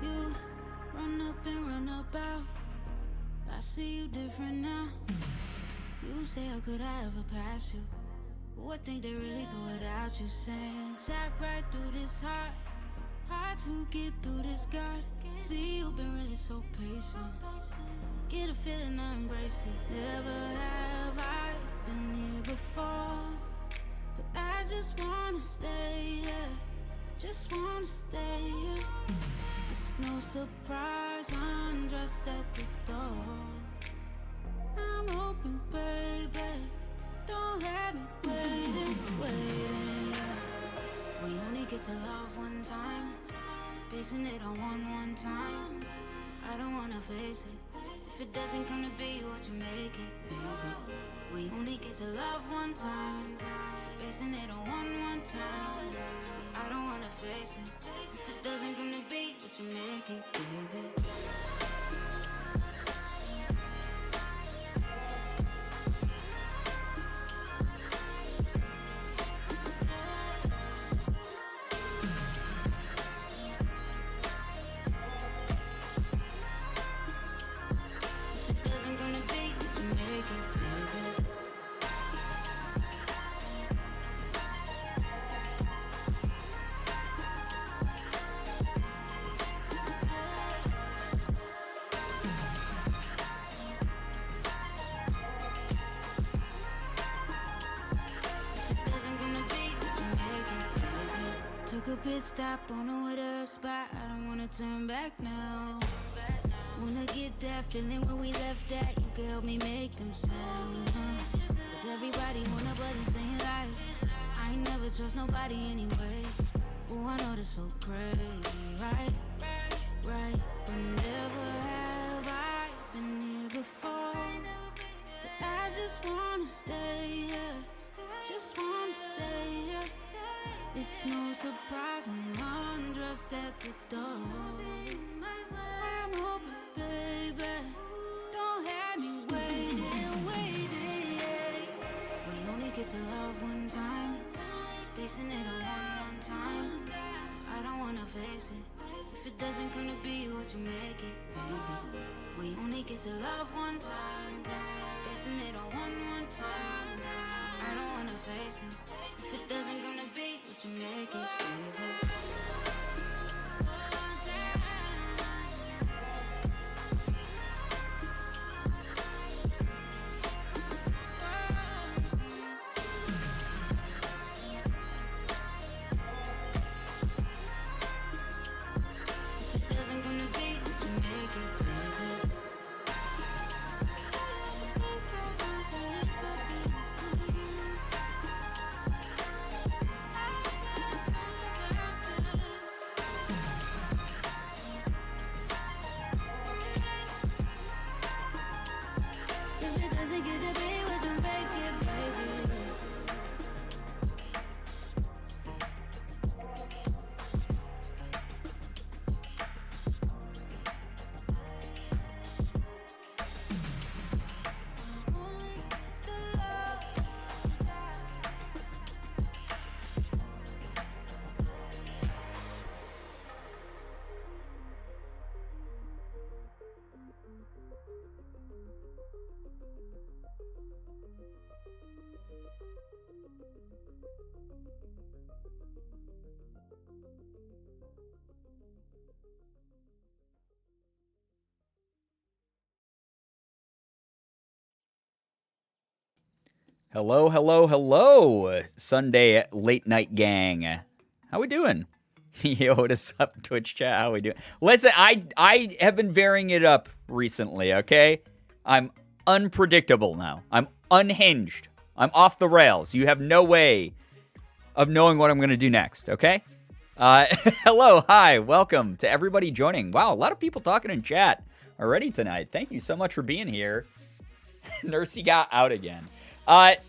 You run up and run about. I see you different now. You say, how could I ever pass you? Who would think they really go without you? Saying, sat right through this heart. Hard to get through this guard. See, you've been really so patient. Get a feeling, I embrace it. Never have I been here before, but I just wanna stay here. Just wanna stay here. It's no surprise, I'm dressed at the door. I'm open, baby. Don't have me waiting. We only get to love one time, basing it on one time. I don't wanna face it. If it doesn't come to be what you make it, baby. We only get to love one time, basing it on one time. I don't wanna face it. If it doesn't come to be what you make it, baby. Took a pit stop on the way to her spot. I don't wanna turn back now. Wanna get that feeling when we left that. You can help me make them sound, But everybody want a button saying life. I ain't never trust nobody anyway. Oh, I know that's so crazy, right? But never have I been here before. But I just wanna stay here. Just wanna stay here. It's no surprise I'm undressed at the door. I'm open, baby. Don't have me waiting. We only get to love one time, basing it on one time. I don't wanna face it. If it doesn't come to be what you make it, baby. We only get to love one time, basing it on one time. I don't wanna face it. If it doesn't come to be what you make it, baby. Hello, hello, hello, Sunday late night gang. How we doing? Yo, what is up, Twitch chat? How we doing? Listen, I have been varying it up recently, okay? I'm unpredictable now. I'm unhinged. I'm off the rails. You have no way of knowing what I'm going to do next, okay? Hello, hi, welcome to everybody joining. Wow, a lot of people talking in chat already tonight. Thank you so much for being here. Nursey got out again.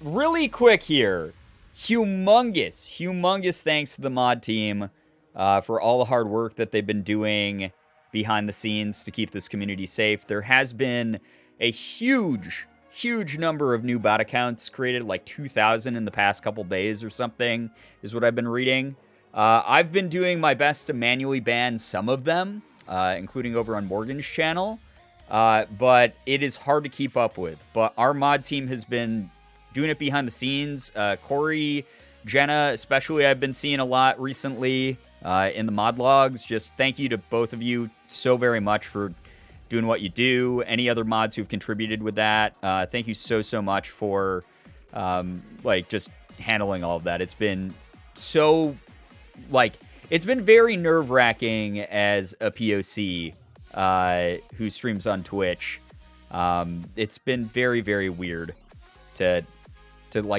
Really quick here. Humongous thanks to the mod team for all the hard work that they've been doing behind the scenes to keep this community safe. There has been a huge number of new bot accounts created, like 2,000 in the past couple days or something, is what I've been reading. I've been doing my best to manually ban some of them, including over on Morgan's channel. But it is hard to keep up with. But our mod team has been doing it behind the scenes. Corey, Jenna, especially, I've been seeing a lot recently in the mod logs. Just thank you to both of you so very much for doing what you do. Any other mods who've contributed with that, thank you so much for just handling all of that. It's been so, it's been very nerve-wracking as a POC who streams on Twitch. It's been very, very weird to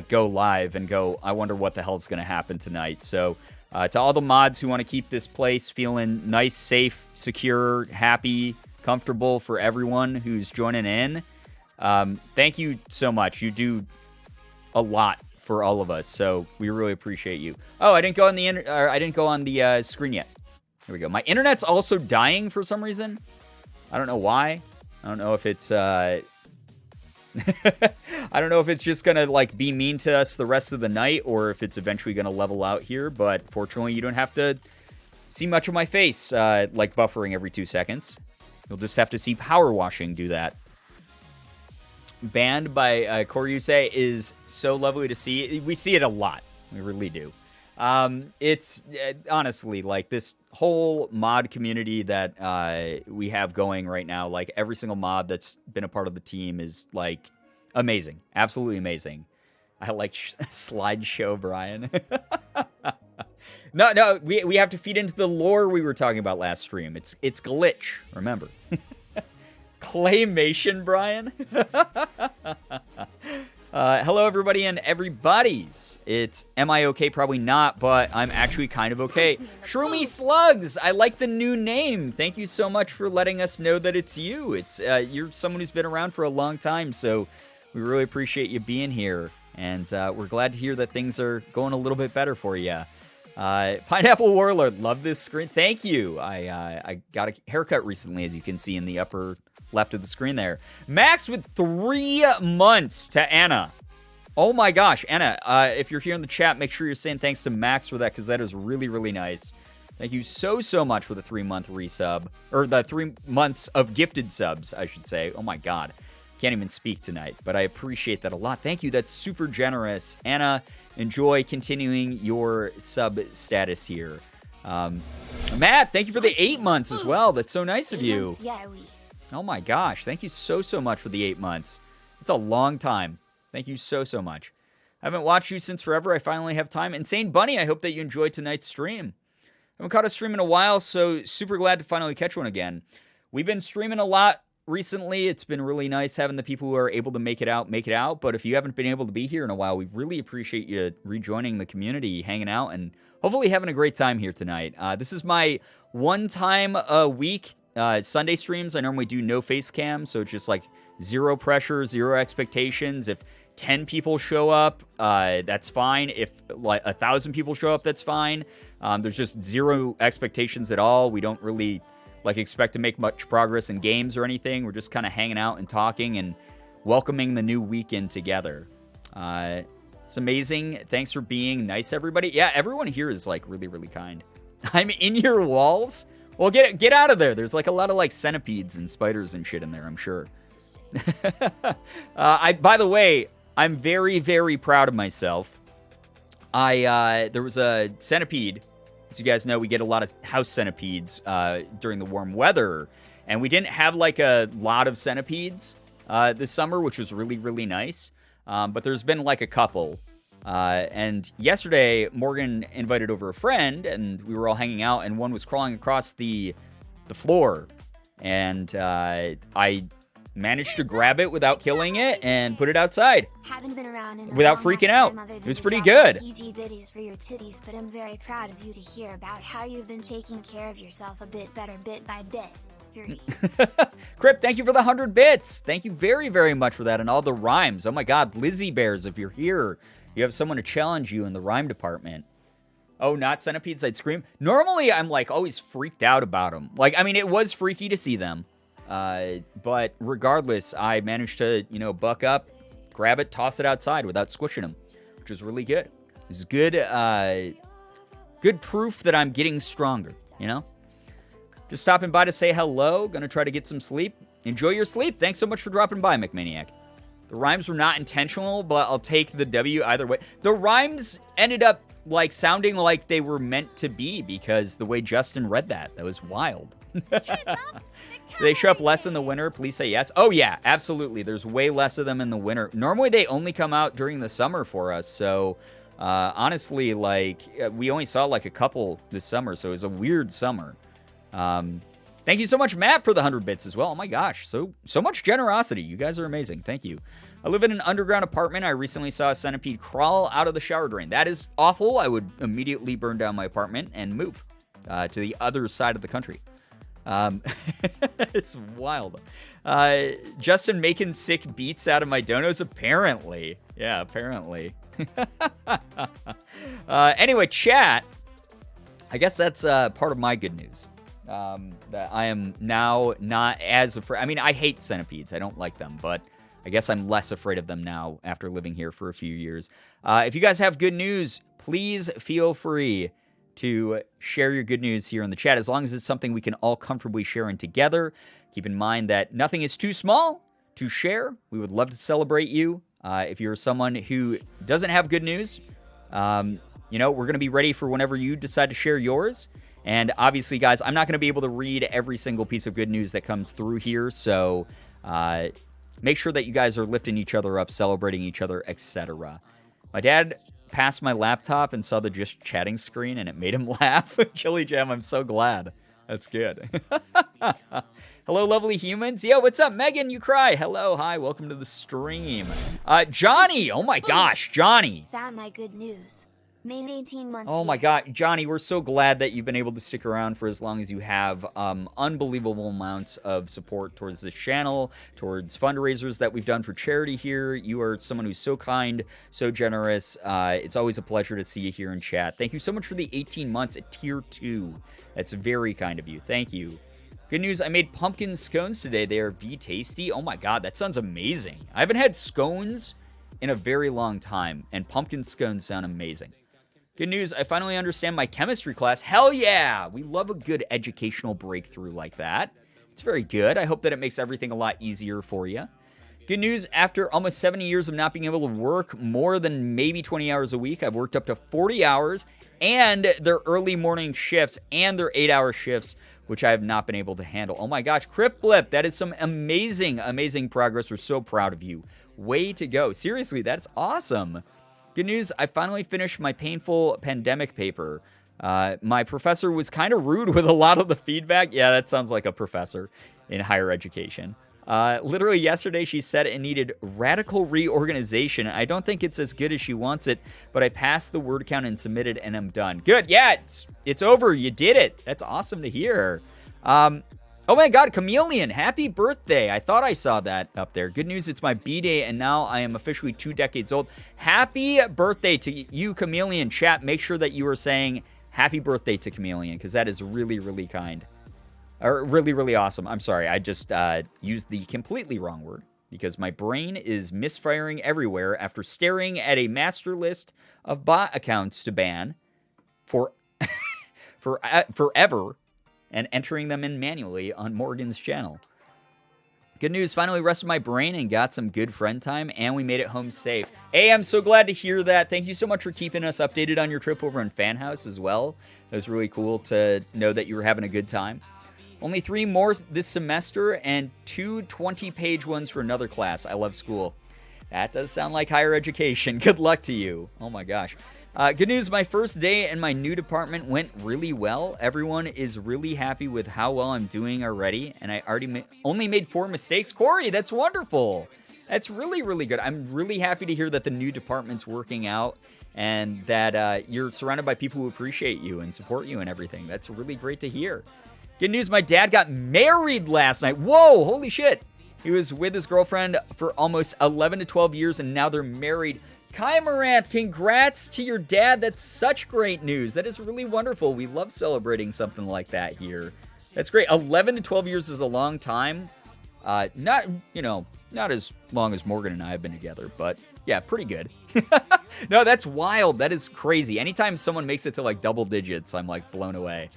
go live and go, I wonder what the hell's going to happen tonight. So to all the mods who want to keep this place feeling nice, safe, secure, happy, comfortable for everyone who's joining in, thank you so much. You do a lot for all of us, so we really appreciate you. Oh, I didn't go on the screen yet. Here we go. My internet's also dying for some reason. I don't know why. I don't know if it's I don't know if it's just gonna be mean to us the rest of the night, or if it's eventually gonna level out here. But fortunately, you don't have to see much of my face buffering every 2 seconds. You'll just have to see power washing do that. Banned by Koryuse is so lovely to see. We see it a lot. We really do. It's honestly, this whole mod community that we have going right now, every single mod that's been a part of the team is amazing. Absolutely amazing. I like slideshow Brian. No, we have to feed into the lore we were talking about last stream. It's glitch, remember. Claymation, Brian. Hello, everybody and everybody's. It's Am I Okay? Probably not, but I'm actually kind of okay. Shroomy Slugs, I like the new name. Thank you so much for letting us know that it's you. It's you're someone who's been around for a long time, so we really appreciate you being here. And we're glad to hear that things are going a little bit better for you. Pineapple Warlord, love this screen. Thank you. I got a haircut recently, as you can see in the upper left of the screen there. Max with 3 months to Anna. Oh my gosh, Anna, if you're here in the chat, make sure you're saying thanks to Max for that, because that is really, really nice. Thank you so much for the 3-month resub, or the 3 months of gifted subs, I should say. Oh my god, can't even speak tonight, but I appreciate that a lot. Thank you, that's super generous. Anna, enjoy continuing your sub status here. Matt, thank you for the 8 months as well. That's so nice of you. Oh my gosh, thank you so much for the 8 months. It's a long time. Thank you so much. I haven't watched you since forever. I finally have time. Insane Bunny, I hope that you enjoyed tonight's stream. I haven't caught a stream in a while, so super glad to finally catch one again. We've been streaming a lot recently. It's been really nice having the people who are able to make it out. But if you haven't been able to be here in a while, we really appreciate you rejoining the community, hanging out, and hopefully having a great time here tonight. This is my one time a week Sunday streams. I normally do no face cam, so it's just zero pressure, zero expectations. If 10 people show up, that's fine. If 1,000 people show up, that's fine. There's just zero expectations at all. We don't really expect to make much progress in games or anything. We're just kind of hanging out and talking and welcoming the new weekend together. It's amazing. Thanks for being nice, everybody. Yeah, everyone here is really, really kind. I'm in your walls. Well, get out of there. There's a lot of centipedes and spiders and shit in there, I'm sure. By the way, I'm very, very proud of myself. There was a centipede. As you guys know, we get a lot of house centipedes during the warm weather, and we didn't have a lot of centipedes this summer, which was really, really nice. But there's been a couple. And yesterday, Morgan invited over a friend, and we were all hanging out, and one was crawling across the floor. And I managed to grab it without killing it and put it outside. Haven't been around in without freaking out. It was pretty good. PG biddies for your titties, but I'm very proud of you to hear about how you've been taking care of yourself a bit better bit by bit. 3. Crip, thank you for the 100 bits. Thank you very, very much for that and all the rhymes. Oh my god, Lizzie Bears, if you're here, you have someone to challenge you in the rhyme department. Oh, not centipedes, I'd scream. Normally, I'm always freaked out about them. It was freaky to see them. But regardless, I managed to, buck up, grab it, toss it outside without squishing them, which was really good. It was good, good proof that I'm getting stronger, Just stopping by to say hello. Gonna try to get some sleep. Enjoy your sleep. Thanks so much for dropping by, McManiac. The rhymes were not intentional, but I'll take the W either way. The rhymes ended up like sounding like they were meant to be because the way Justin read that was wild. Do they show up less in the winter? Please say yes. Oh yeah, absolutely. There's way less of them in the winter. Normally they only come out during the summer for us. So honestly, like we only saw like a couple this summer. So it was a weird summer. Thank you so much, Matt, for the 100 bits as well. Oh my gosh, so much generosity. You guys are amazing. Thank you. I live in an underground apartment. I recently saw a centipede crawl out of the shower drain. That is awful. I would immediately burn down my apartment and move to the other side of the country. It's wild. Justin making sick beats out of my donos, apparently. Yeah, apparently. Anyway, chat. I guess that's part of my good news. That I am now not as afraid. I mean, I hate centipedes. I don't like them, but I guess I'm less afraid of them now after living here for a few years. If you guys have good news, please feel free to share your good news here in the chat, as long as it's something we can all comfortably share in together. Keep in mind that nothing is too small to share. We would love to celebrate you. If you're someone who doesn't have good news, we're going to be ready for whenever you decide to share yours. And obviously, guys, I'm not going to be able to read every single piece of good news that comes through here. So make sure that you guys are lifting each other up, celebrating each other, etc. My dad passed my laptop and saw the just chatting screen, and it made him laugh. Chili Jam, I'm so glad. That's good. Hello, lovely humans. Yo, what's up, Megan? You cry. Hello, hi, welcome to the stream. Johnny, oh my gosh, Johnny. Found my good news. Main 18 months. Oh my God, Johnny, we're so glad that you've been able to stick around for as long as you have. Unbelievable amounts of support towards this channel, towards fundraisers that we've done for charity here. You are someone who's so kind, so generous. It's always a pleasure to see you here in chat. Thank you so much for the 18 months at tier 2. That's very kind of you. Thank you. Good news, I made pumpkin scones today. They are V-tasty. Oh my God, that sounds amazing. I haven't had scones in a very long time, and pumpkin scones sound amazing. Good news, I finally understand my chemistry class. Hell yeah! We love a good educational breakthrough like that. It's very good. I hope that it makes everything a lot easier for you. Good news, after almost 70 years of not being able to work more than maybe 20 hours a week, I've worked up to 40 hours, and their early morning shifts and their 8-hour shifts, which I have not been able to handle. Oh my gosh, Crip Blip, that is some amazing, amazing progress. We're so proud of you. Way to go. Seriously, that's awesome. Good news, I finally finished my painful pandemic paper. My professor was kind of rude with a lot of the feedback. Yeah, that sounds like a professor in higher education. Literally yesterday, she said it needed radical reorganization. I don't think it's as good as she wants it, but I passed the word count and submitted, and I'm done. Good, yeah, it's over. You did it. That's awesome to hear. Oh my God, Chameleon, happy birthday. I thought I saw that up there. Good news, it's my B-day, and now I am officially 2 decades old. Happy birthday to you, Chameleon. Chat, make sure that you are saying happy birthday to Chameleon, because that is really, really kind. Or really, really awesome. I'm sorry, I just used the completely wrong word, because my brain is misfiring everywhere after staring at a master list of bot accounts to ban for forever, and entering them in manually on Morgan's channel. Good news, finally rested my brain and got some good friend time, and we made it home safe. Hey, I'm so glad to hear that. Thank you so much for keeping us updated on your trip over in Fan House as well. It was really cool to know that you were having a good time. Only 3 more this semester and 2 20-page ones for another class. I love school. That does sound like higher education. Good luck to you. Oh my gosh. Good news, my first day in my new department went really well. Everyone is really happy with how well I'm doing already, and I already only made 4 mistakes. Corey, that's wonderful. That's really, really good. I'm really happy to hear that the new department's working out and that you're surrounded by people who appreciate you and support you and everything. That's really great to hear. Good news, my dad got married last night. Whoa, holy shit. He was with his girlfriend for almost 11 to 12 years, and now they're married. Kai Moranth, congrats to your dad. That's such great news. That is really wonderful. We love celebrating something like that here. That's great. 11 to 12 years is a long time. Not as long as Morgan and I have been together, but yeah, pretty good. No, that's wild. That is crazy. Anytime someone makes it to like double digits, I'm like blown away.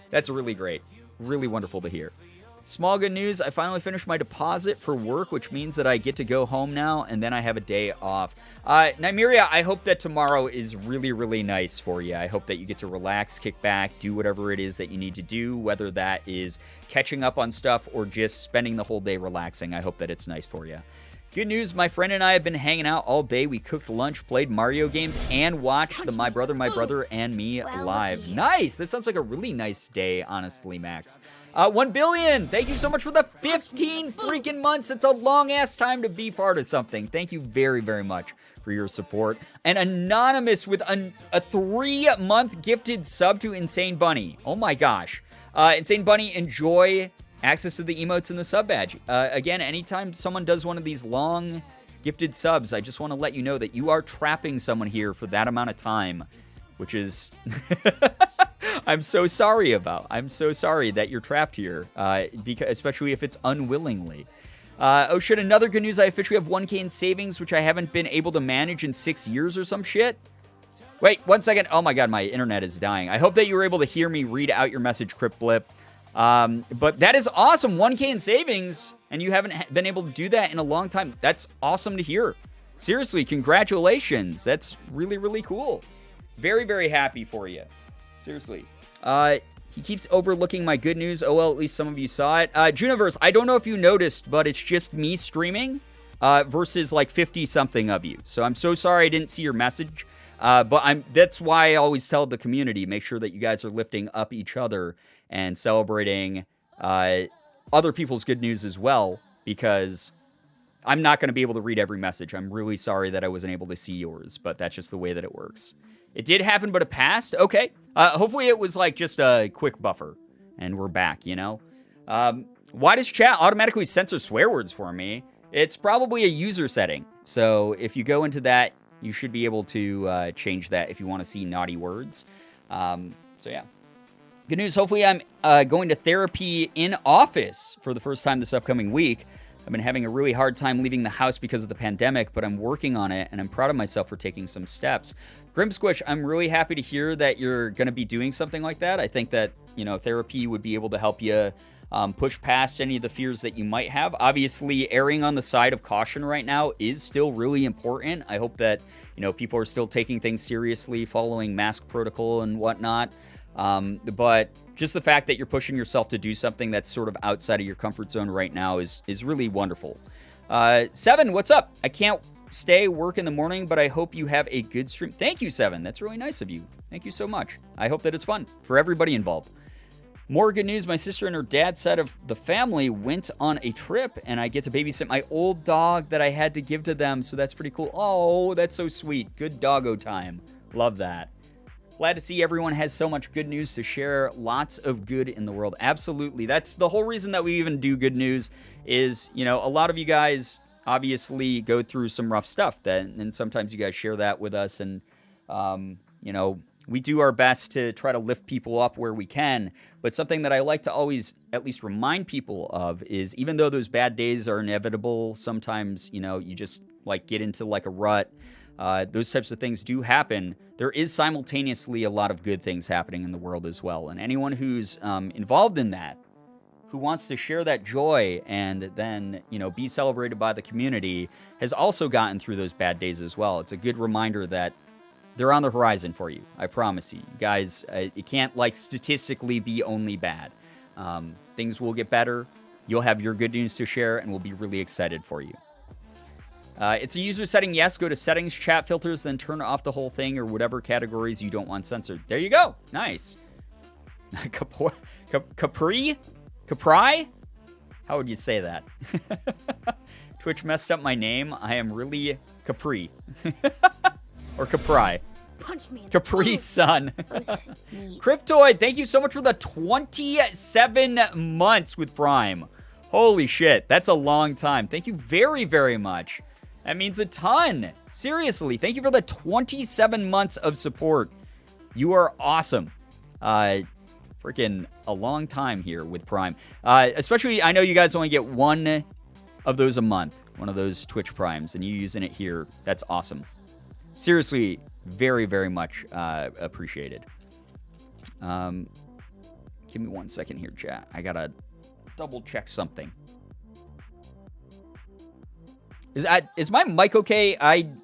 That's really great. really wonderful to hear. Small good news, I finally finished my deposit for work, which means that I get to go home now, and then I have a day off. Nymeria, I hope that tomorrow is really, really nice for you. I hope that you get to relax, kick back, do whatever it is that you need to do, whether that is catching up on stuff or just spending the whole day relaxing. I hope that it's nice for you. Good news, my friend and I have been hanging out all day. We cooked lunch, played Mario games, and watched the My Brother, and Me live. Nice! That sounds like a really nice day, honestly, Max. 1 billion! Thank you so much for the 15 freaking months. It's a long-ass time to be part of something. Thank you very, very much for your support. And Anonymous with a 3-month gifted sub to Insane Bunny. Oh my gosh. Insane Bunny, enjoy access to the emotes and the sub badge. Again, anytime someone does one of these long gifted subs, I just want to let you know that you are trapping someone here for that amount of time, which is I'm so sorry about. I'm so sorry that you're trapped here, because, especially if it's unwillingly. Oh shit, another good news, I officially have 1K in savings, which I haven't been able to manage in 6 years or some shit. Wait, 1 second. Oh my god, my internet is dying. I hope that you were able to hear me read out your message, Crypt Blip. But that is awesome. 1K in savings, and you haven't been able to do that in a long time. That's awesome to hear. Seriously, congratulations. That's really, really cool. Very, very happy for you. Seriously. He keeps overlooking my good news. Oh, well, at least some of you saw it. Juniverse, I don't know if you noticed, but it's just me streaming, versus like 50-something of you. So I'm so sorry I didn't see your message. But that's why I always tell the community, make sure that you guys are lifting up each other and celebrating other people's good news as well, because I'm not going to be able to read every message. I'm really sorry that I wasn't able to see yours, but that's just the way that it works. It did happen, but it passed? Okay. Hopefully it was like just a quick buffer, and we're back, you know? Why does chat automatically censor swear words for me? It's probably a user setting. So if you go into that, you should be able to change that if you want to see naughty words. So yeah. Good news, hopefully I'm going to therapy in office for the first time this upcoming week. I've been having a really hard time leaving the house because of the pandemic, but I'm working on it, and I'm proud of myself for taking some steps. Grim Squish, I'm really happy to hear that you're going to be doing something like that. I think that, you know, therapy would be able to help you push past any of the fears that you might have. Obviously, erring on the side of caution right now is still really important. I hope that, you know, people are still taking things seriously, following mask protocol and whatnot. But just the fact that you're pushing yourself to do something that's sort of outside of your comfort zone right now is really wonderful. Seven, what's up? I can't stay work in the morning, but I hope you have a good stream. Thank you, Seven. That's really nice of you. Thank you so much. I hope that it's fun for everybody involved. More good news, my sister and her dad's side of the family went on a trip, and I get to babysit my old dog that I had to give to them, so that's pretty cool. Oh, that's so sweet. Good doggo time. Love that. Glad to see everyone has so much good news to share. Lots of good in the world. Absolutely. That's the whole reason that we even do good news is, you know, a lot of you guys obviously go through some rough stuff, and sometimes you guys share that with us, and, you know, we do our best to try to lift people up where we can, but something that I like to always at least remind people of is, even though those bad days are inevitable, sometimes, you know, you just like get into like a rut. Those types of things do happen. There is simultaneously a lot of good things happening in the world as well, and anyone who's involved in that, who wants to share that joy and then, you know, be celebrated by the community, has also gotten through those bad days as well. It's a good reminder that they're on the horizon for you. I promise you. Guys, it can't, like, statistically be only bad. Things will get better. You'll have your good news to share, and we'll be really excited for you. It's a user setting, yes. Go to settings, chat filters, then turn off the whole thing or whatever categories you don't want censored. There you go. Nice. Capri? How would you say that? Twitch messed up my name. I am really Capri. Or Capri. Punch me. Capri Sun. Cryptoid, thank you so much for the 27 months with Prime. Holy shit, that's a long time. Thank you very, very much. That means a ton. Seriously, thank you for the 27 months of support. You are awesome. Freaking a long time here with Prime. Especially, I know you guys only get one of those a month. One of those Twitch Primes, and you using it here. That's awesome. Seriously, very, very much appreciated. Give me 1 second here, chat. I gotta double check something. Is my mic okay? I'm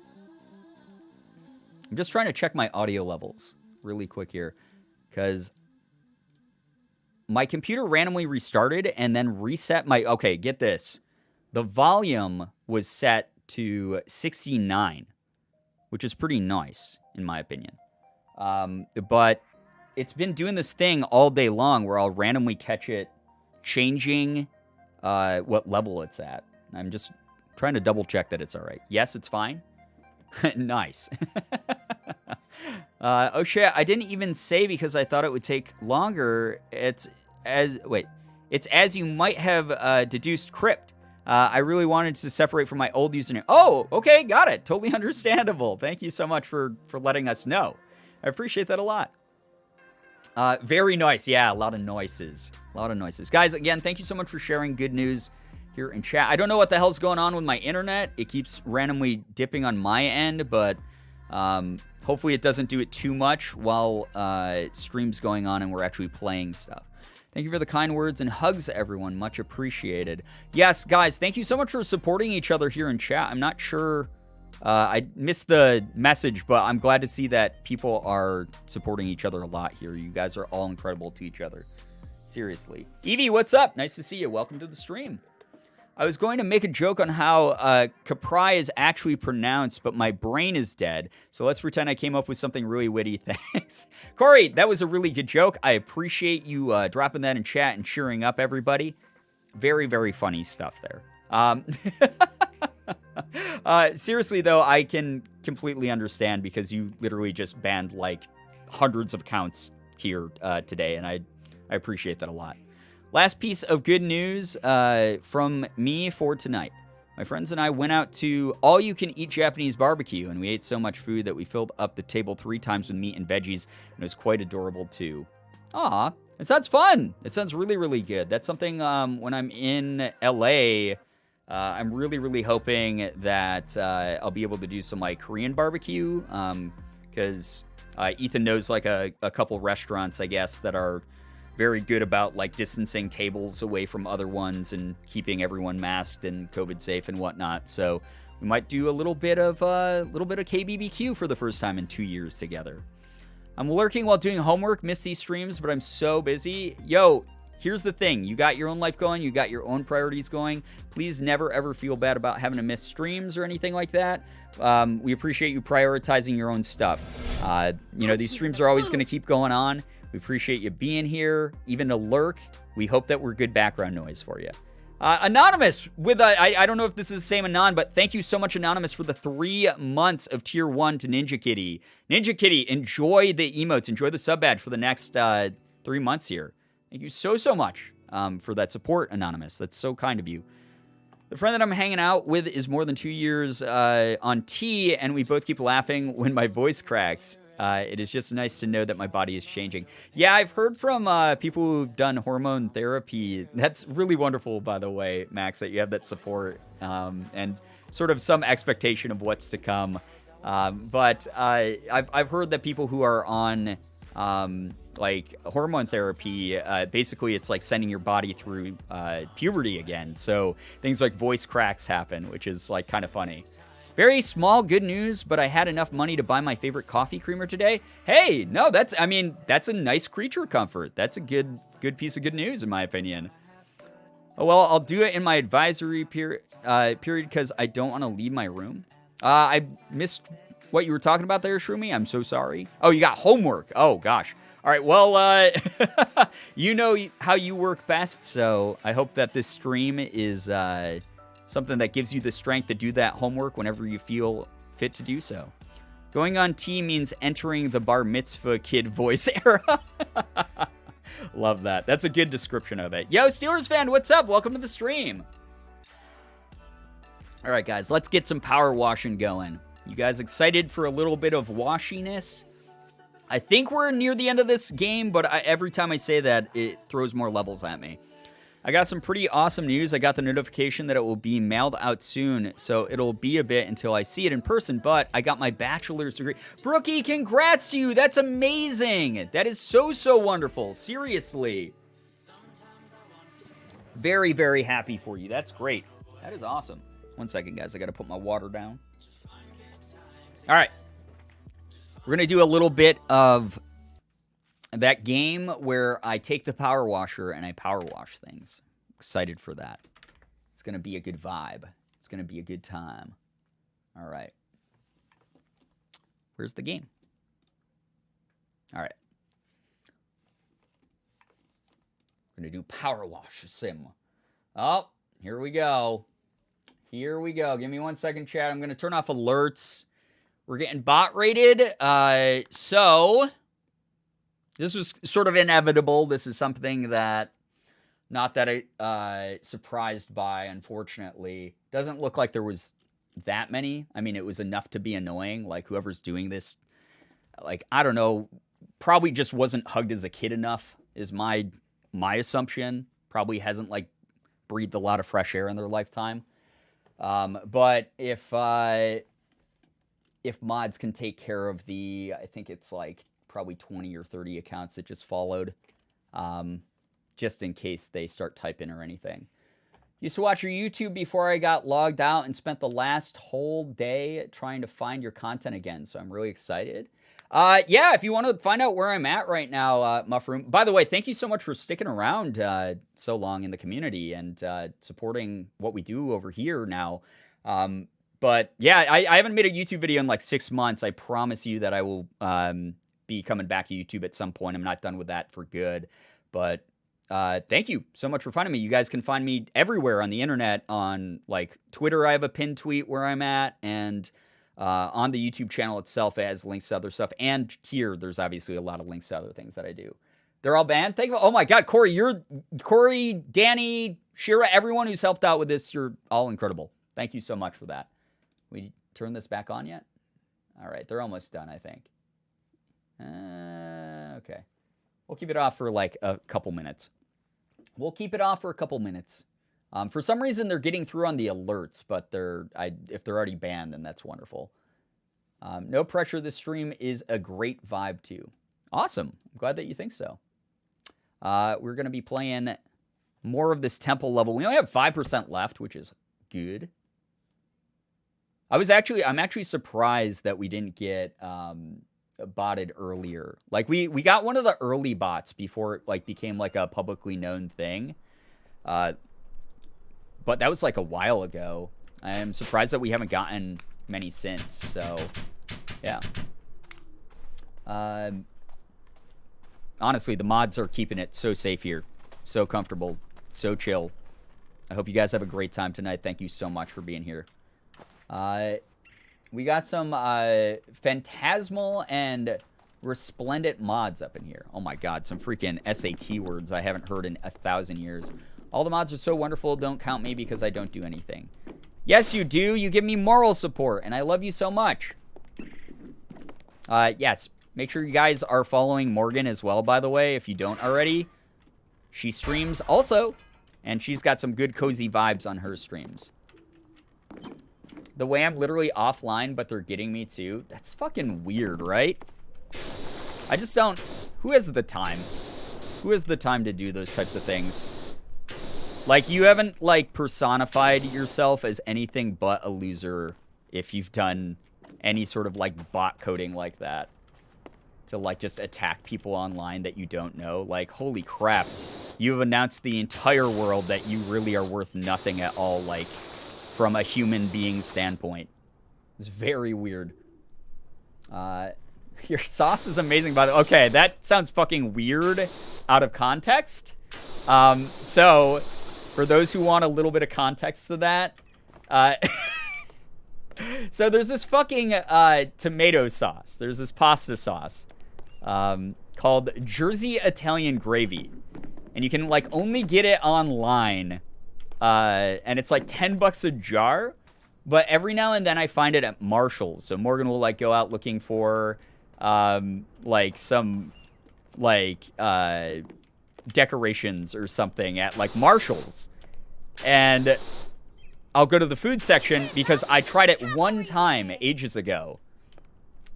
just trying to check my audio levels really quick here, because my computer randomly restarted and then reset my... Okay, get this. The volume was set to 69, which is pretty nice, in my opinion. But it's been doing this thing all day long where I'll randomly catch it changing what level it's at. I'm just trying to double check that it's all right. Yes, it's fine. Nice. Oh shit, I didn't even say because I thought it would take longer. It's as you might have deduced, crypt. I really wanted to separate from my old username. Oh, okay, got it. Totally understandable. Thank you so much for letting us know. I appreciate that a lot. Very nice. Yeah, a lot of noises. A lot of noises. Guys, again, thank you so much for sharing good news here in chat. I don't know what the hell's going on with my internet. It keeps randomly dipping on my end, but hopefully it doesn't do it too much while stream's going on and we're actually playing stuff. Thank you for the kind words and hugs, everyone. Much appreciated. Yes, guys, thank you so much for supporting each other here in chat. I'm not sure... I missed the message, but I'm glad to see that people are supporting each other a lot here. You guys are all incredible to each other. Seriously. Evie, what's up? Nice to see you. Welcome to the stream. I was going to make a joke on how Capri is actually pronounced, but my brain is dead. So let's pretend I came up with something really witty. Thanks. Corey, that was a really good joke. I appreciate you dropping that in chat and cheering up everybody. Very, very funny stuff there. Seriously, though, I can completely understand because you literally just banned like hundreds of accounts here today, and I appreciate that a lot. Last piece of good news from me for tonight. My friends and I went out to all-you-can-eat Japanese barbecue, and we ate so much food that we filled up the table 3 times with meat and veggies, and it was quite adorable, too. Aw, it sounds fun. It sounds really, really good. That's something when I'm in LA... I'm really, really hoping that I'll be able to do some like Korean barbecue because Ethan knows like a couple restaurants, I guess, that are very good about like distancing tables away from other ones and keeping everyone masked and COVID safe and whatnot. So we might do a little bit of KBBQ for the first time in 2 years together. I'm lurking while doing homework. Miss these streams, but I'm so busy. Yo. Here's the thing. You got your own life going. You got your own priorities going. Please never, ever feel bad about having to miss streams or anything like that. We appreciate you prioritizing your own stuff. These streams are always going to keep going on. We appreciate you being here, even to lurk. We hope that we're good background noise for you. Anonymous, with I don't know if this is the same Anon, but thank you so much, Anonymous, for the 3 months of Tier 1 to Ninja Kitty. Ninja Kitty, enjoy the emotes. Enjoy the sub badge for the next 3 months here. Thank you so, so much for that support, Anonymous. That's so kind of you. The friend that I'm hanging out with is more than 2 years on T, and we both keep laughing when my voice cracks. It is just nice to know that my body is changing. Yeah, I've heard from people who've done hormone therapy. That's really wonderful, by the way, Max, that you have that support and sort of some expectation of what's to come. But I've heard that people who are on... like hormone therapy, basically it's like sending your body through puberty again. So things like voice cracks happen, which is like kind of funny. Very small good news, but I had enough money to buy my favorite coffee creamer today. Hey, no, that's a nice creature comfort. That's a good piece of good news in my opinion. Oh, well, I'll do it in my advisory period because I don't want to leave my room. I missed what you were talking about there, Shroomy. I'm so sorry. Oh, you got homework. Oh, gosh. All right, well, you know how you work best, so I hope that this stream is something that gives you the strength to do that homework whenever you feel fit to do so. Going on T means entering the bar mitzvah kid voice era. Love that. That's a good description of it. Yo, Steelers fan, what's up? Welcome to the stream. All right, guys, let's get some power washing going. You guys excited for a little bit of washiness? I think we're near the end of this game, but every time I say that, it throws more levels at me. I got some pretty awesome news. I got the notification that it will be mailed out soon, so it'll be a bit until I see it in person, but I got my bachelor's degree. Brookie, congrats you! That's amazing! That is so, so wonderful. Seriously. Very, very happy for you. That's great. That is awesome. One second, guys. I got to put my water down. All right. We're going to do a little bit of that game where I take the power washer and I power wash things. Excited for that. It's going to be a good vibe. It's going to be a good time. All right. Where's the game? All right. We're going to do power wash sim. Oh, here we go. Here we go. Give me 1 second, chat. I'm going to turn off alerts. We're getting bot rated. So this was sort of inevitable. This is something that, not that I surprised by, unfortunately. Doesn't look like there was that many. I mean, it was enough to be annoying. Like, whoever's doing this, like, I don't know, probably just wasn't hugged as a kid enough, is my assumption. Probably hasn't, like, breathed a lot of fresh air in their lifetime. But if mods can take care of the, I think it's like probably 20 or 30 accounts that just followed, just in case they start typing or anything. Used to watch your YouTube before I got logged out and spent the last whole day trying to find your content again, so I'm really excited. Yeah, if you want to find out where I'm at right now, Muffroom. By the way, thank you so much for sticking around so long in the community and supporting what we do over here now. But yeah, I haven't made a YouTube video in like 6 months. I promise you that I will be coming back to YouTube at some point. I'm not done with that for good. But thank you so much for finding me. You guys can find me everywhere on the internet. On like Twitter, I have a pinned tweet where I'm at, and on the YouTube channel itself, it has links to other stuff. And here, there's obviously a lot of links to other things that I do. They're all banned. Thank you. Oh my God, Corey, Danny, Shira, everyone who's helped out with this, you're all incredible. Thank you so much for that. We turn this back on yet? All right, they're almost done, I think. Okay. We'll keep it off for like a couple minutes. For some reason, they're getting through on the alerts, but if they're already banned, then that's wonderful. No pressure. This stream is a great vibe, too. Awesome. I'm glad that you think so. We're going to be playing more of this temple level. We only have 5% left, which is good. I'm actually surprised that we didn't get botted earlier. Like, we got one of the early bots before it, like, became, like, a publicly known thing. But that was like a while ago. I am surprised that we haven't gotten many since. So, yeah. Honestly, the mods are keeping it so safe here. So comfortable. So chill. I hope you guys have a great time tonight. Thank you so much for being here. We got some phantasmal and resplendent mods up in here. Oh my God, some freaking SAT words I haven't heard in 1,000 years. All the mods are so wonderful. Don't count me because I don't do anything. Yes, you do. You give me moral support, and I love you so much. Yes, make sure you guys are following Morgan as well, by the way, if you don't already. She streams also, and she's got some good cozy vibes on her streams. The way I'm literally offline, but they're getting me too. That's fucking weird, right? I just don't... Who has the time? Who has the time to do those types of things? Like, you haven't, like, personified yourself as anything but a loser if you've done any sort of, like, bot coding like that. To, like, just attack people online that you don't know. Like, holy crap. You have announced the entire world that you really are worth nothing at all, like, from a human being standpoint. It's very weird. Your sauce is amazing, by the way. Okay, that sounds fucking weird out of context. So... For those who want a little bit of context to that, so there's this fucking tomato sauce. There's this pasta sauce called Jersey Italian Gravy. And you can, like, only get it online. And it's, like, $10 a jar. But every now and then I find it at Marshall's. So Morgan will, like, go out looking for, like, some, like, decorations or something at like Marshall's. And I'll go to the food section because I tried it one time ages ago.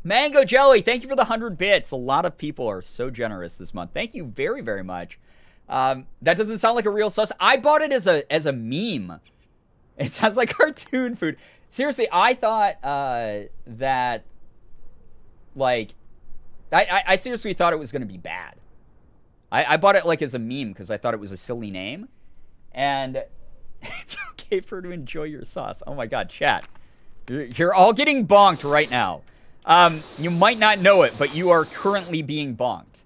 Mango Jelly, thank you for the 100 bits. A lot of people are so generous this month. Thank you very, very much. That doesn't sound like a real sauce. I bought it as a meme. It sounds like cartoon food. Seriously, I thought that, like, I seriously thought it was going to be bad. I bought it, like, as a meme because I thought it was a silly name. And it's okay for her to enjoy your sauce. Oh, my God, chat. You're all getting bonked right now. You might not know it, but you are currently being bonked.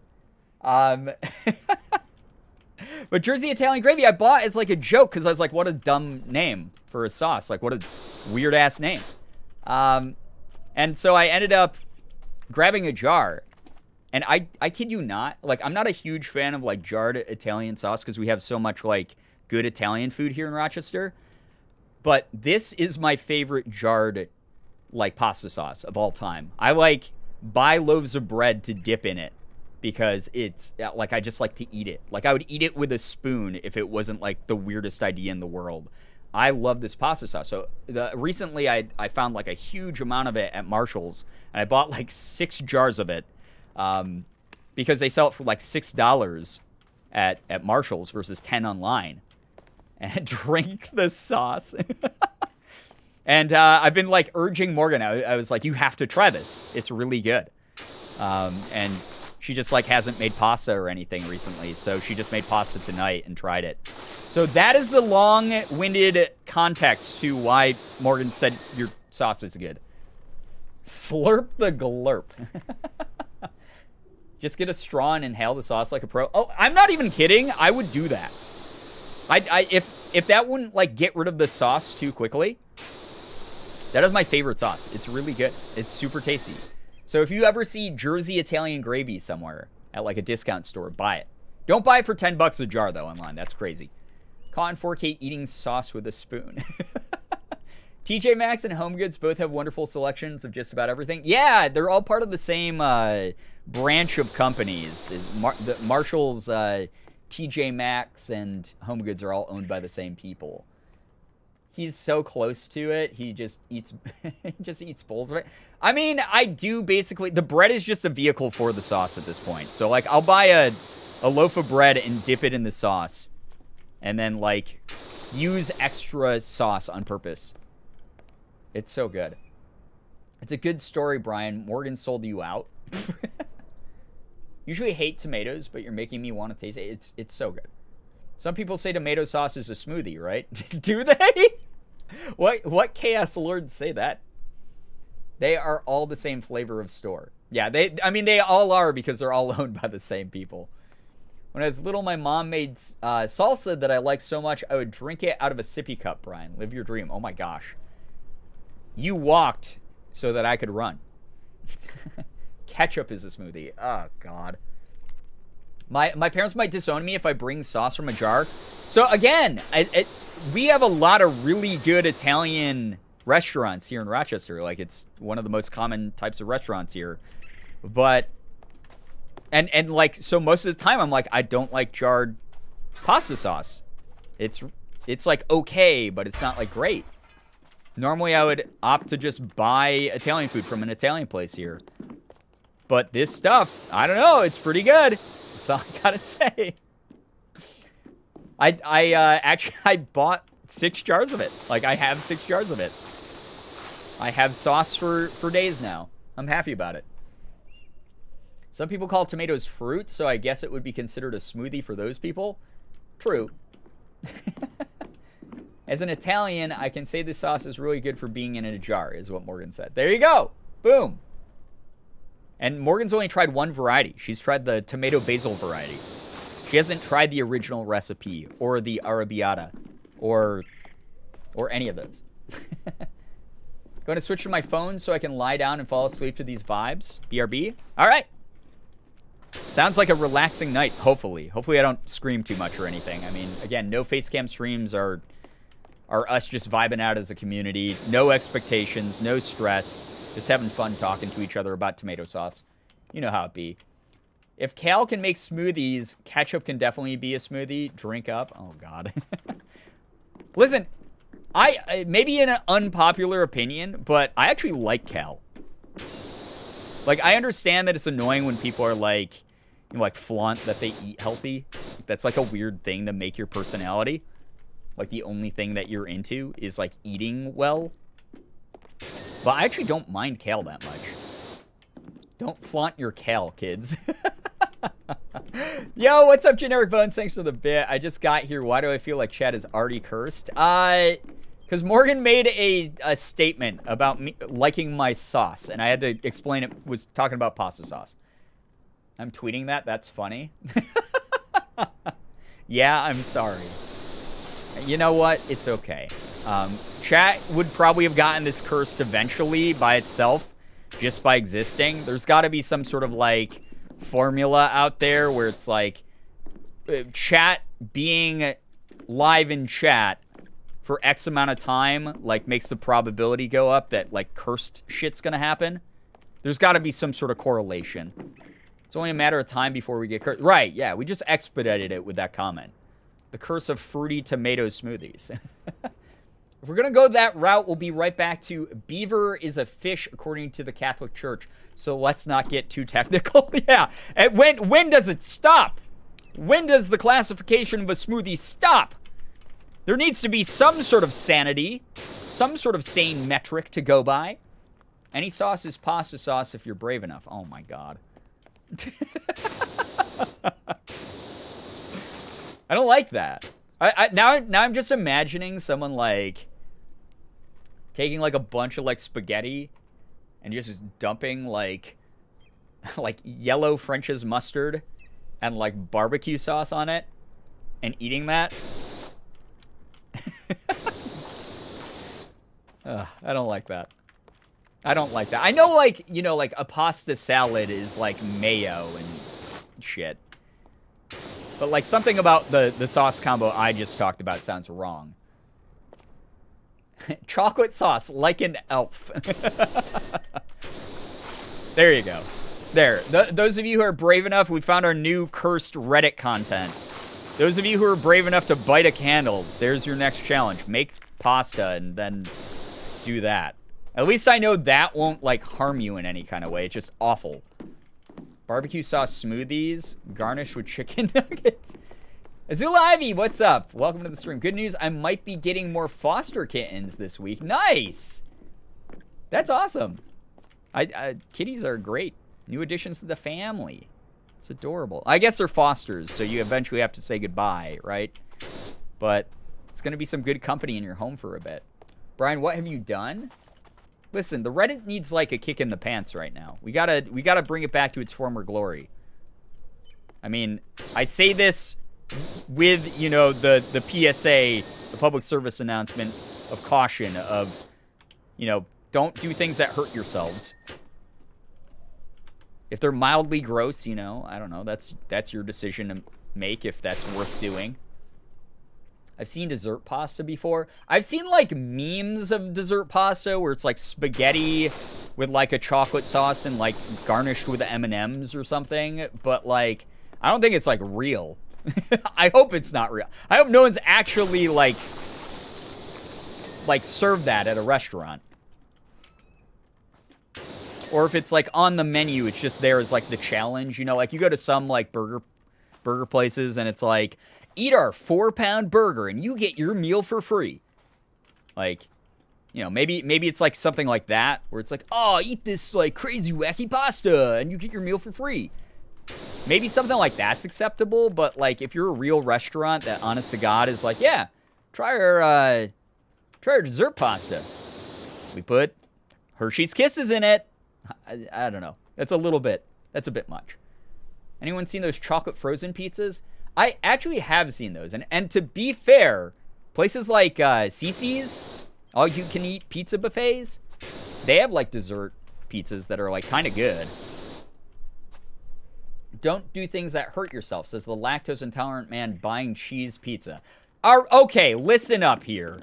But Jersey Italian Gravy I bought as like a joke because I was like, what a dumb name for a sauce. Like, what a weird ass name. And so I ended up grabbing a jar. And I kid you not, like, I'm not a huge fan of like jarred Italian sauce because we have so much like good Italian food here in Rochester. But this is my favorite jarred like pasta sauce of all time. I like buy loaves of bread to dip in it because it's like I just like to eat it. Like I would eat it with a spoon if it wasn't like the weirdest idea in the world. I love this pasta sauce. So recently I found like a huge amount of it at Marshall's and I bought like 6 jars of it because they sell it for like $6 at Marshall's versus 10 online. And drink the sauce. And I've been like urging Morgan. I was like, you have to try this. It's really good. And she just like hasn't made pasta or anything recently. So she just made pasta tonight and tried it. So that is the long-winded context to why Morgan said your sauce is good. Slurp the glurp. Just get a straw and inhale the sauce like a pro. Oh, I'm not even kidding. I would do that. If that wouldn't like get rid of the sauce too quickly, that is my favorite sauce. It's really good. It's super tasty. So if you ever see Jersey Italian Gravy somewhere at like a discount store, buy it. Don't buy it for $10 a jar though online. That's crazy. Cotton 4K eating sauce with a spoon. TJ Maxx and Home Goods both have wonderful selections of just about everything. Yeah, they're all part of the same branch of companies. Marshall's, TJ Maxx and Home Goods are all owned by the same people. He's so close to it. He just eats bowls of it. I mean, I do basically. The bread is just a vehicle for the sauce at this point. So like, I'll buy a loaf of bread and dip it in the sauce, and then like use extra sauce on purpose. It's so good. It's a good story, Brian. Morgan sold you out. Usually hate tomatoes, but you're making me want to taste it. It's so good. Some people say tomato sauce is a smoothie, right? Do they? What chaos lords say that? They are all the same flavor of store. Yeah, they all are because they're all owned by the same people. When I was little, my mom made salsa that I liked so much, I would drink it out of a sippy cup, Brian. Live your dream. Oh my gosh. You walked so that I could run. Ketchup is a smoothie. Oh, God. My parents might disown me if I bring sauce from a jar. So, again, we have a lot of really good Italian restaurants here in Rochester. Like, it's one of the most common types of restaurants here. But, and like, so most of the time, I'm like, I don't like jarred pasta sauce. It's like, okay, but it's not, like, great. Normally, I would opt to just buy Italian food from an Italian place here. But this stuff, I don't know, it's pretty good. That's all I gotta say. I bought 6 jars of it. Like, I have 6 jars of it. I have sauce for days now. I'm happy about it. Some people call tomatoes fruit, so I guess it would be considered a smoothie for those people. True. As an Italian, I can say this sauce is really good for being in a jar, is what Morgan said. There you go. Boom. And Morgan's only tried one variety. She's tried the tomato basil variety. She hasn't tried the original recipe or the arrabbiata or any of those. Going to switch to my phone so I can lie down and fall asleep to these vibes. BRB. All right. Sounds like a relaxing night, hopefully. Hopefully I don't scream too much or anything. I mean, again, no face cam streams are us just vibing out as a community. No expectations, no stress. Just having fun talking to each other about tomato sauce. You know how it be. If kale can make smoothies, ketchup can definitely be a smoothie. Drink up. Oh, God. Listen, I maybe an unpopular opinion, but I actually like kale. Like, I understand that it's annoying when people are like, you know, like flaunt that they eat healthy. That's like a weird thing to make your personality. Like, the only thing that you're into is like eating well. But I actually don't mind kale that much. Don't flaunt your kale, kids. Yo, what's up, Generic Bones? Thanks for the bit. I just got here. Why do I feel like Chad is already cursed? Because Morgan made a statement about me liking my sauce, and I had to explain it. Was talking about pasta sauce. I'm tweeting that. That's funny. Yeah, I'm sorry. You know what? It's okay. Chat would probably have gotten this cursed eventually by itself, just by existing. There's got to be some sort of like formula out there where it's like chat being live in chat for X amount of time like makes the probability go up that like cursed shit's gonna happen. There's got to be some sort of correlation. It's only a matter of time before we get cursed. Right, yeah, we just expedited it with that comment. The curse of fruity tomato smoothies. If we're going to go that route, we'll be right back to beaver is a fish according to the Catholic Church. So let's not get too technical. Yeah. And when does it stop? When does the classification of a smoothie stop? There needs to be some sort of sanity, some sort of sane metric to go by. Any sauce is pasta sauce if you're brave enough. Oh my God. I don't like that. Now I'm just imagining someone like taking like a bunch of like spaghetti and just dumping like yellow French's mustard and like barbecue sauce on it and eating that. I don't like that. I don't like that. I know, like, you know, like a pasta salad is like mayo and shit. But like something about the sauce combo I just talked about sounds wrong. Chocolate sauce, like an elf. There you go. There. Those of you who are brave enough, we found our new cursed Reddit content. Those of you who are brave enough to bite a candle, there's your next challenge. Make pasta and then do that. At least I know that won't, like, harm you in any kind of way. It's just awful. Barbecue sauce smoothies, garnished with chicken nuggets. Azul Ivy, what's up? Welcome to the stream. Good news, I might be getting more foster kittens this week. Nice! That's awesome. Kitties are great. New additions to the family. It's adorable. I guess they're fosters, so you eventually have to say goodbye, right? But it's going to be some good company in your home for a bit. Brian, what have you done? Listen, the Reddit needs like a kick in the pants right now. We gotta bring it back to its former glory. I mean, I say this with, you know, the PSA, the public service announcement of caution of, you know, don't do things that hurt yourselves. If they're mildly gross, you know, I don't know, that's your decision to make if that's worth doing. I've seen dessert pasta before. I've seen, like, memes of dessert pasta where it's, like, spaghetti with, like, a chocolate sauce and, like, garnished with M&Ms or something. But, like, I don't think it's, like, real. I hope it's not real. I hope no one's actually, like, served that at a restaurant. Or if it's, like, on the menu, it's just there as, like, the challenge. You know, like, you go to some, like, burger places and it's, like, eat our 4-pound burger and you get your meal for free. Like, you know, maybe it's like something like that where it's like, oh, eat this like crazy wacky pasta and you get your meal for free. Maybe something like that's acceptable, but like if you're a real restaurant that honest to God is like, yeah, try our dessert pasta. We put Hershey's Kisses in it. I don't know. That's a bit much. Anyone seen those chocolate frozen pizzas? I actually have seen those. And to be fair, places like Cece's, all-you-can-eat pizza buffets, they have, like, dessert pizzas that are, like, kind of good. Don't do things that hurt yourself, says the lactose-intolerant man buying cheese pizza. Okay, listen up here.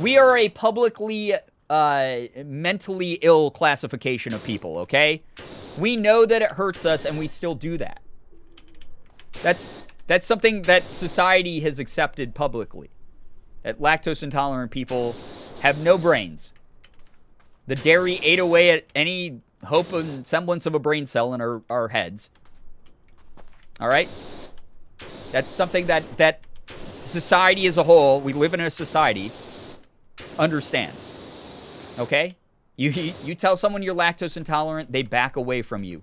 We are a publicly mentally ill classification of people, okay? We know that it hurts us, and we still do that. That's something that society has accepted publicly. That lactose intolerant people have no brains. The dairy ate away at any hope and semblance of a brain cell in our heads. All right? That's something that society as a whole, we live in a society, understands. Okay? You tell someone you're lactose intolerant, they back away from you.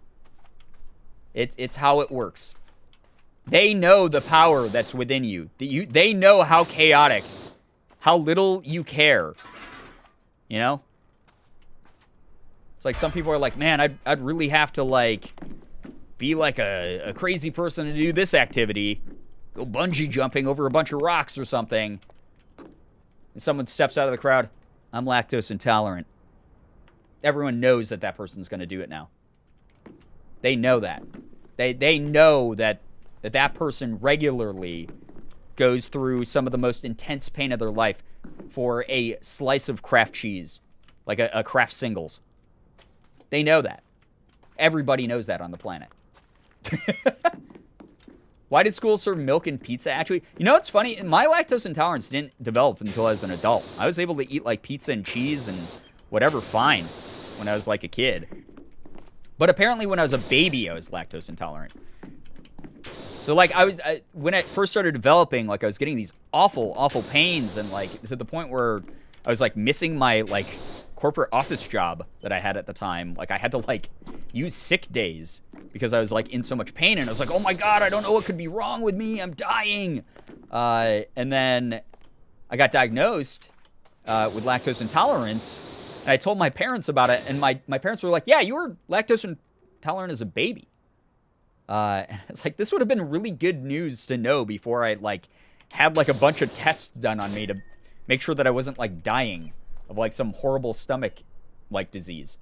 It's how it works. They know the power that's within you. They know how chaotic, how little you care. You know? It's like some people are like, man, I'd really have to like be like a crazy person to do this activity. Go bungee jumping over a bunch of rocks or something. And someone steps out of the crowd. I'm lactose intolerant. Everyone knows that person's going to do it now. They know that. They know that person regularly goes through some of the most intense pain of their life for a slice of Kraft cheese, like a Kraft Singles. They know that. Everybody knows that on the planet. Why did schools serve milk and pizza? Actually, you know what's funny? My lactose intolerance didn't develop until I was an adult. I was able to eat like pizza and cheese and whatever fine when I was like a kid. But apparently when I was a baby, I was lactose intolerant. So like when I first started developing, like I was getting these awful, awful pains, and like to the point where I was like missing my like corporate office job that I had at the time. Like I had to like use sick days because I was like in so much pain, and I was like, oh my God, I don't know what could be wrong with me. I'm dying. And then I got diagnosed with lactose intolerance, and I told my parents about it, and my parents were like, yeah, you were lactose intolerant as a baby. And it's like, this would have been really good news to know before I like had like a bunch of tests done on me to make sure that I wasn't like dying of like some horrible stomach like disease.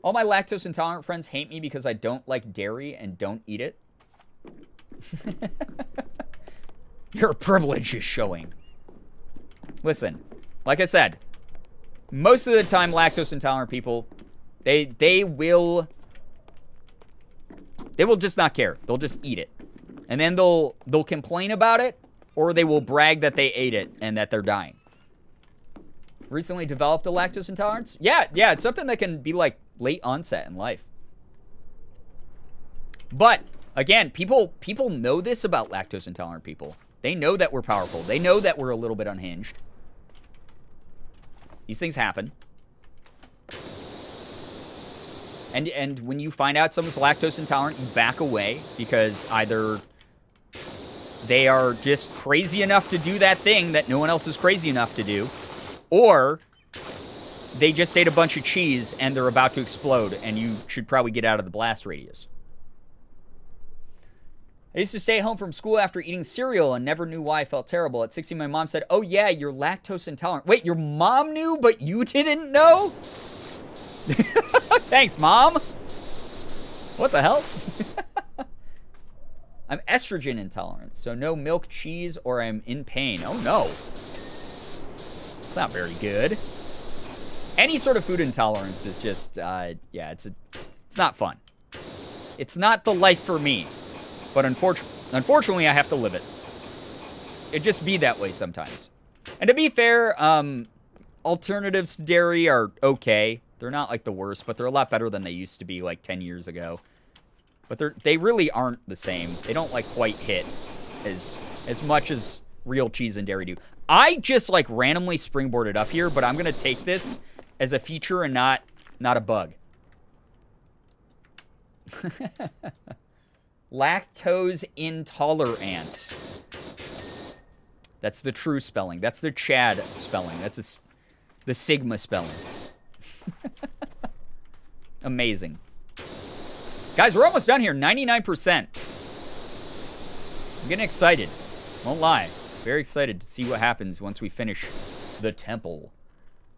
All my lactose intolerant friends hate me because I don't like dairy and don't eat it. Your privilege is showing. Listen, like I said, most of the time lactose intolerant people, they will just not care. They'll just eat it. And then they'll complain about it, or they will brag that they ate it and that they're dying. Recently developed a lactose intolerance? Yeah, it's something that can be like late onset in life. But again, people know this about lactose intolerant people. They know that we're powerful. They know that we're a little bit unhinged. These things happen. And when you find out someone's lactose intolerant, you back away because either they are just crazy enough to do that thing that no one else is crazy enough to do, or they just ate a bunch of cheese and they're about to explode, and you should probably get out of the blast radius. I used to stay home from school after eating cereal and never knew why I felt terrible. At 16, my mom said, oh yeah, you're lactose intolerant. Wait, your mom knew, but you didn't know? Thanks, Mom. What the hell? I'm estrogen intolerant, so no milk, cheese, or I'm in pain. Oh no. It's not very good. Any sort of food intolerance is just, it's not fun. It's not the life for me. But unfortunately, I have to live it. It just be that way sometimes. And to be fair, alternatives to dairy are okay. They're not like the worst, but they're a lot better than they used to be like 10 years ago. But they really aren't the same. They don't like quite hit as much as real cheese and dairy do. I just like randomly springboarded up here, but I'm going to take this as a feature and not a bug. Lactose intolerance. That's the true spelling. That's the Chad spelling. That's the Sigma spelling. Amazing. Guys, we're almost done here. 99%. I'm getting excited. Won't lie. Very excited to see what happens once we finish the temple.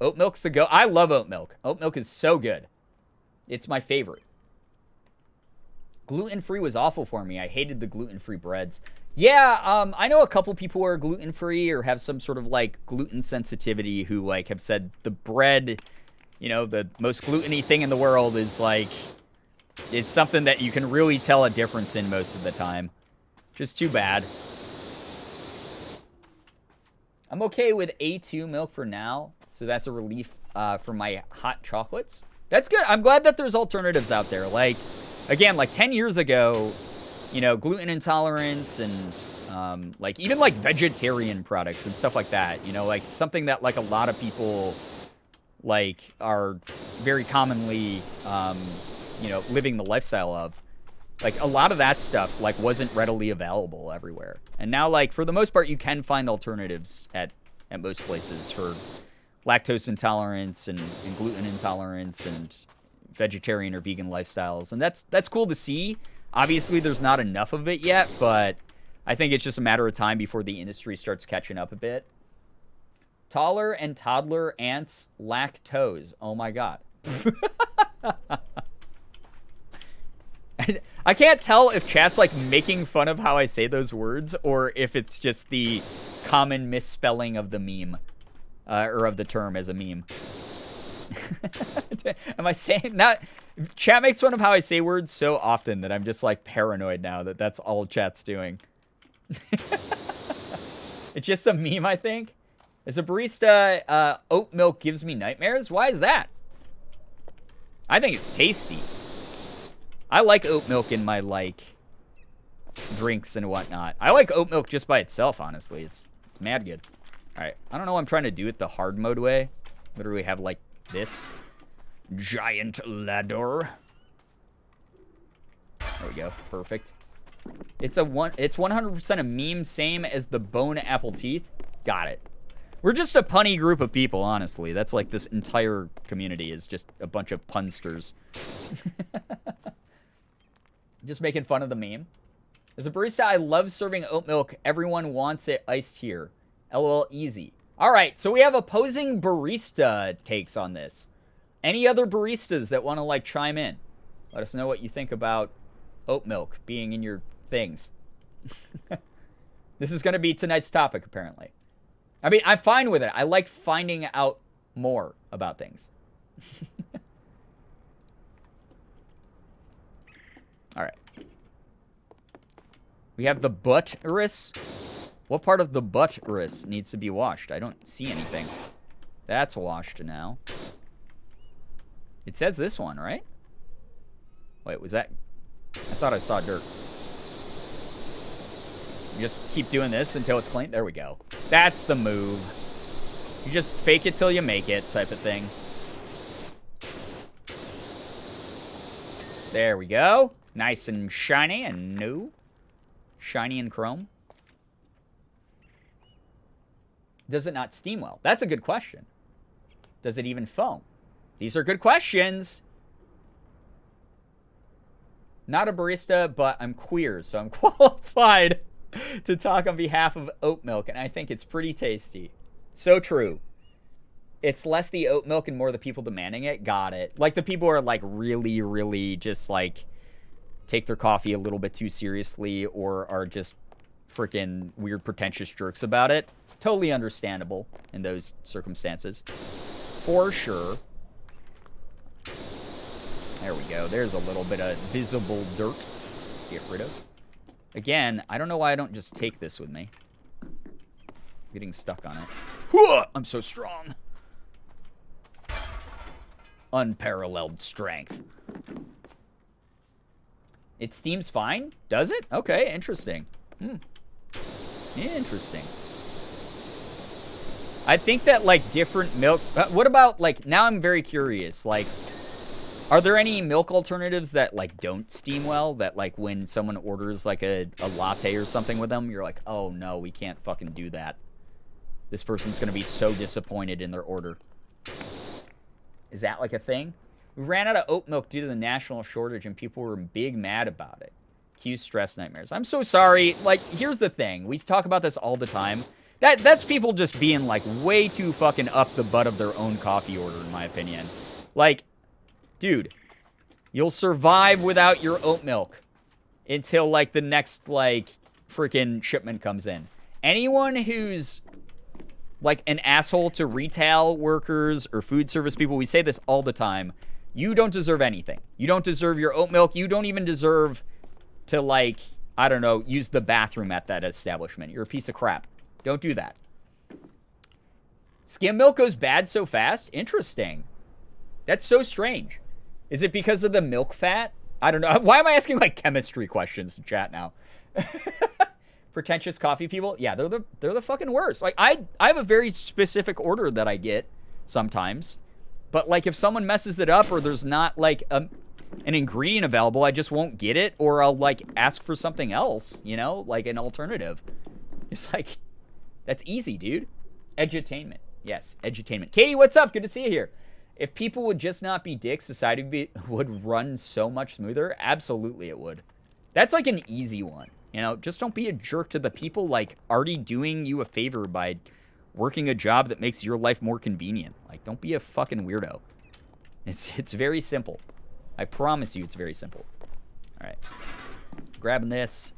Oat milk's the go. I love oat milk. Oat milk is so good. It's my favorite. Gluten-free was awful for me. I hated the gluten-free breads. Yeah, I know a couple people who are gluten-free or have some sort of like gluten sensitivity who like have said the bread you know, the most gluten-y thing in the world is like, it's something that you can really tell a difference in most of the time. Just too bad. I'm okay with A2 milk for now, so that's a relief for my hot chocolates. That's good. I'm glad that there's alternatives out there. Like, again, like 10 years ago, you know, gluten intolerance and like even like vegetarian products and stuff like that, you know, like something that like a lot of people like are very commonly, you know, living the lifestyle of. Like a lot of that stuff like wasn't readily available everywhere. And now like for the most part you can find alternatives at most places for lactose intolerance and gluten intolerance and vegetarian or vegan lifestyles. And that's cool to see. Obviously there's not enough of it yet, but I think it's just a matter of time before the industry starts catching up a bit. Toddler and toddler ants lactose. Oh my god. I can't tell if chat's like making fun of how I say those words or if it's just the common misspelling of the meme or of the term as a meme. Am I saying that? Chat makes fun of how I say words so often that I'm just like paranoid now that that's all chat's doing. It's just a meme, I think. As a barista, oat milk gives me nightmares. Why is that? I think it's tasty. I like oat milk in my, like, drinks and whatnot. I like oat milk just by itself, honestly. It's mad good. All right. I don't know what I'm trying to do it the hard mode way. Literally have, like, this giant ladder. There we go. Perfect. It's 100% a meme, same as the bone apple teeth. Got it. We're just a punny group of people, honestly. That's like this entire community is just a bunch of punsters. Just making fun of the meme. As a barista, I love serving oat milk. Everyone wants it iced here. LOL easy. All right, so we have opposing barista takes on this. Any other baristas that want to like chime in? Let us know what you think about oat milk being in your things. This is going to be tonight's topic, apparently. I mean, I'm fine with it. I like finding out more about things. All right. We have the buttress. What part of the buttress needs to be washed? I don't see anything. That's washed now. It says this one, right? Wait, was that? I thought I saw dirt. You just keep doing this until it's clean. There we go. That's the move. You just fake it till you make it type of thing. There we go. Nice and shiny and new. Shiny and chrome. Does it not steam well? That's a good question. Does it even foam? These are good questions. Not a barista, but I'm queer, so I'm qualified to talk on behalf of oat milk, and I think it's pretty tasty. So true. It's less the oat milk and more the people demanding it. Got it. Like the people are like really, really just like take their coffee a little bit too seriously or are just freaking weird pretentious jerks about it. Totally understandable in those circumstances. For sure. There we go. There's a little bit of visible dirt. Get rid of. Again, I don't know why I don't just take this with me. I'm getting stuck on it. I'm so strong. Unparalleled strength. It steams fine? Does it? Okay, interesting. Interesting. I think that, like, different milks... what about, like, now I'm very curious. Like, are there any milk alternatives that, like, don't steam well? That, like, when someone orders, like, a latte or something with them, you're like, oh, no, we can't fucking do that. This person's going to be so disappointed in their order. Is that, like, a thing? We ran out of oat milk due to the national shortage, and people were big mad about it. Cue stress nightmares. I'm so sorry. Like, here's the thing. We talk about this all the time. That's people just being, like, way too fucking up the butt of their own coffee order, in my opinion. Like, dude, you'll survive without your oat milk until, like, the next, like, freaking shipment comes in. Anyone who's like an asshole to retail workers or food service people. We say this all the time. You don't deserve anything. You don't deserve your oat milk. You don't even deserve to, like, I don't know, use the bathroom at that establishment. You're a piece of crap. Don't do that. Skim milk goes bad so fast? Interesting. That's so strange. Is it because of the milk fat? I don't know. Why am I asking, like, chemistry questions in chat now? Pretentious coffee people? Yeah, they're the fucking worst. Like, I have a very specific order that I get sometimes. But, like, if someone messes it up or there's not, like, an ingredient available, I just won't get it. Or I'll, like, ask for something else, you know? Like, an alternative. It's like, that's easy, dude. Edutainment. Yes, edutainment. Katie, what's up? Good to see you here. If people would just not be dicks, society would run so much smoother. Absolutely it would. That's, like, an easy one. You know, just don't be a jerk to the people, like, already doing you a favor by working a job that makes your life more convenient. Like, don't be a fucking weirdo. It's very simple. I promise you it's very simple. All right. Grabbing this.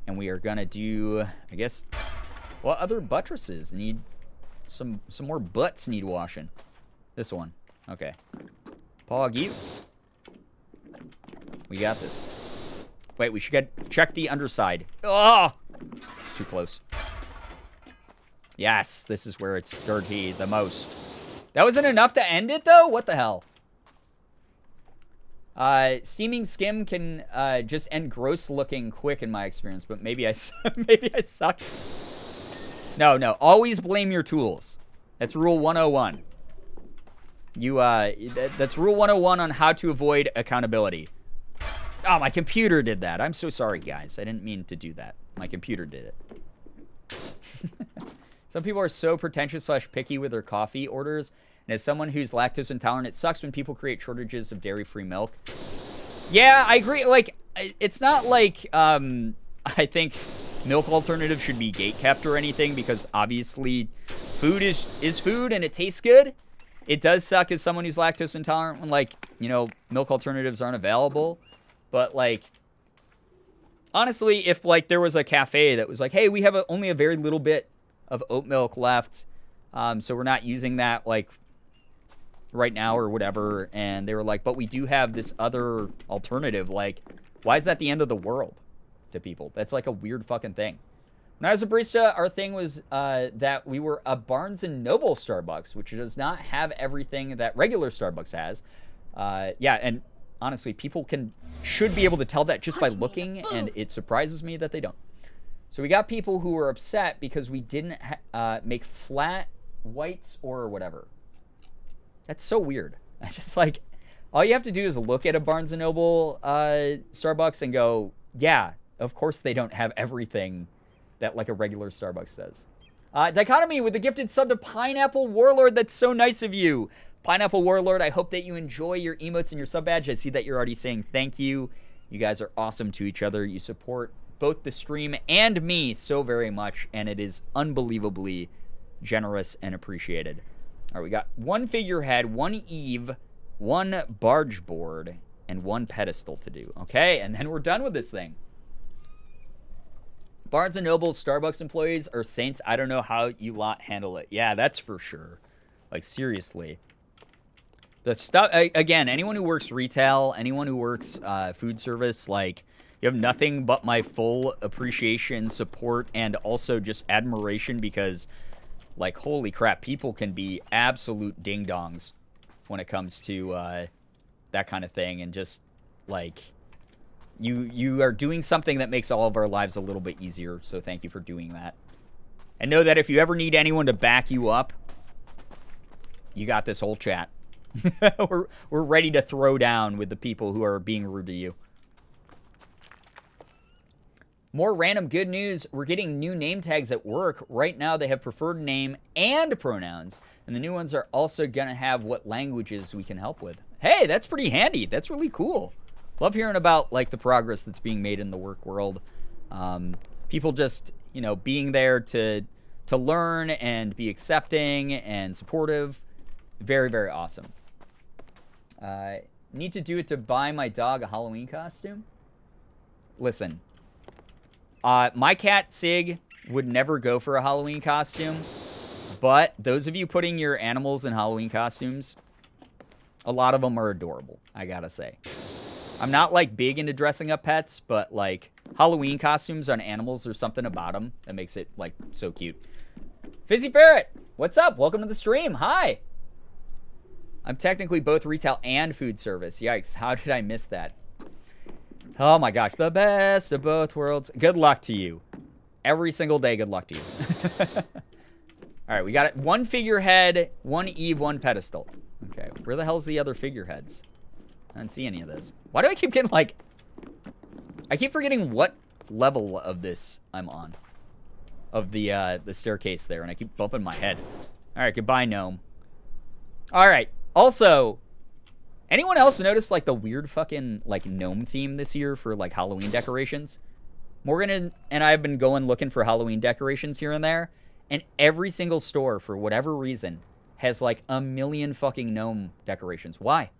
And we are going to do, I guess, what other buttresses need some more butts need washing? This one. Okay. Poggy. We got this. Wait, we should check the underside. Oh! It's too close. Yes, this is where it's dirty the most. That wasn't enough to end it, though? What the hell? Steaming skim can just end gross looking quick in my experience, but maybe I suck. No. Always blame your tools. That's rule 101. That's rule 101 on how to avoid accountability. Oh, my computer did that. I'm so sorry, guys. I didn't mean to do that. My computer did it. Some people are so pretentious / picky with their coffee orders. And as someone who's lactose intolerant, it sucks when people create shortages of dairy-free milk. Yeah, I agree. Like, it's not like I think milk alternatives should be gatekept or anything, because obviously food is food and it tastes good. It does suck as someone who's lactose intolerant when, like, you know, milk alternatives aren't available. But, like, honestly, if, like, there was a cafe that was like, hey, we have only a very little bit of oat milk left, so we're not using that, like, right now or whatever, and they were like, but we do have this other alternative, like, why is that the end of the world to people? That's, like, a weird fucking thing. When I was a barista, our thing was that we were a Barnes & Noble Starbucks, which does not have everything that regular Starbucks has. Yeah, and honestly, people should be able to tell that just by looking, and it surprises me that they don't. So we got people who were upset because we didn't make flat whites or whatever. That's so weird. I just, like, all you have to do is look at a Barnes & Noble Starbucks and go, yeah, of course they don't have everything that, like, a regular Starbucks does. Dichotomy with the gifted sub to Pineapple Warlord. That's so nice of you. Pineapple Warlord, I hope that you enjoy your emotes and your sub badge. I see that you're already saying thank you. You guys are awesome to each other. You support both the stream and me so very much, and it is unbelievably generous and appreciated. All right, we got one figurehead, one eave, one barge board, and one pedestal to do. Okay, and then we're done with this thing. Barnes & Noble Starbucks employees are saints. I don't know how you lot handle it. Yeah, that's for sure. Like, seriously. The stuff, again, anyone who works retail, anyone who works food service, like, you have nothing but my full appreciation, support, and also just admiration, because, like, holy crap, people can be absolute ding-dongs when it comes to that kind of thing. And just, like, you are doing something that makes all of our lives a little bit easier, so thank you for doing that. And know that if you ever need anyone to back you up, you got this whole chat. we're ready to throw down with the people who are being rude to you. More random good news. We're getting new name tags at work. Right now they have preferred name and pronouns, and the new ones are also going to have what languages we can help with. Hey, that's pretty handy. That's really cool. Love hearing about, like, the progress that's being made in the work world. People just, you know, being there to learn and be accepting and supportive. Very, very awesome. Need to do it to buy my dog a Halloween costume? Listen. My cat, Sig, would never go for a Halloween costume. But those of you putting your animals in Halloween costumes, a lot of them are adorable, I gotta say. I'm not, like, big into dressing up pets, but, like, Halloween costumes on animals, there's something about them that makes it, like, so cute. Fizzy Ferret, what's up? Welcome to the stream. Hi. I'm technically both retail and food service. Yikes, how did I miss that? Oh my gosh, the best of both worlds. Good luck to you. Every single day, good luck to you. All right, we got it. One figurehead, one Eve, one pedestal. Okay, where the hell's the other figureheads? I don't see any of this. Why do I keep getting, like... I keep forgetting what level of this I'm on. Of the staircase there, and I keep bumping my head. All right, goodbye, gnome. All right. Also, anyone else notice, like, the weird fucking, like, gnome theme this year for, like, Halloween decorations? Morgan and I have been going looking for Halloween decorations here and there, and every single store, for whatever reason, has, like, a million fucking gnome decorations. Why?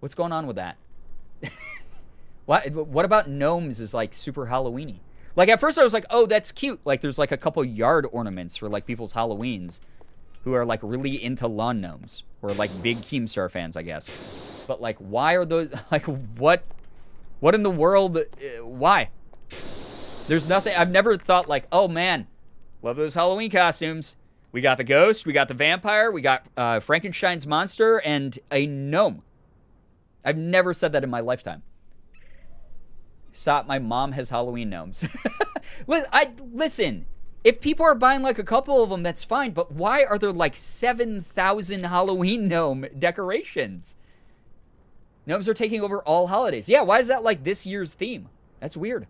What's going on with that? What about gnomes is, like, super Halloween-y? Like, at first I was like, oh, that's cute. Like, there's, like, a couple yard ornaments for, like, people's Halloweens who are, like, really into lawn gnomes. Or, like, big Keemstar fans, I guess. But, like, why are those... Like, what in the world... why? There's nothing... I've never thought, like, oh, man, love those Halloween costumes. We got the ghost, we got the vampire, we got Frankenstein's monster, and a gnome. I've never said that in my lifetime. Stop, my mom has Halloween gnomes. Listen, if people are buying like a couple of them, that's fine, but why are there like 7,000 Halloween gnome decorations? Gnomes are taking over all holidays. Yeah, why is that like this year's theme? That's weird.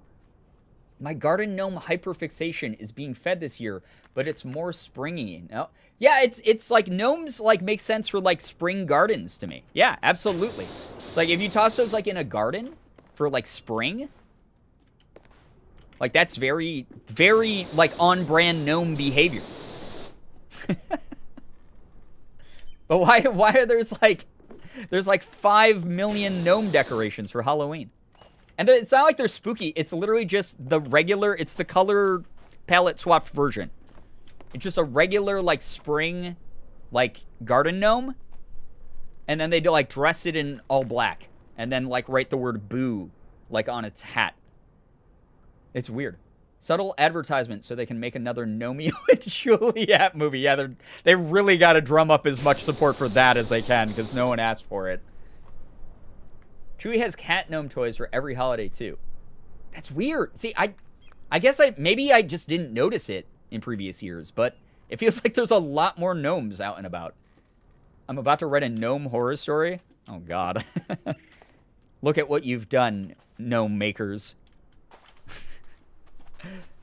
My garden gnome hyperfixation is being fed this year, but it's more springy. No? Yeah, it's like gnomes like make sense for like spring gardens to me. Yeah, absolutely. It's like if you toss those like in a garden for like spring, like that's very, very like on brand gnome behavior. But why are there's like 5 million gnome decorations for Halloween? And it's not like they're spooky. It's literally just the regular, it's the color palette swapped version. It's just a regular, like, spring, like, garden gnome. And then they do, like, dress it in all black. And then, like, write the word boo, like, on its hat. It's weird. Subtle advertisement so they can make another Romeo and Juliet movie. Yeah, they really got to drum up as much support for that as they can, because no one asked for it. Chewie has cat gnome toys for every holiday, too. That's weird. See, I guess maybe I just didn't notice it in previous years, but it feels like there's a lot more gnomes out and about. I'm about to write a gnome horror story. Oh, God. Look at what you've done, gnome makers.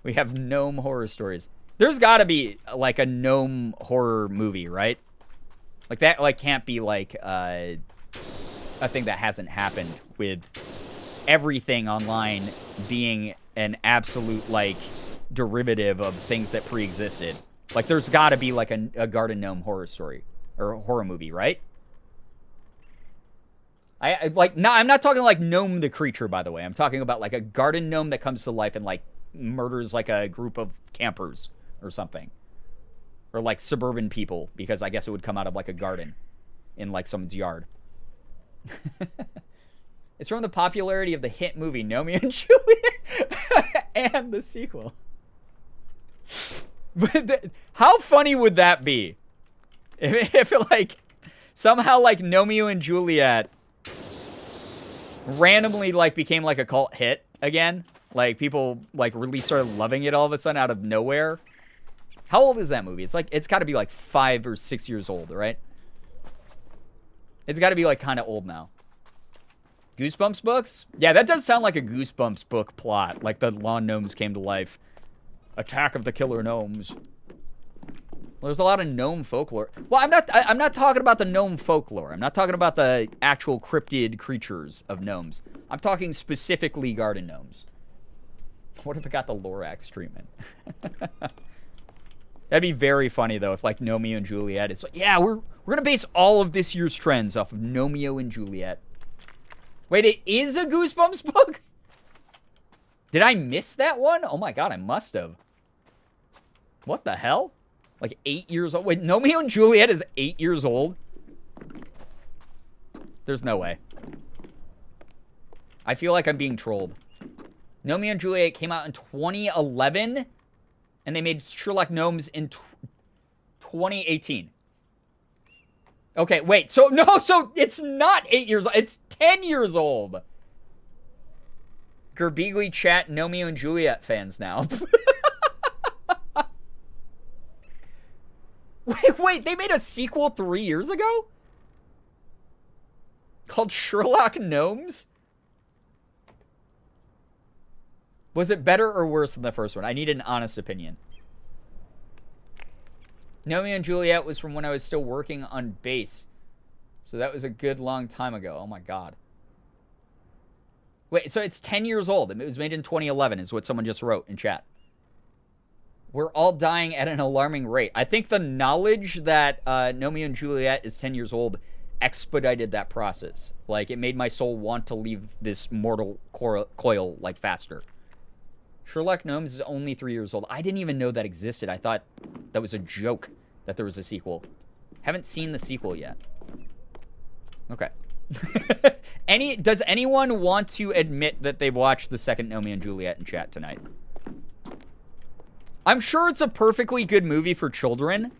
We have gnome horror stories. There's got to be, like, a gnome horror movie, right? Like, that, like, can't be, like, a thing that hasn't happened with everything online being an absolute, like, derivative of things that pre-existed. Like, there's got to be, like, a garden gnome horror story or a horror movie, right? I'm not talking like Gnome the creature, by the way. I'm talking about, like, a garden gnome that comes to life and, like, murders, like, a group of campers or something. Or, like, suburban people, because I guess it would come out of, like, a garden in, like, someone's yard. It's from the popularity of the hit movie Romeo and Juliet and the sequel. But how funny would that be? If like, somehow, like, Romeo and Juliet randomly, like, became, like, a cult hit again. Like, people, like, really started loving it all of a sudden out of nowhere. How old is that movie? It's like, it's got to be, like, 5 or 6 years old, right? It's got to be, like, kind of old now. Goosebumps books? Yeah, that does sound like a Goosebumps book plot. Like, the lawn gnomes came to life. Attack of the killer gnomes. Well, there's a lot of gnome folklore. Well, I'm not talking about the gnome folklore. I'm not talking about the actual cryptid creatures of gnomes. I'm talking specifically garden gnomes. What if it got the Lorax treatment? That'd be very funny, though, if, like, Romeo and Juliet, it's like, yeah, we're going to base all of this year's trends off of Romeo and Juliet. Wait, it is a Goosebumps book? Did I miss that one? Oh, my God, I must have. What the hell? Like 8 years old. Wait, Romeo and Juliet is 8 years old? There's no way. I feel like I'm being trolled. Romeo and Juliet came out in 2011, and they made Sherlock Gnomes in 2018. Okay, wait. So, no, so it's not 8 years old. It's 10 years old. Girbeagly chat Romeo and Juliet fans now. Wait, they made a sequel 3 years ago? Called Sherlock Gnomes? Was it better or worse than the first one? I need an honest opinion. Romeo and Juliet was from when I was still working on bass. So that was a good long time ago. Oh my god. Wait, so it's 10 years old. It was made in 2011 is what someone just wrote in chat. We're all dying at an alarming rate. I think the knowledge that Romeo and Juliet is 10 years old expedited that process. Like, it made my soul want to leave this mortal coil, like, faster. Sherlock Gnomes is only 3 years old. I didn't even know that existed. I thought that was a joke that there was a sequel. Haven't seen the sequel yet. Okay. Does anyone want to admit that they've watched the second Romeo and Juliet in chat tonight? I'm sure it's a perfectly good movie for children.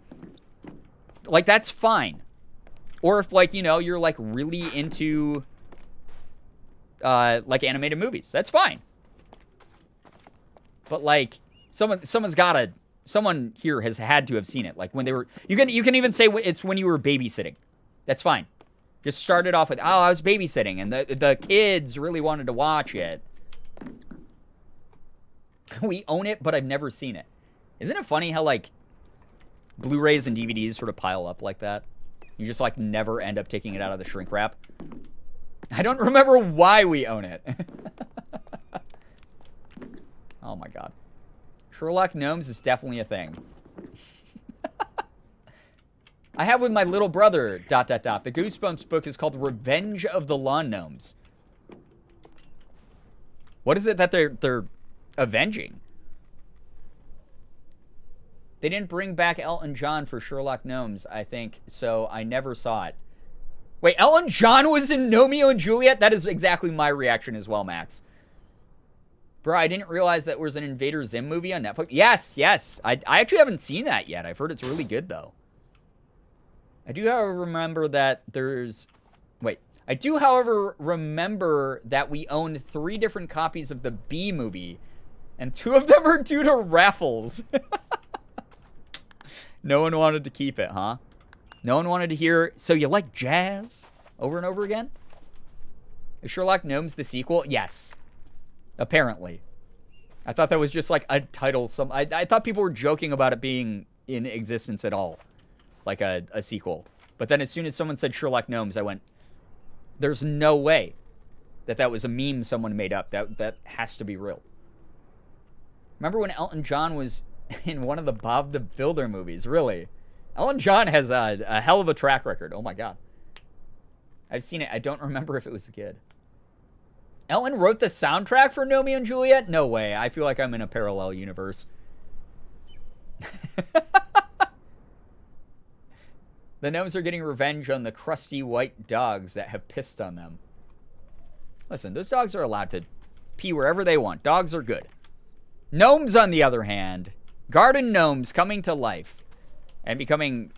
Like, that's fine. Or if, like, you know, you're, like, really into, like, animated movies. That's fine. But, like, someone here has had to have seen it. Like, when they were... You can even say it's when you were babysitting. That's fine. Just start it off with, oh, I was babysitting, and the kids really wanted to watch it. We own it, but I've never seen it. Isn't it funny how, like, Blu-rays and DVDs sort of pile up like that? You just, like, never end up taking it out of the shrink wrap. I don't remember why we own it. Oh, my God. Sherlock Gnomes is definitely a thing. I have with my little brother, ... The Goosebumps book is called Revenge of the Lawn Gnomes. What is it that they're avenging? They didn't bring back Elton John for Sherlock Gnomes, I think, so I never saw it. Wait, Elton John was in Romeo and Juliet? That is exactly my reaction as well, Max. Bro, I didn't realize that was an Invader Zim movie on Netflix. Yes. I actually haven't seen that yet. I've heard it's really good, though. I do, however, remember that we own 3 different copies of the Bee movie, and 2 of them are due to raffles. No one wanted to keep it, huh? No one wanted to hear, so you like jazz? Over and over again? Is Sherlock Gnomes the sequel? Yes. Apparently. I thought that was just like a title. I thought people were joking about it being in existence at all. Like a sequel. But then as soon as someone said Sherlock Gnomes, I went, there's no way that was a meme someone made up. That has to be real. Remember when Elton John was in one of the Bob the Builder movies? Really? Elton John has a hell of a track record. Oh my God. I've seen it. I don't remember if it was good. Elton wrote the soundtrack for Romeo and Juliet? No way. I feel like I'm in a parallel universe. The gnomes are getting revenge on the crusty white dogs that have pissed on them. Listen, those dogs are allowed to pee wherever they want. Dogs are good. Gnomes, on the other hand, garden gnomes coming to life and becoming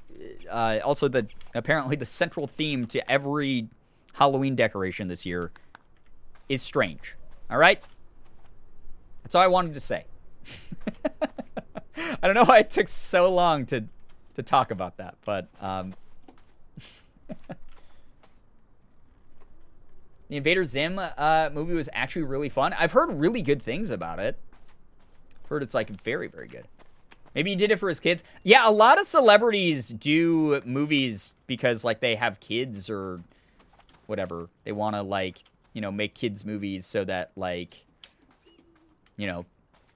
also apparently the central theme to every Halloween decoration this year is strange. All right? That's all I wanted to say. I don't know why it took so long to talk about that, but the Invader Zim movie was actually really fun. I've heard really good things about it. Heard it's like very, very good. Maybe he did it for his kids. Yeah, a lot of celebrities do movies because like they have kids or whatever. They want to like, you know, make kids movies so that like, you know,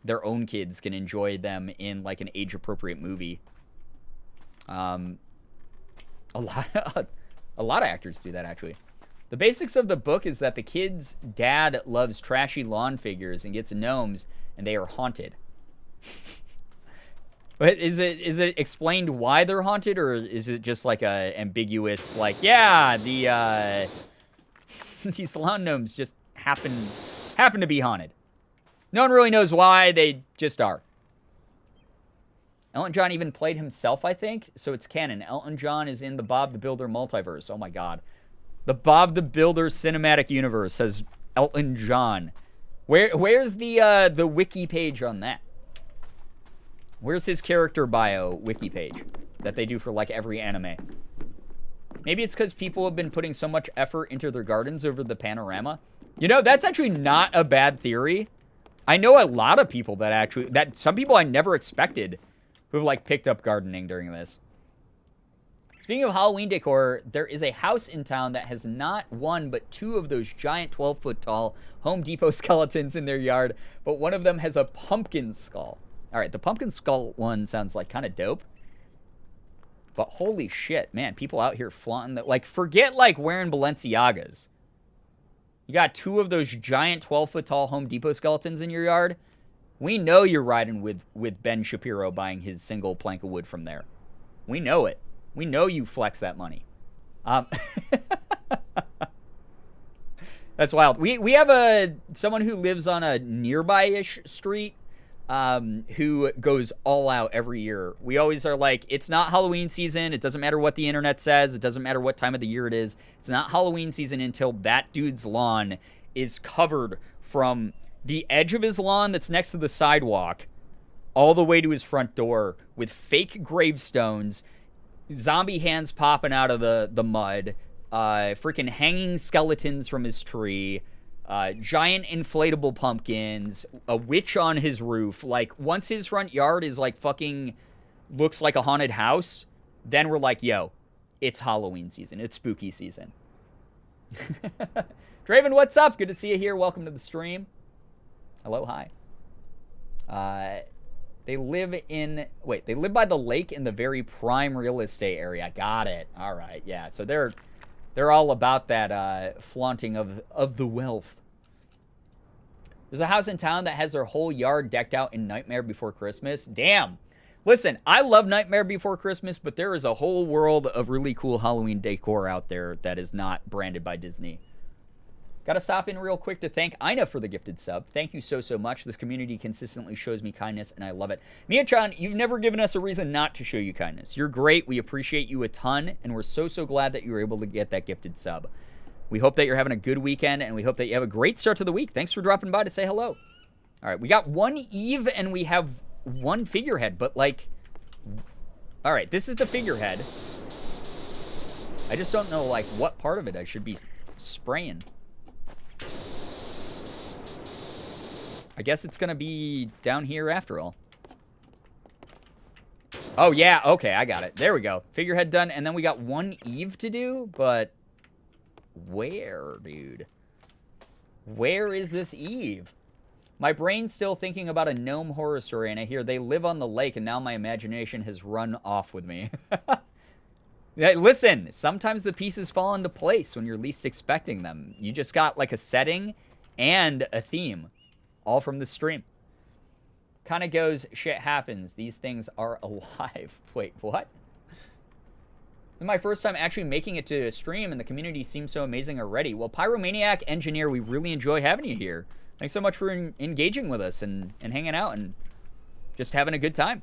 their own kids can enjoy them in like an age appropriate movie. A lot of actors do that actually. The basics of the book is that the kid's dad loves trashy lawn figures and gets gnomes and they are haunted. But is it explained why they're haunted, or is it just like a ambiguous, like, yeah, the these lawn gnomes just happen to be haunted. No one really knows why, they just are. Elton John even played himself, I think, so it's canon. Elton John is in the Bob the Builder multiverse. Oh my god. The Bob the Builder cinematic universe has Elton John. Where's the wiki page on that? Where's his character bio wiki page that they do for like every anime? Maybe it's because people have been putting so much effort into their gardens over the panorama. You know, that's actually not a bad theory. I know a lot of people that some people I never expected who've like picked up gardening during this. Speaking of Halloween decor, there is a house in town that has not one but two of those giant 12-foot tall Home Depot skeletons in their yard, but one of them has a pumpkin skull. All right, the pumpkin skull one sounds like kind of dope. But holy shit, man, people out here flaunting that. Like, forget like wearing Balenciagas. You got two of those giant 12-foot tall Home Depot skeletons in your yard. We know you're riding with Ben Shapiro buying his single plank of wood from there. We know it. We know you flex that money. That's wild. We have someone who lives on a nearby-ish street who goes all out every year. We always are like, it's not Halloween season. It doesn't matter what the internet says. It doesn't matter what time of the year it is. It's not Halloween season until that dude's lawn is covered from the edge of his lawn that's next to the sidewalk all the way to his front door with fake gravestones, zombie hands popping out of the mud, freaking hanging skeletons from his tree, giant inflatable pumpkins, a witch on his roof. Like, once his front yard is like fucking looks like a haunted house, then we're like, yo, it's Halloween season. It's spooky season. Draven, what's up? Good to see you here. Welcome to the stream. Hello, hi. They live by the lake in the very prime real estate area. Got it. All right, yeah. So they're all about that flaunting of the wealth. There's a house in town that has their whole yard decked out in Nightmare Before Christmas. Damn. Listen, I love Nightmare Before Christmas, but there is a whole world of really cool Halloween decor out there that is not branded by Disney. Gotta stop in real quick to thank Ina for the gifted sub. Thank you so much. This community consistently shows me kindness, and I love it. Mia-chan, you've never given us a reason not to show you kindness. You're great. We appreciate you a ton, and we're so glad that you were able to get that gifted sub. We hope that you're having a good weekend, and we hope that you have a great start to the week. Thanks for dropping by to say hello. All right, we got one Eve, and we have one figurehead, but like... All right, this is the figurehead. I just don't know, like, what part of it I should be spraying. I guess it's gonna be down here after all. Oh, yeah, okay, I got it. There we go. Figurehead done, and then we got one Eve to do, but where, dude? Where is this Eve? My brain's still thinking about a gnome horror story, and I hear they live on the lake, and now my imagination has run off with me. Listen, sometimes the pieces fall into place when you're least expecting them. You just got, like, a setting and a theme. All from the stream. Kind of goes, shit happens. These things are alive. Wait, what? This is my first time actually making it to a stream, and the community seems so amazing already. Well, Pyromaniac Engineer, we really enjoy having you here. Thanks so much for engaging with us and hanging out and just having a good time.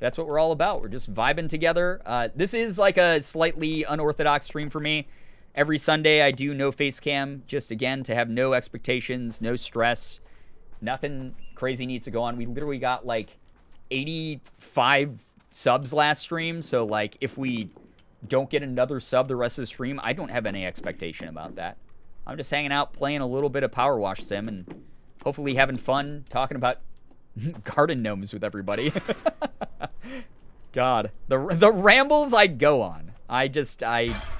That's what we're all about. We're just vibing together. This is like a slightly unorthodox stream for me. Every Sunday I do no face cam, just again to have no expectations, no stress. Nothing crazy needs to go on. We literally got like 85 subs last stream. So like if we don't get another sub the rest of the stream, I don't have any expectation about that. I'm just hanging out, playing a little bit of Power Wash Sim, and hopefully having fun talking about garden gnomes with everybody. God, the rambles I go on. I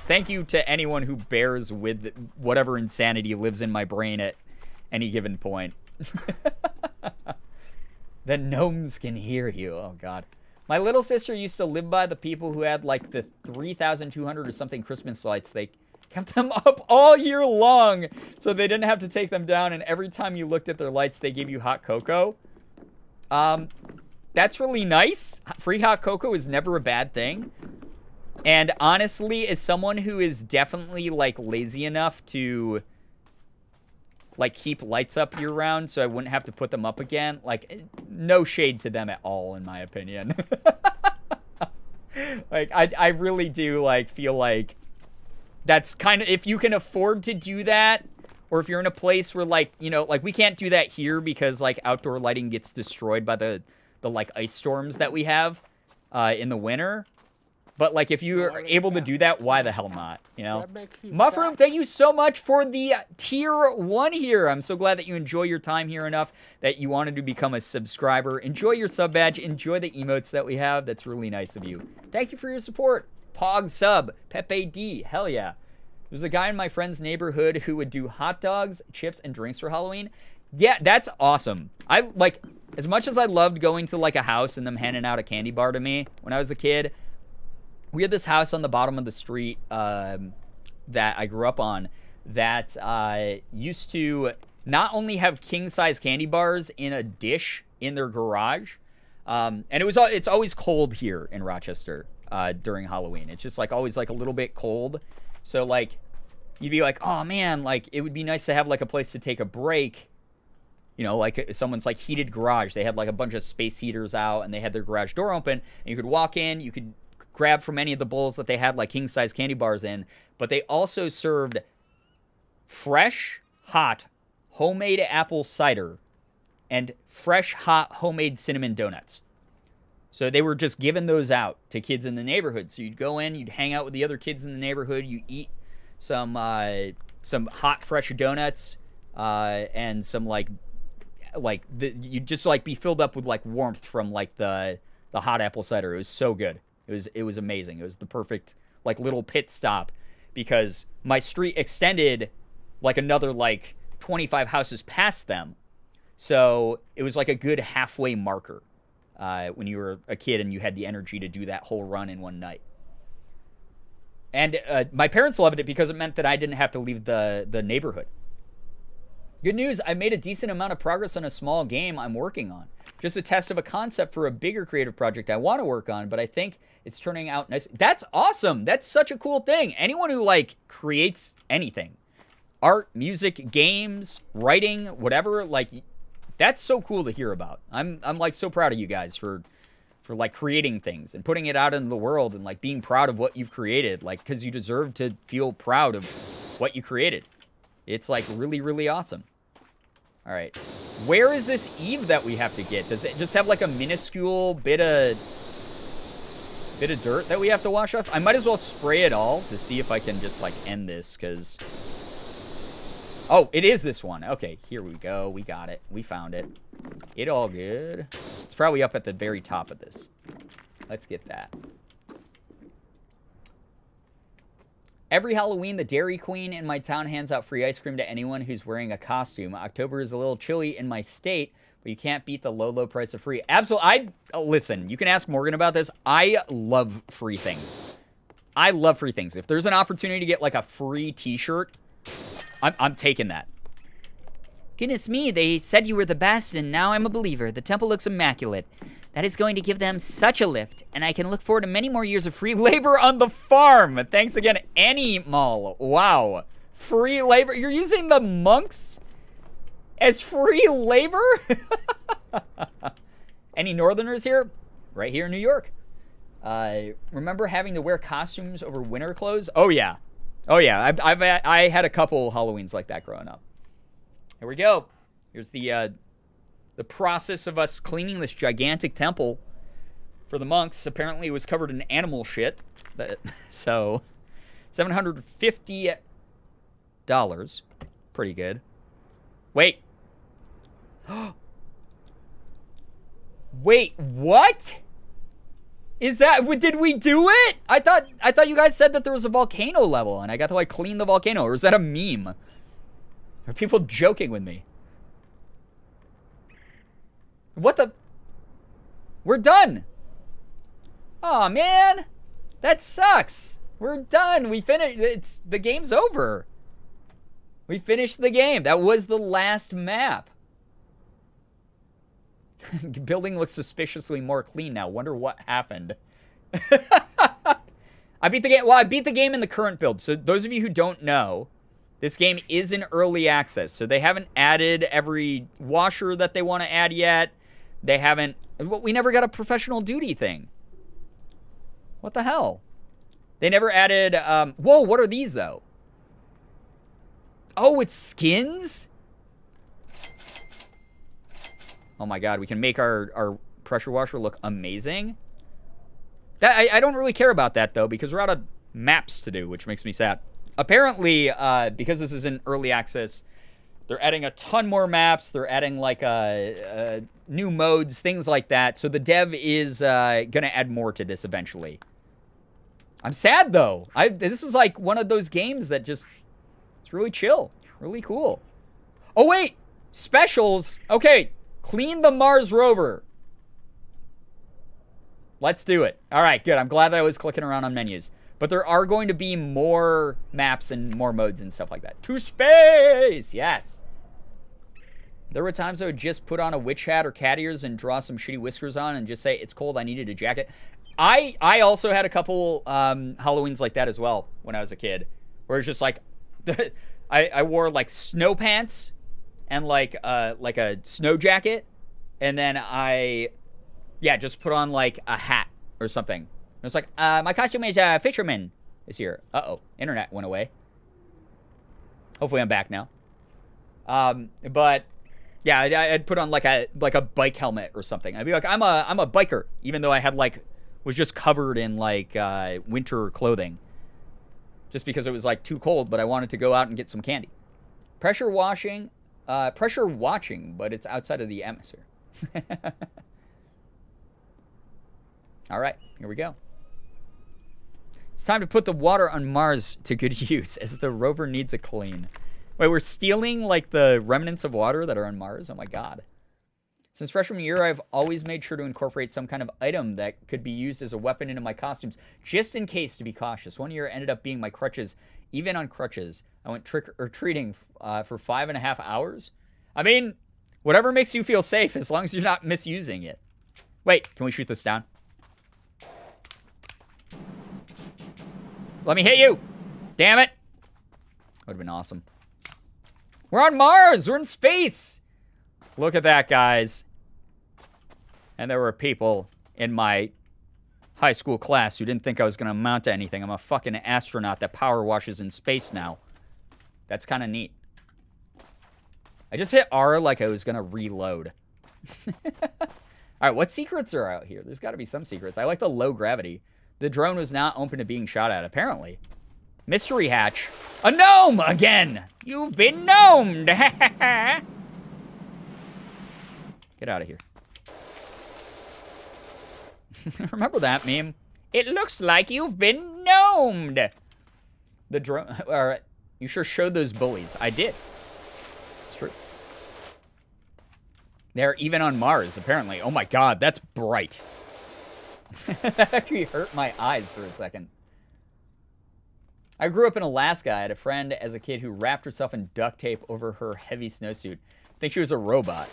thank you to anyone who bears with whatever insanity lives in my brain at any given point. The gnomes can hear you. Oh god. My little sister used to live by the people who had like the 3,200 or something Christmas lights. They kept them up all year long so they didn't have to take them down, and every time you looked at their lights they gave you hot cocoa. That's really nice. Free hot cocoa is never a bad thing. And honestly, as someone who is definitely, like, lazy enough to, like, keep lights up year-round so I wouldn't have to put them up again, like, no shade to them at all, in my opinion. Like, I really do, like, feel like that's kind of, if you can afford to do that, or if you're in a place where, like, you know, like, we can't do that here because, like, outdoor lighting gets destroyed by the like, ice storms that we have in the winter. But, like, if you are able to do that, why the hell not, you know? Muffroom, thank you so much for the tier 1 here. I'm so glad that you enjoy your time here enough that you wanted to become a subscriber. Enjoy your sub badge. Enjoy the emotes that we have. That's really nice of you. Thank you for your support. Pog sub. Pepe D. Hell yeah. There's a guy in my friend's neighborhood who would do hot dogs, chips, and drinks for Halloween. Yeah, that's awesome. I, like, as much as I loved going to, like, a house and them handing out a candy bar to me when I was a kid, we had this house on the bottom of the street that I grew up on that used to not only have king-size candy bars in a dish in their garage, and it's always cold here in Rochester during Halloween. It's just, like, always, like, a little bit cold. So, like, you'd be like, oh, man, like, it would be nice to have, like, a place to take a break. You know, like someone's, like, heated garage. They had, like, a bunch of space heaters out, and they had their garage door open, and you could walk in, you could grab from any of the bowls that they had, like, king-size candy bars in, but they also served fresh, hot, homemade apple cider and fresh, hot, homemade cinnamon donuts. So they were just giving those out to kids in the neighborhood. So you'd go in, you'd hang out with the other kids in the neighborhood, you eat some hot, fresh donuts, and some, you'd just, like, be filled up with, like, warmth from, like, the hot apple cider. It was so good. It was amazing. It was the perfect, like, little pit stop because my street extended, like, another, like, 25 houses past them. So it was, like, a good halfway marker when you were a kid and you had the energy to do that whole run in one night. And my parents loved it because it meant that I didn't have to leave the neighborhood. Good news, I made a decent amount of progress on a small game I'm working on. Just a test of a concept for a bigger creative project I want to work on, but I think it's turning out nice. That's awesome. That's such a cool thing. Anyone who, like, creates anything, art, music, games, writing, whatever, like, that's so cool to hear about. I'm like, so proud of you guys for like, creating things and putting it out into the world and, like, being proud of what you've created, like, because you deserve to feel proud of what you created. It's, like, really, really awesome. All right. Where is this Eve that we have to get? Does it just have, like, a minuscule bit of dirt that we have to wash off? I might as well spray it all to see if I can just, like, end this, because... Oh, it is this one. Okay, here we go. We got it. We found it. It all good. It's probably up at the very top of this. Let's get that. Every Halloween, the Dairy Queen in my town hands out free ice cream to anyone who's wearing a costume. October is a little chilly in my state, but you can't beat the low, low price of free. Absolutely. Listen, you can ask Morgan about this. I love free things. I love free things. If there's an opportunity to get, like, a free t-shirt, I'm taking that. Goodness me, they said you were the best, and now I'm a believer. The temple looks immaculate. That is going to give them such a lift, and I can look forward to many more years of free labor on the farm. Thanks again, Annie Mall. Wow. Free labor? You're using the monks as free labor? Any Northerners here? Right here in New York. Remember having to wear costumes over winter clothes? Oh, yeah. Oh, yeah. I had a couple Halloweens like that growing up. Here we go. Here's the process of us cleaning this gigantic temple for the monks. Apparently, it was covered in animal shit. So, $750. Pretty good. Wait. Wait, what? Is that, did we do it? I thought you guys said that there was a volcano level and I got to, like, clean the volcano. Or is that a meme? Are people joking with me? What the? We're done. Aw, man. That sucks. We're done. We finished. The game's over. We finished the game. That was the last map. Building looks suspiciously more clean now. Wonder what happened. I beat the game. Well, I beat the game in the current build. So those of you who don't know, this game is in early access. So they haven't added every washer that they want to add yet. They haven't. We never got a professional duty thing. What the hell? They never added. Whoa, what are these though? Oh, it's skins? Oh my god, we can make our pressure washer look amazing. I don't really care about that though, because we're out of maps to do, which makes me sad. Apparently, because this is in early access, they're adding a ton more maps. They're adding like new modes, things like that. So the dev is gonna add more to this eventually. I'm sad though. This is like one of those games that just, it's really chill, really cool. Oh wait, specials. Okay, clean the Mars rover. Let's do it. All right, good. I'm glad that I was clicking around on menus. But there are going to be more maps and more modes and stuff like that. To space! Yes. There were times I would just put on a witch hat or cat ears and draw some shitty whiskers on and just say, it's cold, I needed a jacket. I also had a couple Halloweens like that as well when I was a kid. Where it's just like, I wore like snow pants and like a snow jacket. And then just put on like a hat or something. And it's like, my costume is a fisherman this year. Uh-oh, internet went away. Hopefully I'm back now. But yeah, I'd put on like a bike helmet or something. I'd be like, I'm a biker, even though I had like, was just covered in like winter clothing. Just because it was like too cold, but I wanted to go out and get some candy. Pressure watching, but it's outside of the atmosphere. All right, here we go. It's time to put the water on Mars to good use, as the rover needs a clean. Wait, we're stealing, like, the remnants of water that are on Mars? Oh, my God. Since freshman year, I've always made sure to incorporate some kind of item that could be used as a weapon into my costumes, just in case, to be cautious. One year ended up being my crutches. Even on crutches, I went trick-or-treating for 5.5 hours. I mean, whatever makes you feel safe, as long as you're not misusing it. Wait, can we shoot this down? Let me hit you! Damn it! Would have been awesome. We're on Mars! We're in space! Look at that, guys. And there were people in my high school class who didn't think I was going to amount to anything. I'm a fucking astronaut that power washes in space now. That's kind of neat. I just hit R like I was going to reload. Alright, what secrets are out here? There's got to be some secrets. I like the low gravity. The drone was not open to being shot at, apparently. Mystery hatch. A gnome again! You've been gnomed! Get out of here. Remember that meme? It looks like you've been gnomed! The drone... Alright, you sure showed those bullies. I did. It's true. They're even on Mars, apparently. Oh my god, that's bright. That actually hurt my eyes for a second. I grew up in Alaska. I had a friend as a kid who wrapped herself in duct tape over her heavy snowsuit. I think she was a robot.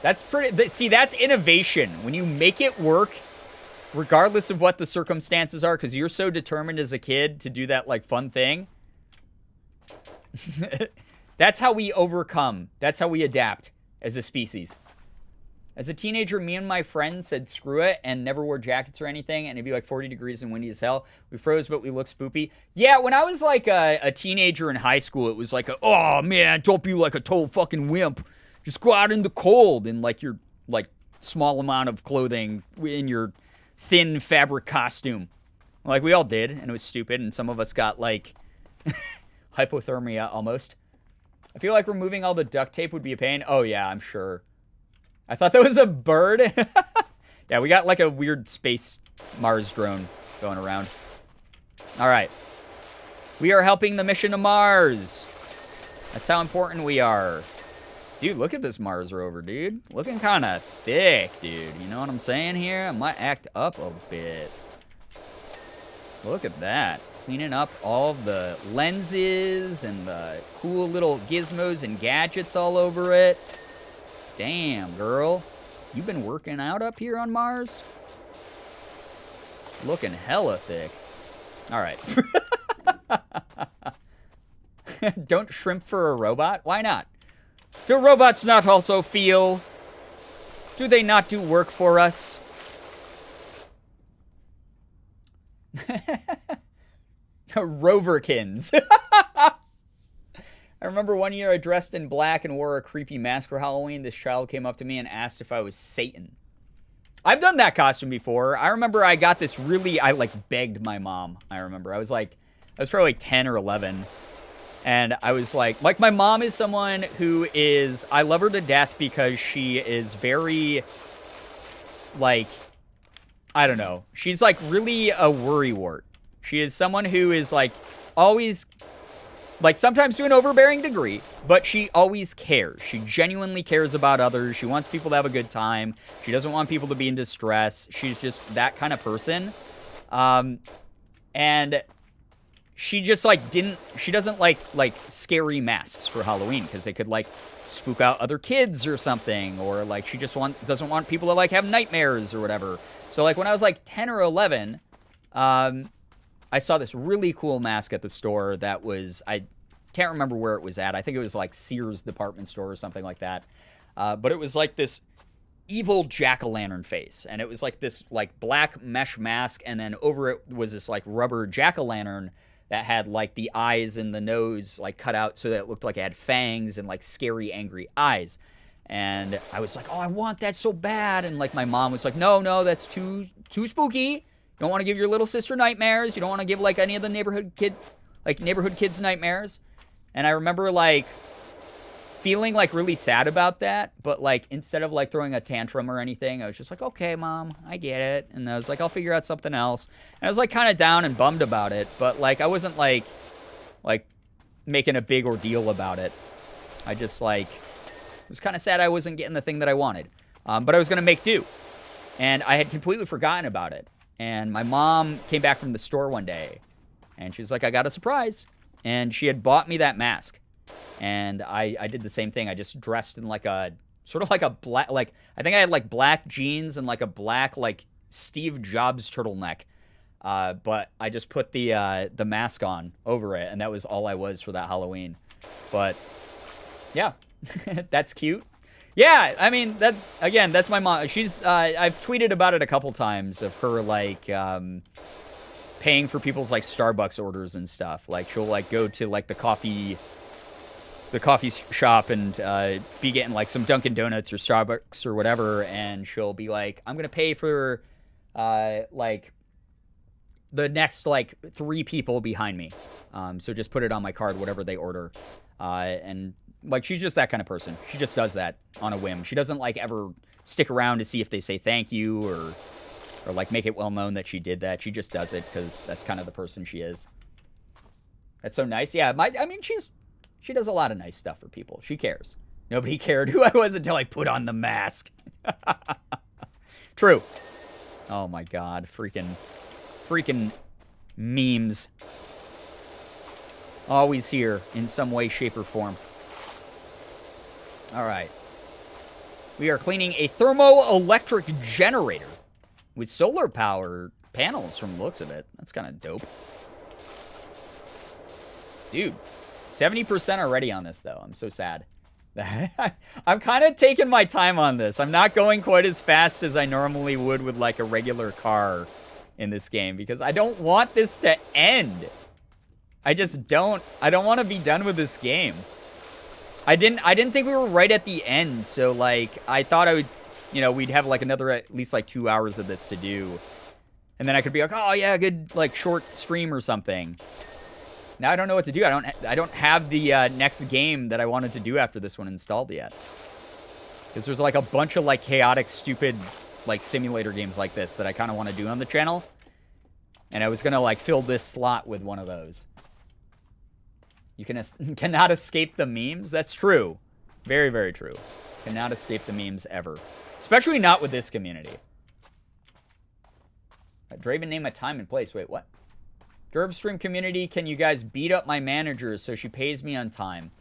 That's pretty... See, that's innovation. When you make it work, regardless of what the circumstances are, because you're so determined as a kid to do that, like, fun thing. That's how we overcome. That's how we adapt as a species. As a teenager, me and my friends said screw it and never wore jackets or anything, and it'd be like 40 degrees and windy as hell. We froze, but we looked spoopy. Yeah, when I was like a teenager in high school, it was like, oh man, don't be like a total fucking wimp. Just go out in the cold in like your like small amount of clothing in your thin fabric costume. Like we all did, and it was stupid, and some of us got like hypothermia almost. I feel like removing all the duct tape would be a pain. Oh yeah, I'm sure. I thought that was a bird. Yeah, we got like a weird space Mars drone going around. All right. We are helping the mission to Mars. That's how important we are. Dude, look at this Mars rover, dude. Looking kind of thick, dude. You know what I'm saying here? I might act up a bit. Look at that. Cleaning up all of the lenses and the cool little gizmos and gadgets all over it. Damn, girl. You been working out up here on Mars? Looking hella thick. All right. Don't shrimp for a robot? Why not? Do robots not also feel? Do they not do work for us? Roverkins. I remember one year I dressed in black and wore a creepy mask for Halloween. This child came up to me and asked if I was Satan. I've done that costume before. I remember I got this really, I like begged my mom. I remember I was probably like 10 or 11. And I was like my mom is someone who is, I love her to death because she is very, like, I don't know. She's like really a worrywart. She is someone who is like always, like sometimes to an overbearing degree, but she always cares. She genuinely cares about others. She wants people to have a good time. She doesn't want people to be in distress. She's just that kind of person. And she just like she doesn't like scary masks for Halloween because they could like spook out other kids or something, or like she just doesn't want people to like have nightmares or whatever. So like when I was like 10 or 11, I saw this really cool mask at the store that was, I can't remember where it was at. I think it was like Sears department store or something like that. But it was like this evil jack-o'-lantern face. And it was like this like black mesh mask. And then over it was this like rubber jack-o'-lantern that had like the eyes and the nose like cut out so that it looked like it had fangs and like scary, angry eyes. And I was like, oh, I want that so bad. And like my mom was like, no, that's too spooky. You don't want to give your little sister nightmares. You don't want to give like any of the neighborhood kids nightmares. And I remember like feeling like really sad about that, but like instead of like throwing a tantrum or anything, I was just like, okay, Mom, I get it. And I was like, I'll figure out something else. And I was like kind of down and bummed about it, but like I wasn't like making a big ordeal about it. I just like was kind of sad I wasn't getting the thing that I wanted. But I was going to make do. And I had completely forgotten about it. And my mom came back from the store one day and she was like, I got a surprise. And she had bought me that mask. And I did the same thing. I just dressed in like a sort of like a black, like I think I had like black jeans and like a black like Steve Jobs turtleneck. But I just put the mask on over it, and that was all I was for that Halloween. But yeah, that's cute. Yeah, I mean that again. That's my mom. She's I've tweeted about it a couple times of her like paying for people's like Starbucks orders and stuff. Like she'll like go to like the coffee shop and be getting like some Dunkin' Donuts or Starbucks or whatever, and she'll be like, I'm gonna pay for like the next like 3 people behind me, so just put it on my card, whatever they order. And like she's just that kind of person. She just does that on a whim. She doesn't like ever stick around to see if they say thank you or like make it well known that she did that. She just does it because that's kind of the person she is. That's so nice. Yeah, I mean she does a lot of nice stuff for people. She cares. Nobody cared who I was until I put on the mask. True. Oh my God. Freaking memes. Always here in some way, shape, or form. All right. We are cleaning a thermoelectric generator with solar power panels from the looks of it. That's kind of dope. Dude, 70% already on this, though. I'm so sad. I'm kind of taking my time on this. I'm not going quite as fast as I normally would with like a regular car in this game because I don't want this to end. I don't want to be done with this game. I didn't think we were right at the end, so like I thought I would, we'd have like another at least like 2 hours of this to do. And then I could be like, "Oh yeah, good like short stream or something." Now I don't know what to do. I don't have the next game that I wanted to do after this one installed yet. Because there's like a bunch of like chaotic, stupid like simulator games like this that I kind of want to do on the channel. And I was going to like fill this slot with one of those. You cannot escape the memes. That's true. Very, very true. Cannot escape the memes ever. Especially not with this community. Draven, name a time and place. Wait, what? Gerbstream community, can you guys beat up my manager so she pays me on time?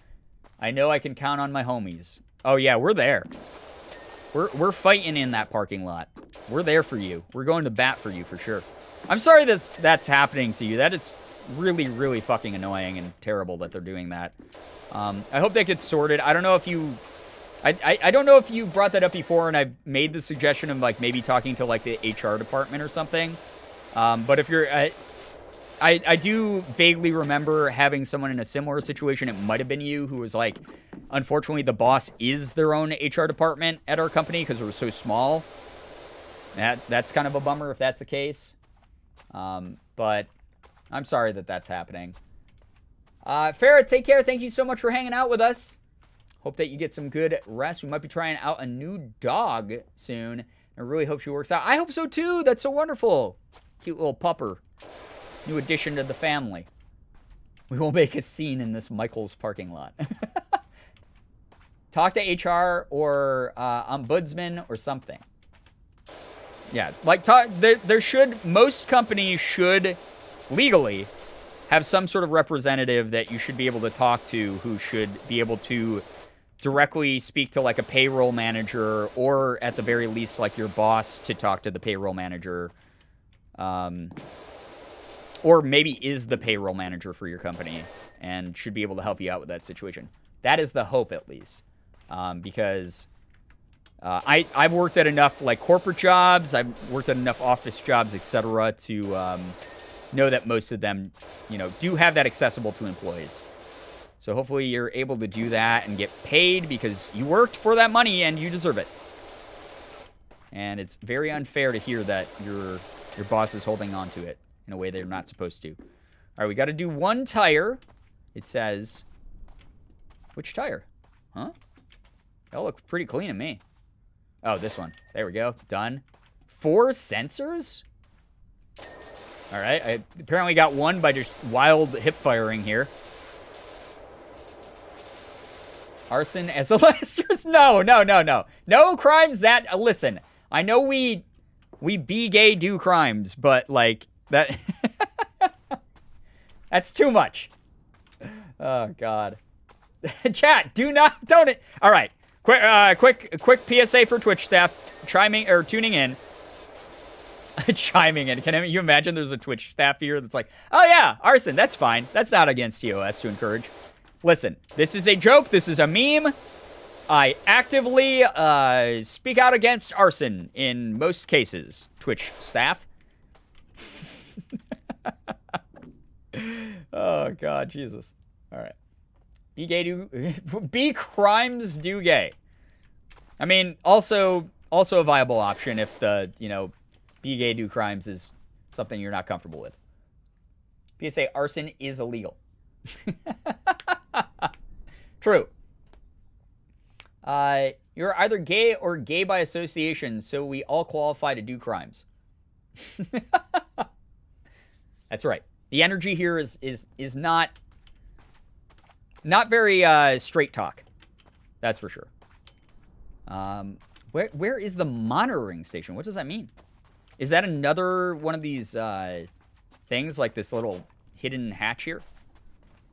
I know I can count on my homies. Oh yeah, we're there. We're fighting in that parking lot. We're there for you. We're going to bat for you for sure. I'm sorry that's happening to you. That is really, really fucking annoying and terrible that they're doing that. I hope that gets sorted. I don't know if you... I don't know if you brought that up before and I made the suggestion of, like, maybe talking to, like, the HR department or something. But if you're... I do vaguely remember having someone in a similar situation. It might have been you who was like, unfortunately, the boss is their own HR department at our company because we're so small. That's kind of a bummer if that's the case. But I'm sorry that that's happening. Farrah, take care. Thank you so much for hanging out with us. Hope that you get some good rest. We might be trying out a new dog soon. I really hope she works out. I hope so too. That's so wonderful. Cute little pupper. New addition to the family. We will make a scene in this Michael's parking lot. Talk to HR or ombudsman or something. Yeah, like most companies should legally have some sort of representative that you should be able to talk to who should be able to directly speak to like a payroll manager or at the very least like your boss to talk to the payroll manager. Or maybe is the payroll manager for your company and should be able to help you out with that situation. That is the hope, at least. Because I've worked at enough like corporate jobs, I've worked at enough office jobs, etc., to know that most of them, do have that accessible to employees. So hopefully you're able to do that and get paid because you worked for that money and you deserve it. And it's very unfair to hear that your boss is holding on to it in a way they're not supposed to. All right, we got to do one tire. It says, which tire? Huh? That looks pretty clean to me. Oh, this one. There we go. Done. 4 sensors? All right, I apparently got one by just wild hip firing here. Arson as a last resort? No. No crimes that, listen, I know we be gay, do crimes, but like, that that's too much. Oh God. Chat, don't it. All right. Quick PSA for Twitch staff tuning in. Chiming in. Can you imagine there's a Twitch staff here that's like, "Oh yeah, arson, that's fine. That's not against TOS to encourage." Listen, this is a joke. This is a meme. I actively speak out against arson in most cases, Twitch staff. Oh God, Jesus. All right. Be gay, be crimes, do gay. I mean, also a viable option if the, be gay, do crimes is something you're not comfortable with. PSA, arson is illegal. True. You're either gay or gay by association, so we all qualify to do crimes. That's right. The energy here is not very straight talk. That's for sure. Where is the monitoring station? What does that mean? Is that another one of these things like this little hidden hatch here?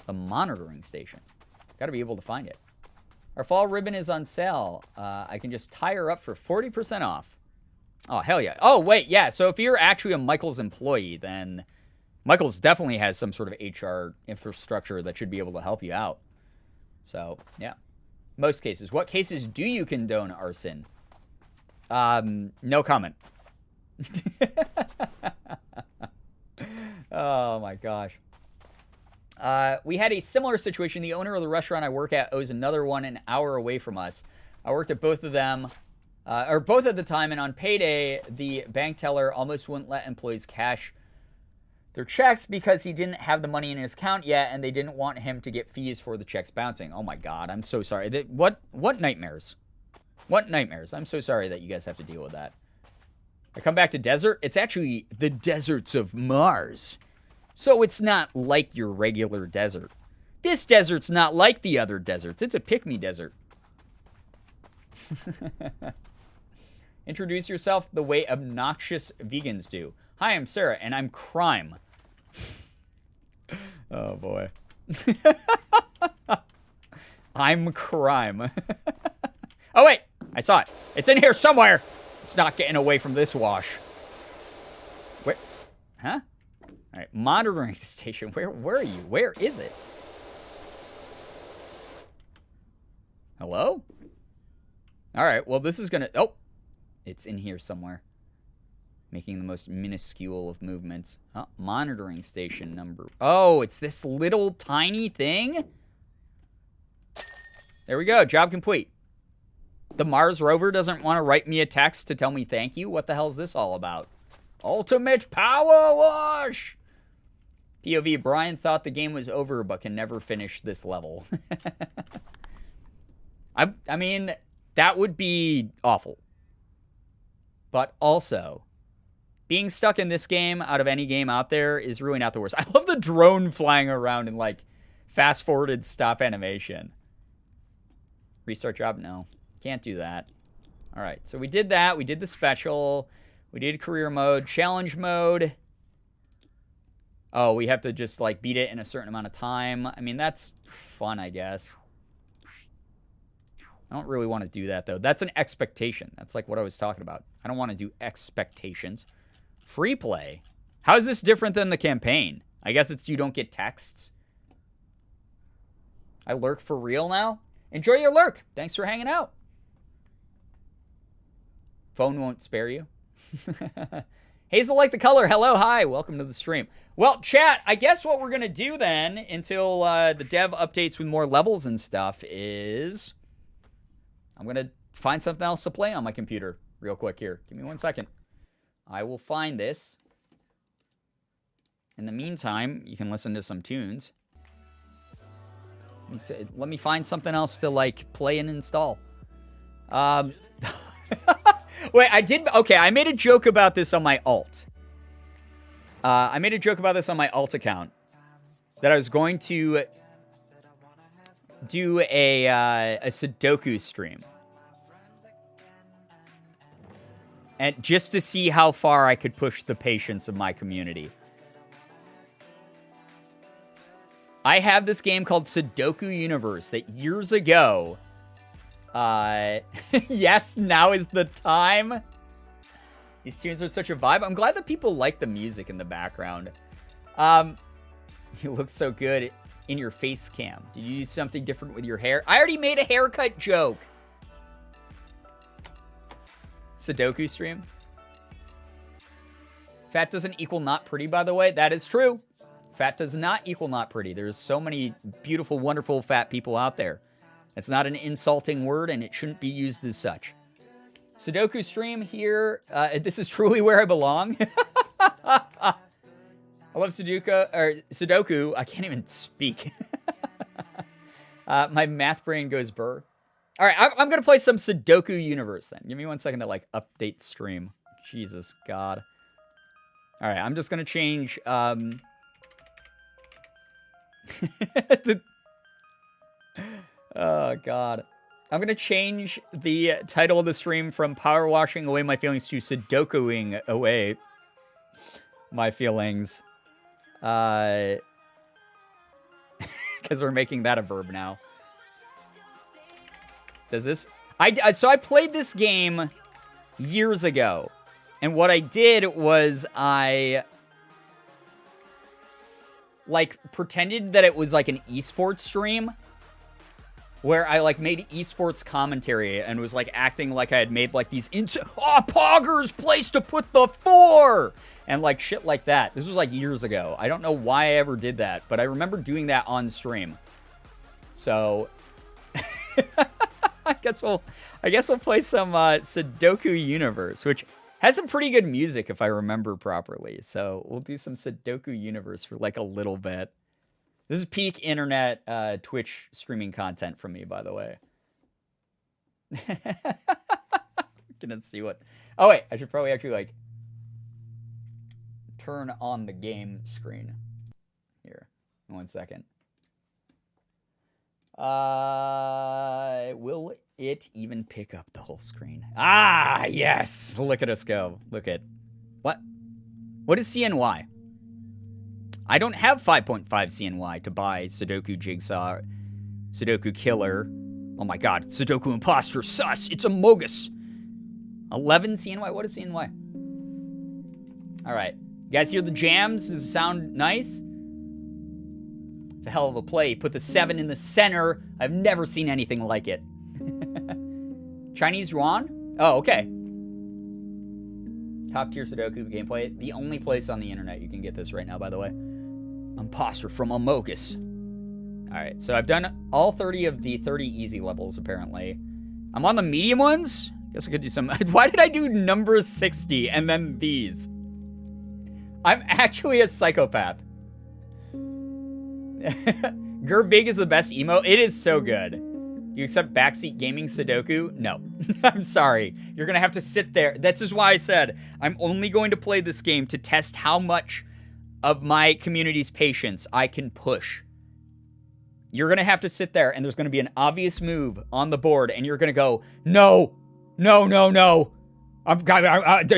The monitoring station. Got to be able to find it. Our fall ribbon is on sale. I can just tie her up for 40% off. Oh, hell yeah. Oh, wait, yeah. So if you're actually a Michael's employee, then Michael's definitely has some sort of HR infrastructure that should be able to help you out. So, yeah. Most cases. What cases do you condone arson? No comment. Oh, my gosh. We had a similar situation. The owner of the restaurant I work at owes another one an hour away from us. I worked at both of them, or both at the time, and on payday, the bank teller almost wouldn't let employees cash their checks because he didn't have the money in his account yet, and they didn't want him to get fees for the checks bouncing. Oh my God, I'm so sorry. What nightmares? What nightmares? I'm so sorry that you guys have to deal with that. I come back to desert. It's actually the deserts of Mars. So it's not like your regular desert. This desert's not like the other deserts. It's a pick-me desert. Introduce yourself the way obnoxious vegans do. Hi, I'm Sarah, and I'm crime. Oh, boy. I'm crime. Oh, wait. I saw it. It's in here somewhere. It's not getting away from this wash. Where? Huh? All right, monitoring station. Where are you? Where is it? Hello? All right, well, this is gonna... Oh, it's in here somewhere. Making the most minuscule of movements. Oh, monitoring station number... Oh, it's this little tiny thing? There we go, job complete. The Mars rover doesn't want to write me a text to tell me thank you? What the hell is this all about? Ultimate power wash! POV, Brian thought the game was over but can never finish this level. I mean, that would be awful. But also, being stuck in this game out of any game out there is really not the worst. I love the drone flying around in, like, fast-forwarded stop animation. Restart job? No. Can't do that. All right, so we did that. We did the special. We did career mode. Challenge mode. Oh, we have to just, like, beat it in a certain amount of time. I mean, that's fun, I guess. I don't really want to do that, though. That's an expectation. That's, like, what I was talking about. I don't want to do expectations. Free play? How is this different than the campaign? I guess it's you don't get texts. I lurk for real now? Enjoy your lurk. Thanks for hanging out. Phone won't spare you. Hazel like the color. Hello, hi. Welcome to the stream. Well, chat, I guess what we're going to do then until the dev updates with more levels and stuff is I'm going to find something else to play on my computer real quick here. Give me 1 second. I will find this. In the meantime, you can listen to some tunes. Let me find something else to, like, play and install. Wait, I made a joke about this on my alt. I made a joke about this on my alt account. That I was going to do a Sudoku stream. And just to see how far I could push the patience of my community. I have this game called Sudoku Universe that years ago... yes, now is the time. These tunes are such a vibe. I'm glad that people like the music in the background. You look so good in your face cam. Did you do something different with your hair? I already made a haircut joke. Sudoku stream. Fat doesn't equal not pretty, by the way. That is true. Fat does not equal not pretty. There's so many beautiful, wonderful fat people out there. It's not an insulting word, and it shouldn't be used as such. Sudoku stream here. This is truly where I belong. I love Sudoku. I can't even speak. My math brain goes burr. All right, I'm going to play some Sudoku Universe then. Give me 1 second to, like, update stream. Jesus, God. All right, I'm just going to change... Oh, God. I'm going to change the title of the stream from Power Washing Away My Feelings to Sudokuing Away My Feelings. Because we're making that a verb now. Does this... So I played this game years ago. And what I did was I... like, pretended that it was, like, an esports stream. Where I, like, made esports commentary and was, like, acting like I had made, like, these Pogger's place to put the 4! And, like, shit like that. This was, like, years ago. I don't know why I ever did that, but I remember doing that on stream. So, I guess we'll play some Sudoku Universe, which has some pretty good music if I remember properly. So, we'll do some Sudoku Universe for, like, a little bit. This is peak internet Twitch streaming content from me, by the way. Gonna see what... Oh, wait. I should probably actually, like, turn on the game screen. Here. 1 second. Will it even pick up the whole screen? Ah, yes! Look at us go. Look at... What? What is CNY? I don't have 5.5 CNY to buy Sudoku Jigsaw, Sudoku Killer, Oh my god, Sudoku imposter, sus, it's a Mogus. 11 CNY, what is CNY? All right, you guys hear the jams? Does it sound nice? It's a hell of a play. Put the 7 in the center. I've never seen anything like it. Chinese yuan? Oh, okay. Top tier Sudoku gameplay. The only place on the internet you can get this right now, by the way. Imposter from Amogus. Alright, so I've done all 30 of the 30 easy levels, apparently. I'm on the medium ones? Guess I could do some... Why did I do number 60 and then these? I'm actually a psychopath. Girbeagly is the best emo. It is so good. You accept backseat gaming Sudoku? No. I'm sorry. You're going to have to sit there. This is why I said I'm only going to play this game to test how much of my community's patience I can push. You're going to have to sit there, and there's going to be an obvious move on the board, and you're going to go, no, no, no, no.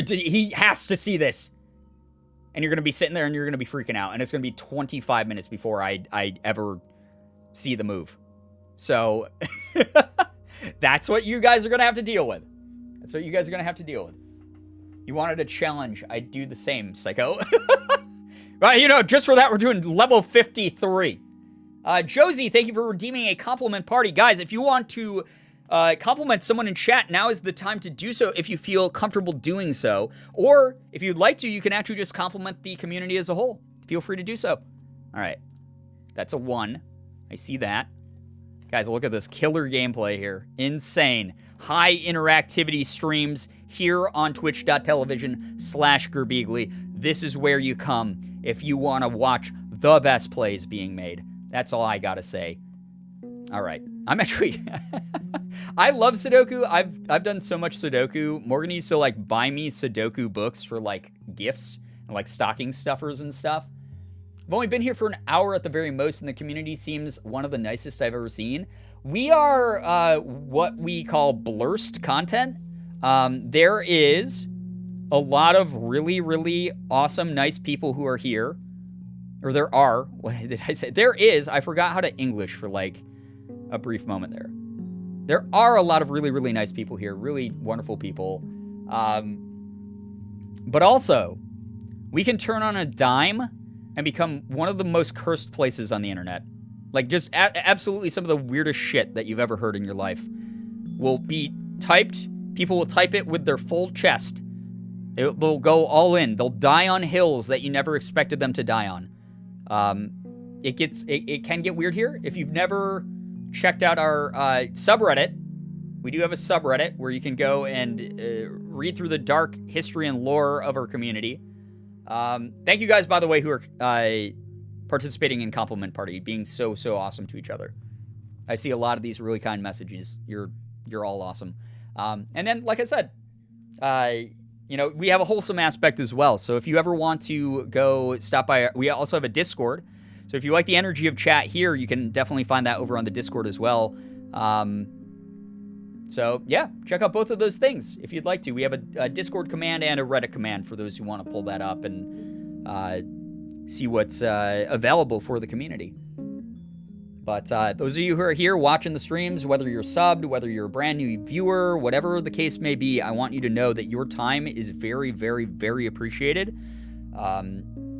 He has to see this. And you're going to be sitting there, and you're going to be freaking out, and it's going to be 25 minutes before I ever see the move. So, that's what you guys are going to have to deal with. That's what you guys are going to have to deal with. You wanted a challenge. I'd do the same, psycho. Right, you know, just for that, we're doing level 53. Josie, thank you for redeeming a compliment party. Guys, if you want to compliment someone in chat, now is the time to do so if you feel comfortable doing so. Or, if you'd like to, you can actually just compliment the community as a whole. Feel free to do so. All right. That's a 1. I see that. Guys, look at this killer gameplay here. Insane. High interactivity streams here on twitch.tv/Girbeagly. This is where you come if you want to watch the best plays being made. That's all I gotta say. All right. I'm actually... I love Sudoku. I've done so much Sudoku. Morgan used to, like, buy me Sudoku books for, like, gifts and, like, stocking stuffers and stuff. I've only been here for an hour at the very most, and the community seems one of the nicest I've ever seen. We are what we call blurst content. There is a lot of really, really awesome, nice people who are here. Or there are. What did I say? There is. I forgot how to English for, like, a brief moment there. There are a lot of really, really nice people here. Really wonderful people. But also, we can turn on a dime and become one of the most cursed places on the internet. Like, just absolutely some of the weirdest shit that you've ever heard in your life will be typed. People will type it with their full chest. They'll go all in. They'll die on hills that you never expected them to die on. It can get weird here. If you've never checked out our subreddit, we do have a subreddit where you can go and read through the dark history and lore of our community. Thank you guys, by the way, who are participating in Compliment Party, being so awesome to each other. I see a lot of these really kind messages. You're all awesome. And then, like I said, you know, we have a wholesome aspect as well. So if you ever want to go stop by, we also have a Discord. So if you like the energy of chat here, you can definitely find that over on the Discord as well. So yeah, check out both of those things if you'd like to. We have a Discord command and a Reddit command for those who want to pull that up and see what's available for the community. But those of you who are here watching the streams, whether you're subbed, whether you're a brand new viewer, whatever the case may be, I want you to know that your time is very, very, very appreciated.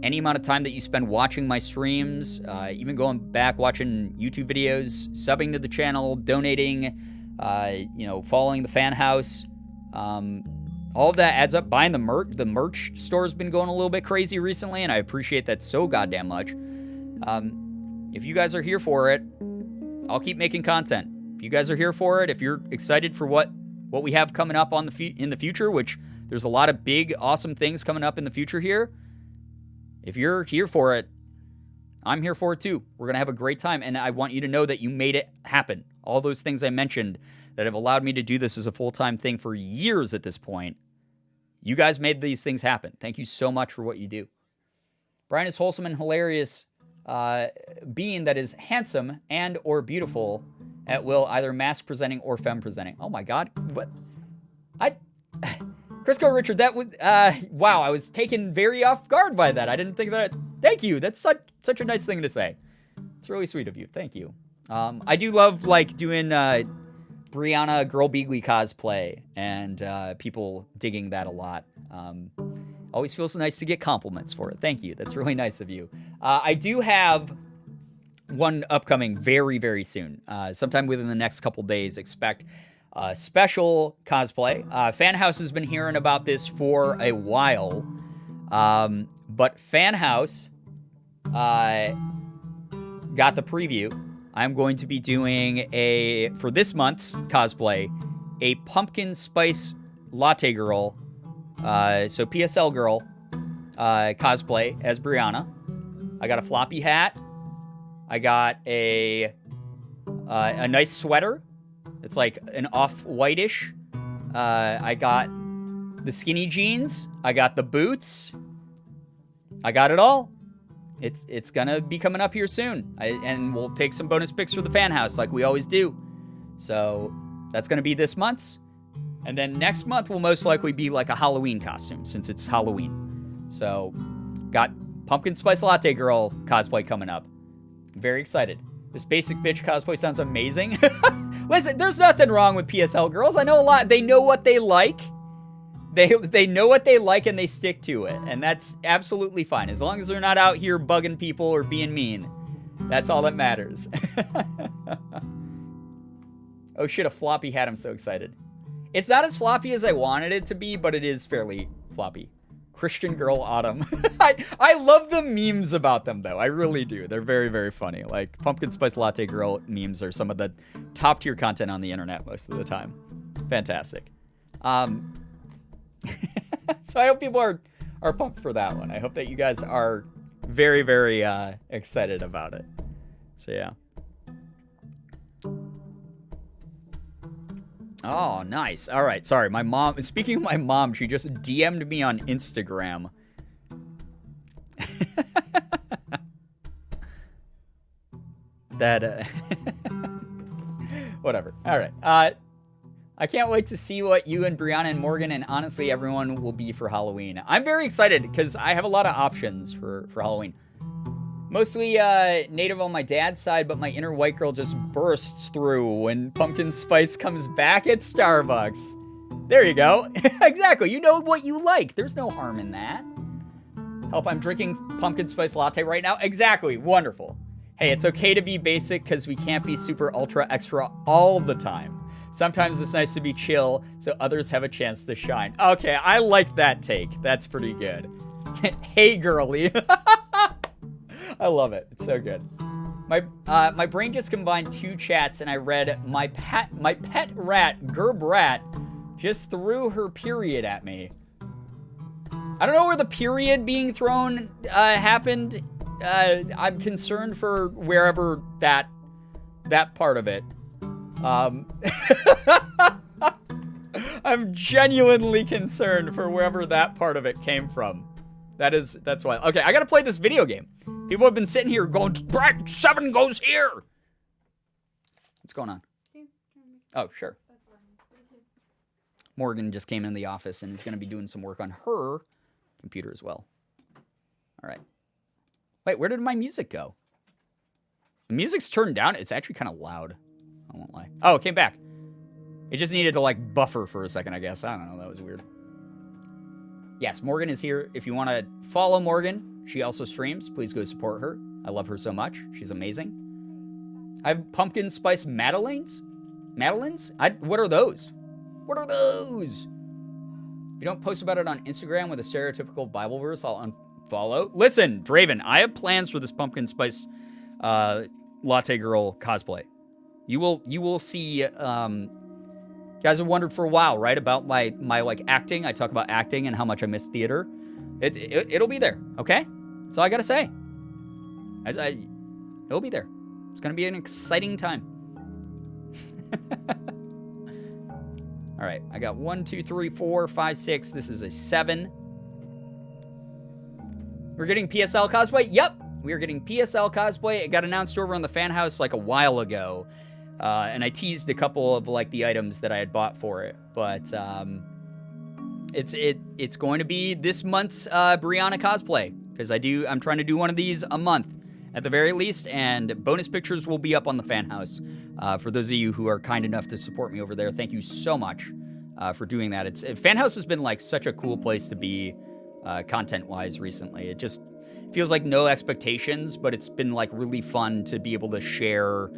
Any amount of time that you spend watching my streams, even going back watching YouTube videos, subbing to the channel, donating, you know, following the fan house, all of that adds up. Buying the merch store's been going a little bit crazy recently, and I appreciate that so goddamn much. If you guys are here for it, I'll keep making content. If you guys are here for it, if you're excited for what we have coming up on in the future, which there's a lot of big, awesome things coming up in the future here. If you're here for it, I'm here for it too. We're going to have a great time, and I want you to know that you made it happen. All those things I mentioned that have allowed me to do this as a full-time thing for years at this point, you guys made these things happen. Thank you so much for what you do. Brian is wholesome and hilarious being that is handsome and or beautiful at will, either mask presenting or femme presenting. Oh my God. What? Crisco Richard, that would, wow, I was taken very off guard by that. I didn't think that. Thank you. That's such a nice thing to say. It's really sweet of you. Thank you. I do love, like, doing Brianna Girbeagly cosplay, and people digging that a lot. Always feels nice to get compliments for it. Thank you. That's really nice of you. I do have one upcoming very, very soon. Sometime within the next couple days, expect special cosplay. Fan House has been hearing about this for a while. But Fan House got the preview. I'm going to be doing for this month's cosplay, a pumpkin spice latte girl, so PSL girl, cosplay as Brianna. I got a floppy hat. I got a nice sweater. It's like an off-whitish. I got the skinny jeans. I got the boots. I got it all. It's gonna be coming up here soon. And we'll take some bonus pics for the Fan House like we always do. So that's gonna be this month's. And then next month will most likely be like a Halloween costume since it's Halloween. So got Pumpkin Spice Latte Girl cosplay coming up. Very excited. This basic bitch cosplay sounds amazing. Listen, there's nothing wrong with PSL girls. I know a lot. They know what they like. They know what they like and they stick to it. And that's absolutely fine. As long as they're not out here bugging people or being mean. That's all that matters. Oh shit, a floppy hat. I'm so excited. It's not as floppy as I wanted it to be, but it is fairly floppy. Christian Girl Autumn. I love the memes about them, though. I really do. They're very, very funny. Like, Pumpkin Spice Latte Girl memes are some of the top-tier content on the internet most of the time. Fantastic. So I hope people are pumped for that one. I hope that you guys are very, very excited about it. So, yeah. Oh, nice. All right. Sorry. My mom, speaking of my mom, she just DM'd me on Instagram. That, whatever. All right. I can't wait to see what you and Brianna and Morgan and honestly everyone will be for Halloween. I'm very excited because I have a lot of options for Halloween. Mostly native on my dad's side, but my inner white girl just bursts through when pumpkin spice comes back at Starbucks. There you go. Exactly. You know what you like. There's no harm in that. Help, I'm drinking pumpkin spice latte right now. Exactly. Wonderful. Hey, it's okay to be basic because we can't be super ultra extra all the time. Sometimes it's nice to be chill so others have a chance to shine. Okay, I like that take. That's pretty good. Hey, girly. I love it. It's so good. My brain just combined two chats and I read my pet rat, Gerb Rat, just threw her period at me. I don't know where the period being thrown happened. I'm concerned for wherever that part of it. I'm genuinely concerned for wherever that part of it came from. That's why. Okay, I gotta play this video game. People have been sitting here going, Brad, 7 goes here. What's going on? Oh, sure. Morgan just came in the office and is going to be doing some work on her computer as well. All right. Wait, where did my music go? The music's turned down. It's actually kind of loud. I won't lie. Oh, it came back. It just needed to, like, buffer for a second, I guess. I don't know. That was weird. Yes, Morgan is here. If you want to follow Morgan, she also streams. Please go support her. I love her so much. She's amazing. I have pumpkin spice Madeleines. Madeleines? What are those? What are those? If you don't post about it on Instagram with a stereotypical Bible verse, I'll unfollow. Listen, Draven, I have plans for this pumpkin spice latte girl cosplay. You will see. You guys have wondered for a while, right, about my like acting. I talk about acting and how much I miss theater. It'll be there, okay? That's all I gotta say. It'll be there. It's gonna be an exciting time. All right, I got 1, 2, 3, 4, 5, 6. This is a 7. We're getting PSL cosplay. Yep, we are getting PSL cosplay. It got announced over on the Fan House like a while ago, and I teased a couple of like the items that I had bought for it, but it's going to be this month's Brianna cosplay because I'm trying to do one of these a month, at the very least, and bonus pictures will be up on the fan house. For those of you who are kind enough to support me over there, thank you so much for doing that. Fan house has been like such a cool place to be content-wise recently. It just feels like no expectations, but it's been like really fun to be able to share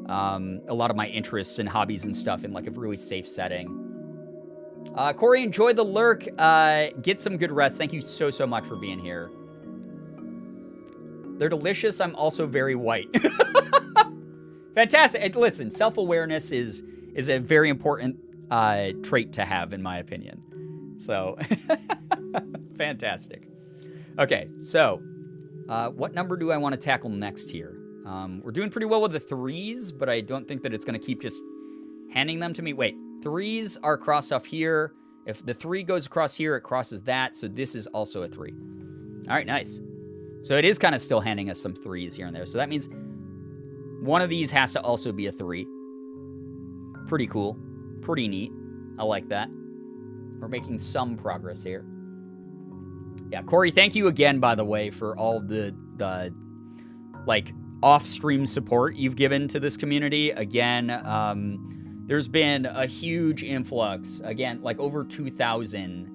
a lot of my interests and hobbies and stuff in like a really safe setting. Corey, enjoy the lurk. Get some good rest. Thank you so much for being here. They're delicious. I'm also very white. Fantastic. Listen, self-awareness is a very important trait to have, in my opinion. So, fantastic. Okay, so what number do I want to tackle next here? We're doing pretty well with the 3s, but I don't think that it's going to keep just handing them to me. Wait, 3s are crossed off here. If the 3 goes across here, it crosses that, so this is also a 3. All right, nice. So it is kind of still handing us some 3s here and there. So that means one of these has to also be a 3. Pretty cool. Pretty neat. I like that. We're making some progress here. Yeah, Corey, thank you again, by the way, for all the like, off-stream support you've given to this community. Again, there's been a huge influx. Again, like over 2,000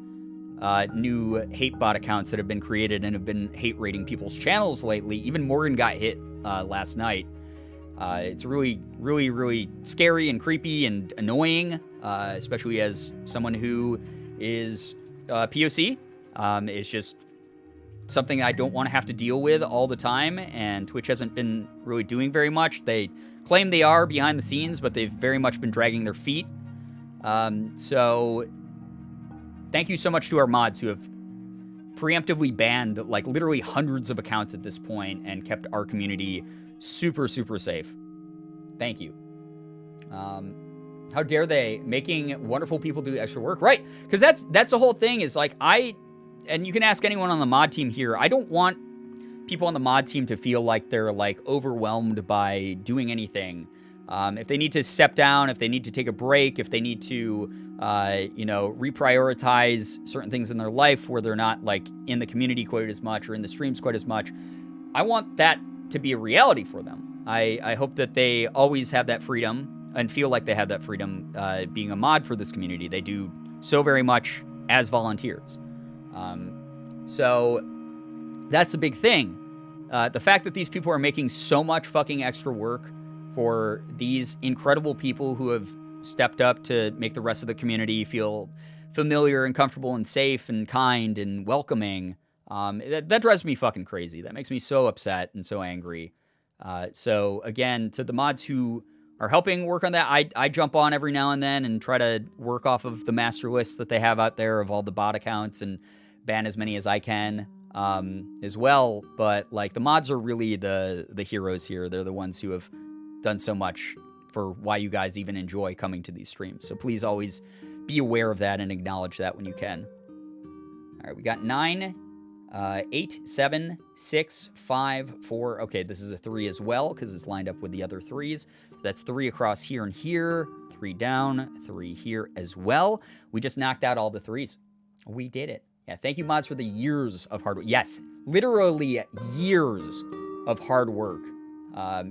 new hate bot accounts that have been created and have been hate rating people's channels lately. Even Morgan got hit last night. It's really scary and creepy and annoying, especially as someone who is POC. It's just something I don't want to have to deal with all the time, and Twitch hasn't been really doing very much. They claim they are behind the scenes, but they've very much been dragging their feet. So thank you so much to our mods who have preemptively banned like literally hundreds of accounts at this point and kept our community super safe. Thank you. How dare they, making wonderful people do extra work, right? Because that's the whole thing, is like, and you can ask anyone on the mod team here, I don't want people on the mod team to feel like they're like overwhelmed by doing anything. If they need to step down, if they need to take a break, if they need to reprioritize certain things in their life where they're not like in the community quite as much or in the streams quite as much, I want that to be a reality for them. I hope that they always have that freedom and feel like they have that freedom being a mod for this community. They do so very much as volunteers. So that's a big thing. The fact that these people are making so much fucking extra work for these incredible people who have stepped up to make the rest of the community feel familiar and comfortable and safe and kind and welcoming, that drives me fucking crazy. That makes me so upset and so angry. So again, to the mods who are helping work on that, I jump on every now and then and try to work off of the master list that they have out there of all the bot accounts and ban as many as I can as well. But like, the mods are really the heroes here. They're the ones who have done so much for why you guys even enjoy coming to these streams. So please always be aware of that and acknowledge that when you can. All right, we got 9, 8, 7, 6, 5, 4. Okay, this is a 3 as well because it's lined up with the other 3s. So that's 3 across here and here, 3 down, 3 here as well. We just knocked out all the 3s. We did it. Yeah, thank you, mods, for the years of hard work. Yes, literally years of hard work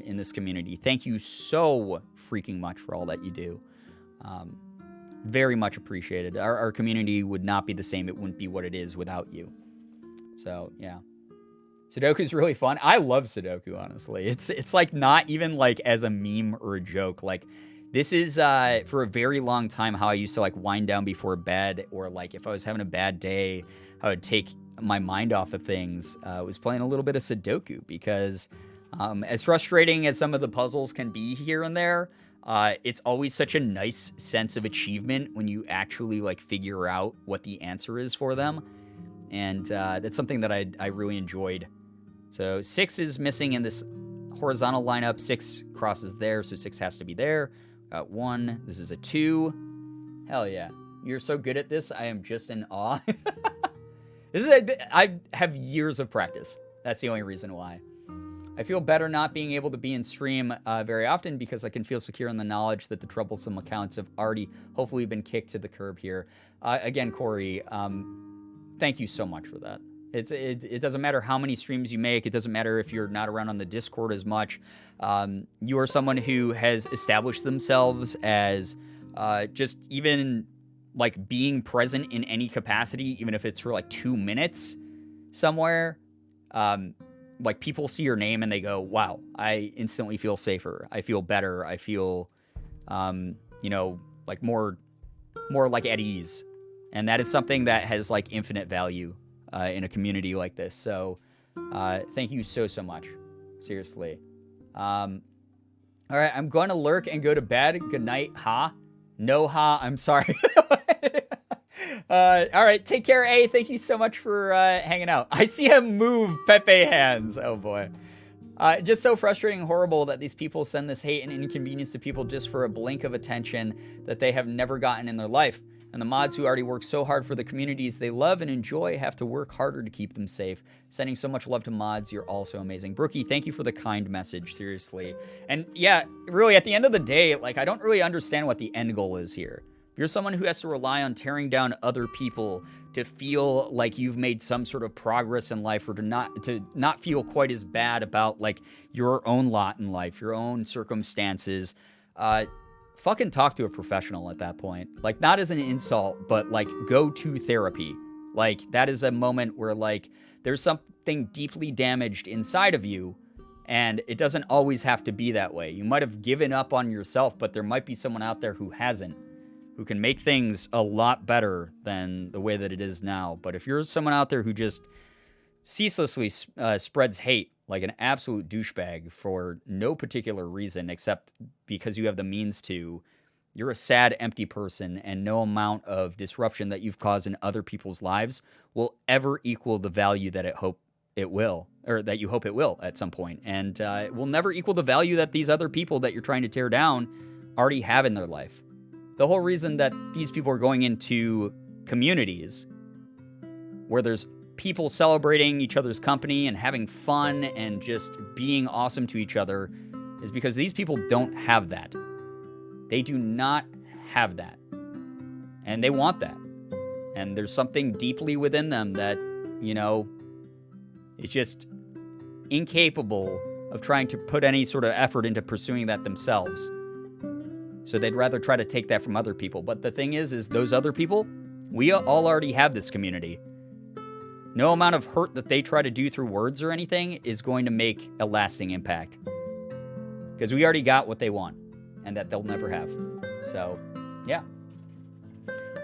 in this community. Thank you so freaking much for all that you do. Very much appreciated. Our community would not be the same. It wouldn't be what it is without you. So, yeah. Sudoku's really fun. I love Sudoku, honestly. It's like not even like as a meme or a joke. Like, this is for a very long time how I used to like wind down before bed, or like if I was having a bad day, I would take my mind off of things. Was playing a little bit of Sudoku because as frustrating as some of the puzzles can be here and there, it's always such a nice sense of achievement when you actually like figure out what the answer is for them. And that's something that I really enjoyed. So 6 is missing in this horizontal lineup. 6 crosses there, so 6 has to be there. Got 1. This is a 2. Hell yeah. You're so good at this. I am just in awe. I have years of practice. That's the only reason why. I feel better not being able to be in stream very often because I can feel secure in the knowledge that the troublesome accounts have already hopefully been kicked to the curb here. Again, Corey, thank you so much for that. It doesn't matter how many streams you make. It doesn't matter if you're not around on the Discord as much. You are someone who has established themselves as just even like being present in any capacity, even if it's for like 2 minutes somewhere. Like people see your name and they go, wow, I instantly feel safer. I feel better. I feel, like more like at ease. And that is something that has like infinite value in a community like this. So thank you so much. Seriously. All right, I'm going to lurk and go to bed. Good night, ha. No, ha. I'm sorry. All right, take care, A. Thank you so much for hanging out. I see him move Pepe hands. Oh, boy. Just so frustrating and horrible that these people send this hate and inconvenience to people just for a blink of attention that they have never gotten in their life. And the mods who already work so hard for the communities they love and enjoy have to work harder to keep them safe. Sending so much love to mods. You're all so amazing. Brookie, thank you for the kind message, seriously. And yeah, really, at the end of the day, like, I don't really understand what the end goal is here. If you're someone who has to rely on tearing down other people to feel like you've made some sort of progress in life, or to not feel quite as bad about like your own lot in life, your own circumstances, fucking talk to a professional at that point. Like, not as an insult, but like go to therapy. Like, that is a moment where like there's something deeply damaged inside of you, and it doesn't always have to be that way. You might have given up on yourself, but there might be someone out there who hasn't, who can make things a lot better than the way that it is now. But if you're someone out there who just ceaselessly spreads hate like an absolute douchebag for no particular reason except because you have the means to, you're a sad, empty person, and no amount of disruption that you've caused in other people's lives will ever equal the value that that you hope it will at some point. And it will never equal the value that these other people that you're trying to tear down already have in their life. The whole reason that these people are going into communities where there's people celebrating each other's company and having fun and just being awesome to each other is because these people don't have that. They do not have that. And they want that. And there's something deeply within them that, is just incapable of trying to put any sort of effort into pursuing that themselves. So they'd rather try to take that from other people. But the thing is those other people, we all already have this community. No amount of hurt that they try to do through words or anything is going to make a lasting impact. Because we already got what they want, and that they'll never have. So, yeah.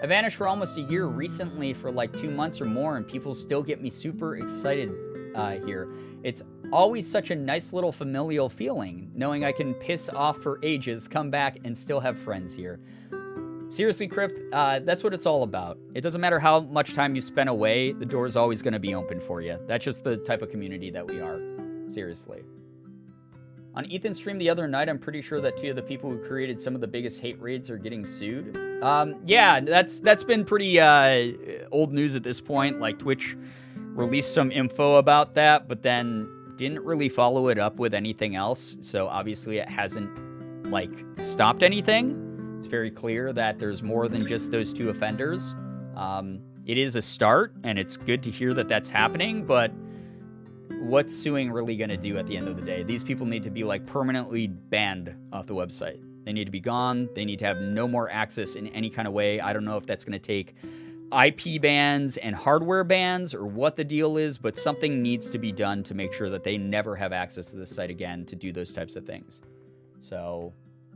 I vanished for almost a year recently for like 2 months or more, and people still get me super excited here. It's always such a nice little familial feeling, knowing I can piss off for ages, come back, and still have friends here. Seriously, Crypt, that's what it's all about. It doesn't matter how much time you spend away, the door's always going to be open for you. That's just the type of community that we are. Seriously. On Ethan's stream the other night, I'm pretty sure that 2 of the people who created some of the biggest hate raids are getting sued. Yeah, that's been pretty old news at this point. Like, Twitch released some info about that, but then didn't really follow it up with anything else. So obviously it hasn't, like, stopped anything. It's very clear that there's more than just those 2 offenders. It is a start, and it's good to hear that that's happening, but what's suing really going to do at the end of the day? These people need to be, like, permanently banned off the website. They need to be gone. They need to have no more access in any kind of way. I don't know if that's going to take IP bans and hardware bans or what the deal is, but something needs to be done to make sure that they never have access to this site again to do those types of things. So,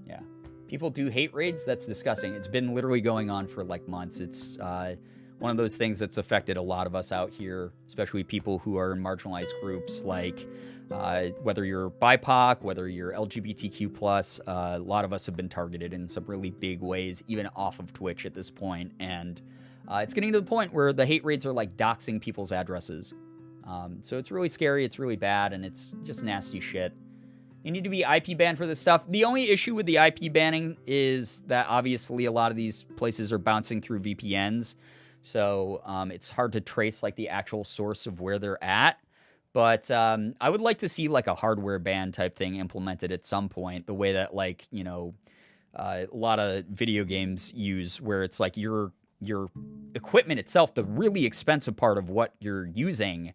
yeah. People do hate raids. That's disgusting. It's been literally going on for like months. It's one of those things that's affected a lot of us out here, especially people who are in marginalized groups, like whether you're BIPOC, whether you're LGBTQ+, a lot of us have been targeted in some really big ways, even off of Twitch at this point. And it's getting to the point where the hate raids are like doxing people's addresses. So it's really scary. It's really bad. And it's just nasty shit. You need to be IP banned for this stuff. The only issue with the IP banning is that obviously a lot of these places are bouncing through VPNs. So it's hard to trace like the actual source of where they're at. But I would like to see like a hardware ban type thing implemented at some point, the way that like, a lot of video games use, where it's like your your equipment itself, the really expensive part of what you're using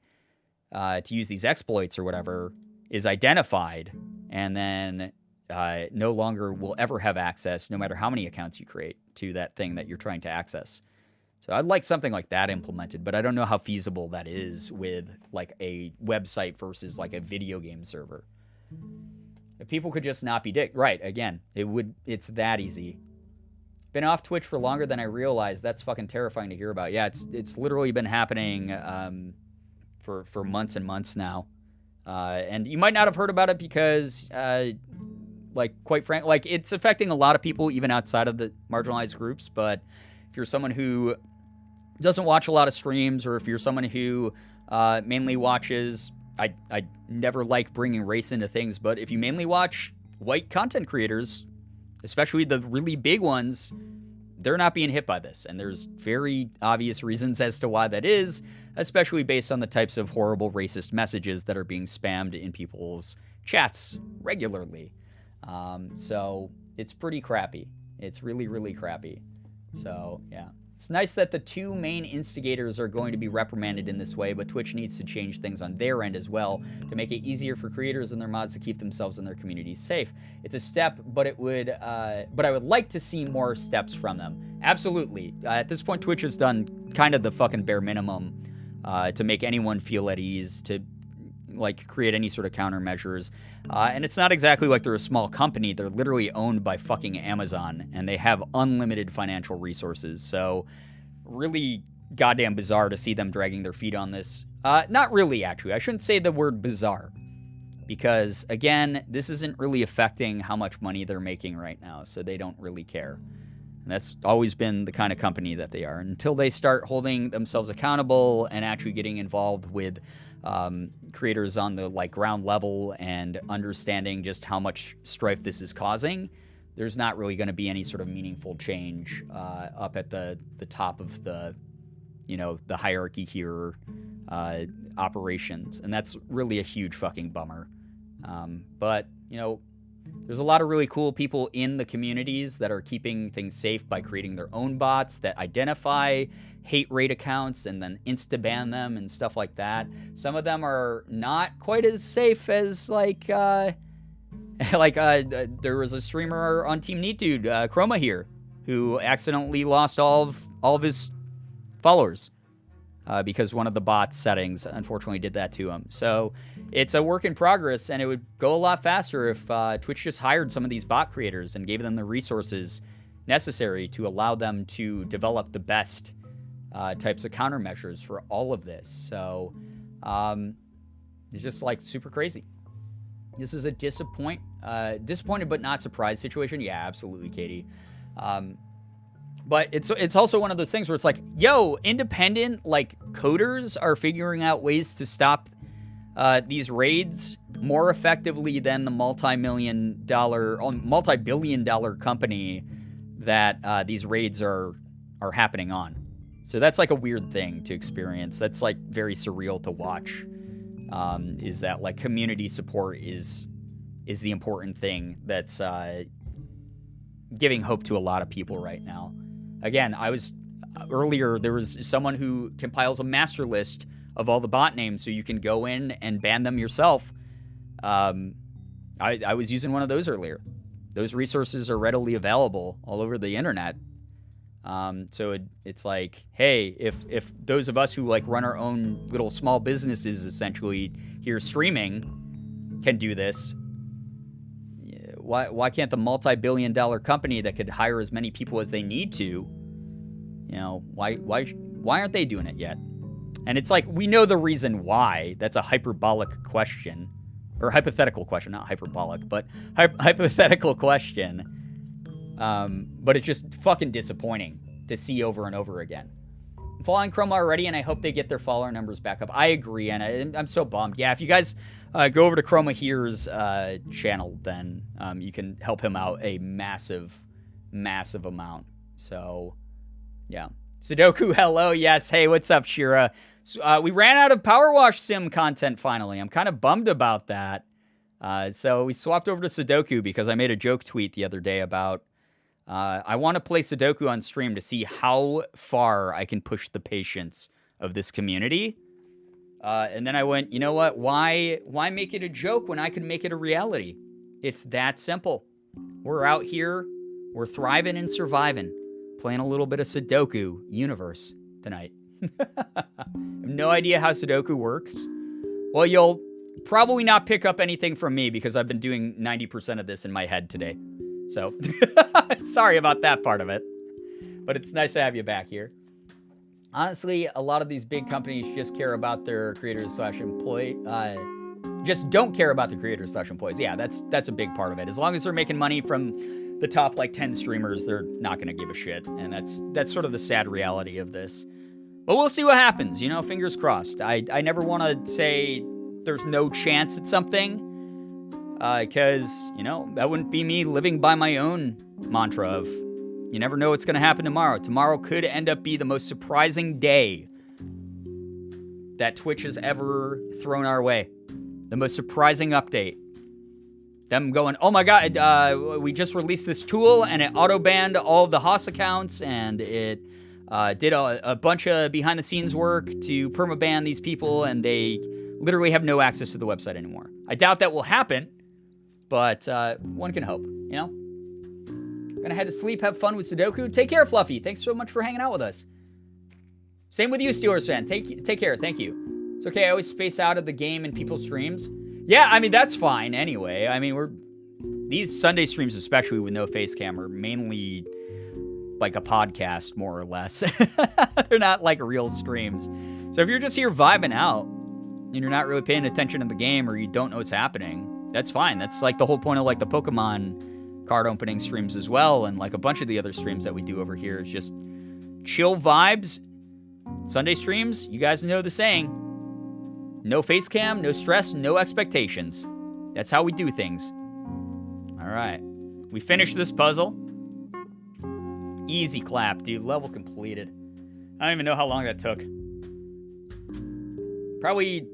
to use these exploits or whatever, is identified, and then no longer will ever have access, no matter how many accounts you create, to that thing that you're trying to access. So I'd like something like that implemented, but I don't know how feasible that is with like a website versus like a video game server. If people could just not be right, again, it's that easy. Been off Twitch for longer than I realized. That's fucking terrifying to hear about. Yeah, it's literally been happening for months and months now. And you might not have heard about it because like, quite frankly, like, it's affecting a lot of people even outside of the marginalized groups. But if you're someone who doesn't watch a lot of streams, or if you're someone who mainly watches, I never like bringing race into things, but if you mainly watch white content creators, especially the really big ones, they're not being hit by this. And there's very obvious reasons as to why that is, especially based on the types of horrible racist messages that are being spammed in people's chats regularly. So it's pretty crappy. It's really, really crappy. So, yeah. It's nice that the two main instigators are going to be reprimanded in this way, but Twitch needs to change things on their end as well to make it easier for creators and their mods to keep themselves and their communities safe. It's a step, but I would like to see more steps from them. Absolutely. At this point, Twitch has done kind of the fucking bare minimum to make anyone feel at ease, to like create any sort of countermeasures. And it's not exactly like they're a small company. They're literally owned by fucking Amazon, and they have unlimited financial resources. So really goddamn bizarre to see them dragging their feet on this. Not really, actually. I shouldn't say the word bizarre, because again, this isn't really affecting how much money they're making right now. So they don't really care. And that's always been the kind of company that they are, until they start holding themselves accountable and actually getting involved with creators on the like ground level and understanding just how much strife this is causing. There's not really going to be any sort of meaningful change up at the top of the, the hierarchy here, operations, and that's really a huge fucking bummer. But there's a lot of really cool people in the communities that are keeping things safe by creating their own bots that identify hate rate accounts and then insta-ban them and stuff like that. Some of them are not quite as safe as there was a streamer on Team Neat Dude, Chroma here, who accidentally lost all of his followers because one of the bot's settings unfortunately did that to him. So it's a work in progress, and it would go a lot faster if Twitch just hired some of these bot creators and gave them the resources necessary to allow them to develop the best types of countermeasures for all of this. So it's just like super crazy. This is a disappointed but not surprised situation. Yeah, absolutely, Katie. But it's also one of those things where it's like, yo, independent like coders are figuring out ways to stop these raids more effectively than the multi-billion dollar company that these raids are happening on. So that's like a weird thing to experience. That's like very surreal to watch. Is that like community support is the important thing that's giving hope to a lot of people right now. Again, earlier there was someone who compiles a master list of all the bot names so you can go in and ban them yourself. I was using one of those earlier. Those resources are readily available all over the internet. So it's like, hey, if those of us who like run our own little small businesses essentially here streaming can do this, why can't the multi-billion dollar company that could hire as many people as they need to, why aren't they doing it yet? And it's like, we know the reason why. That's a hyperbolic question, or hypothetical question, not hyperbolic, but hypothetical question. But it's just fucking disappointing to see over and over again. I'm following Chroma already, and I hope they get their follower numbers back up. I agree, and I'm so bummed. Yeah, if you guys go over to Chroma here's channel, then you can help him out a massive, massive amount. So, yeah. Sudoku, hello. Yes. Hey, what's up, Shira? So, we ran out of Power Wash Sim content finally. I'm kind of bummed about that. So we swapped over to Sudoku because I made a joke tweet the other day about I want to play Sudoku on stream to see how far I can push the patience of this community. And then I went, you know what? Why make it a joke when I can make it a reality? It's that simple. We're out here. We're thriving and surviving. Playing a little bit of Sudoku universe tonight. I have no idea how Sudoku works. Well, you'll probably not pick up anything from me because I've been doing 90% of this in my head today. So, sorry about that part of it. But it's nice to have you back here. Honestly, a lot of these big companies just care about their creators/employee. Just don't care about the creators/employees. Yeah, that's a big part of it. As long as they're making money from the top like 10 streamers, they're not going to give a shit. And that's sort of the sad reality of this. But we'll see what happens, you know, fingers crossed. I never want to say there's no chance at something. Because, you know, that wouldn't be me living by my own mantra of, you never know what's going to happen tomorrow. Tomorrow could end up be the most surprising day that Twitch has ever thrown our way. The most surprising update. Them going, oh my god, we just released this tool and it auto-banned all of the Haas accounts and it did a bunch of behind-the-scenes work to permaban these people and they literally have no access to the website anymore. I doubt that will happen. But one can hope, you know? Gonna head to sleep, have fun with Sudoku. Take care, Fluffy. Thanks so much for hanging out with us. Same with you, Steelers fan. Take care. Thank you. It's okay. I always space out of the game and people's streams. Yeah, I mean, that's fine anyway. I mean, these Sunday streams, especially with no face cam, are mainly like a podcast, more or less. They're not like real streams. So if you're just here vibing out and you're not really paying attention to the game or you don't know what's happening, that's fine. That's like the whole point of like the Pokemon card opening streams as well. And like a bunch of the other streams that we do over here is just chill vibes. Sunday streams, you guys know the saying. No face cam, no stress, no expectations. That's how we do things. All right. We finished this puzzle. Easy clap, dude. Level completed. I don't even know how long that took. Probably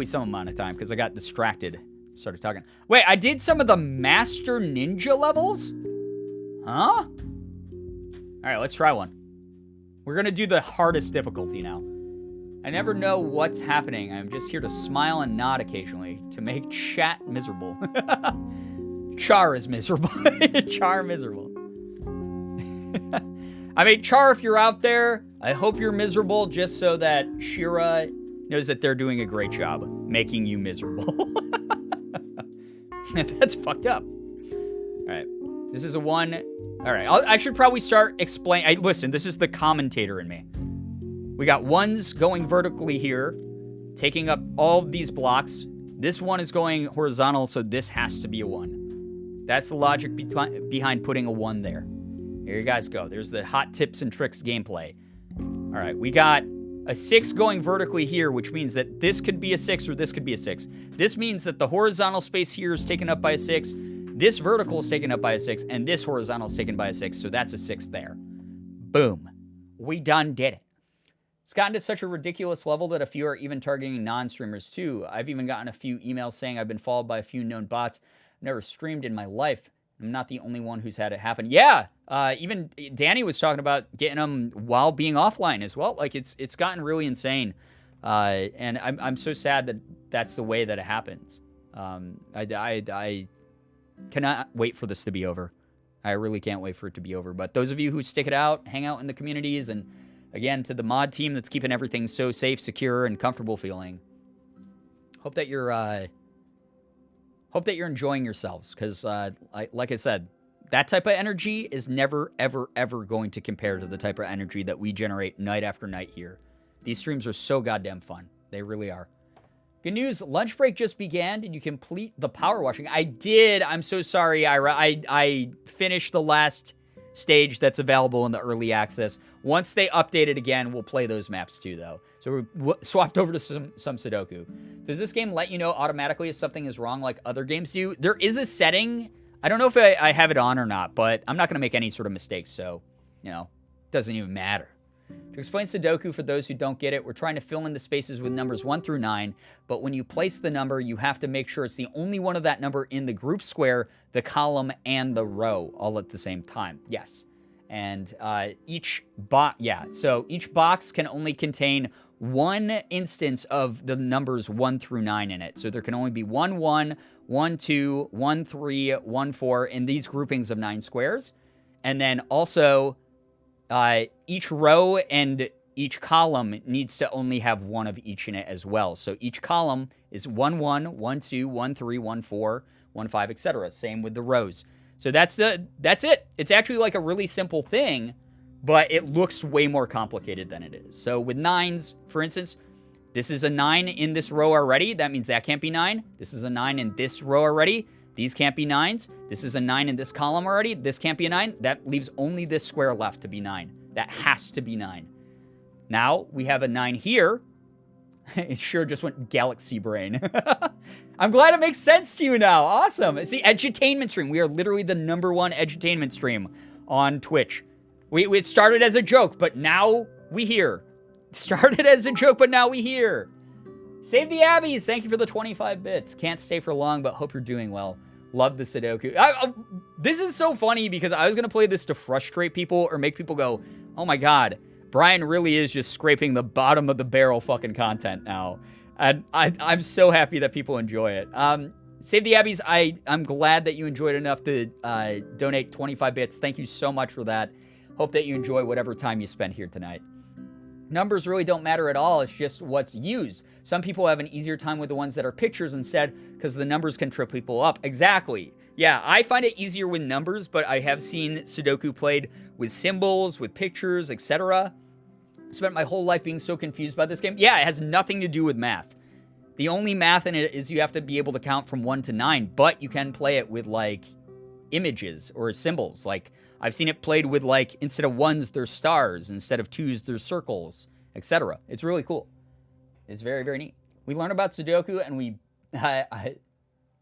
some amount of time because I got distracted. Started talking. Wait, I did some of the Master Ninja levels? Huh? All right, let's try one. We're going to do the hardest difficulty now. I never know what's happening. I'm just here to smile and nod occasionally to make chat miserable. Char is miserable. Char miserable. I mean, Char, if you're out there, I hope you're miserable just so that Shira knows that they're doing a great job making you miserable. That's fucked up. All right. This is a one. All right. I should probably start explaining. Listen, this is the commentator in me. We got ones going vertically here, taking up all of these blocks. This one is going horizontal, so this has to be a one. That's the logic behind putting a one there. Here you guys go. There's the hot tips and tricks gameplay. All right. We got a 6 going vertically here, which means that this could be a 6 or this could be a 6. This means that the horizontal space here is taken up by a 6, this vertical is taken up by a 6, and this horizontal is taken by a 6, so that's a 6 there. Boom. We done did it. It's gotten to such a ridiculous level that a few are even targeting non-streamers too. I've even gotten a few emails saying I've been followed by a few known bots. I've never streamed in my life. I'm not the only one who's had it happen. Yeah, even Danny was talking about getting them while being offline as well. Like it's gotten really insane, and I'm so sad that that's the way that it happens. I cannot wait for this to be over. I really can't wait for it to be over. But those of you who stick it out, hang out in the communities, and again to the mod team that's keeping everything so safe, secure, and comfortable feeling. Hope that you're enjoying yourselves, because like I said, that type of energy is never, ever, ever going to compare to the type of energy that we generate night after night here. These streams are so goddamn fun. They really are. Good news, lunch break just began. Did you complete the power washing? I did. I'm so sorry, Ira. I finished the last stage that's available in the early access. Once they update it again, we'll play those maps too, though. So we're swapped over to some Sudoku. Does this game let you know automatically if something is wrong like other games do? There is a setting. I don't know if I have it on or not, but I'm not going to make any sort of mistakes, so, you know, it doesn't even matter. To explain Sudoku for those who don't get it, we're trying to fill in the spaces with numbers 1 through 9, but when you place the number, you have to make sure it's the only one of that number in the group square, the column, and the row all at the same time. Yes. And each box can only contain one instance of the numbers 1 through 9 in it. So there can only be 1, 1, 1, 2, 1, 3, 1, 4 in these groupings of 9 squares. And then also, each row and each column needs to only have one of each in it as well. So each column is 1, 1, 1, 2, 1, 3, 1, 4, 1, 5, etc. Same with the rows. So that's it. It's actually like a really simple thing, but it looks way more complicated than it is. So with 9s, for instance, this is a 9 in this row already. That means that can't be 9. This is a 9 in this row already. These can't be 9s. This is a 9 in this column already. This can't be a 9. That leaves only this square left to be 9. That has to be 9. Now we have a 9 here. It sure just went galaxy brain. I'm glad it makes sense to you now. Awesome. It's the edutainment stream. We are literally the #1 edutainment stream on Twitch. It started as a joke, but now we hear. Started as a joke, but now we hear. Save the Abbeys. Thank you for the 25 bits. Can't stay for long, but hope you're doing well. Love the Sudoku. This is so funny because I was going to play this to frustrate people or make people go, oh my God, Brian really is just scraping the bottom of the barrel fucking content now. And I'm so happy that people enjoy it. Save the Abbeys. I'm glad that you enjoyed enough to donate 25 bits. Thank you so much for that. Hope that you enjoy whatever time you spend here tonight. Numbers really don't matter at all. It's just what's used. Some people have an easier time with the ones that are pictures instead because the numbers can trip people up. Exactly. Yeah, I find it easier with numbers, but I have seen Sudoku played with symbols, with pictures, etc. Spent my whole life being so confused by this game. Yeah, it has nothing to do with math. The only math in it is you have to be able to count from 1 to 9, but you can play it with, like, images or symbols. Like, I've seen it played with, like, instead of 1s, there's stars. Instead of 2s, there's circles, etc. It's really cool. It's very, very neat. We learn about Sudoku, and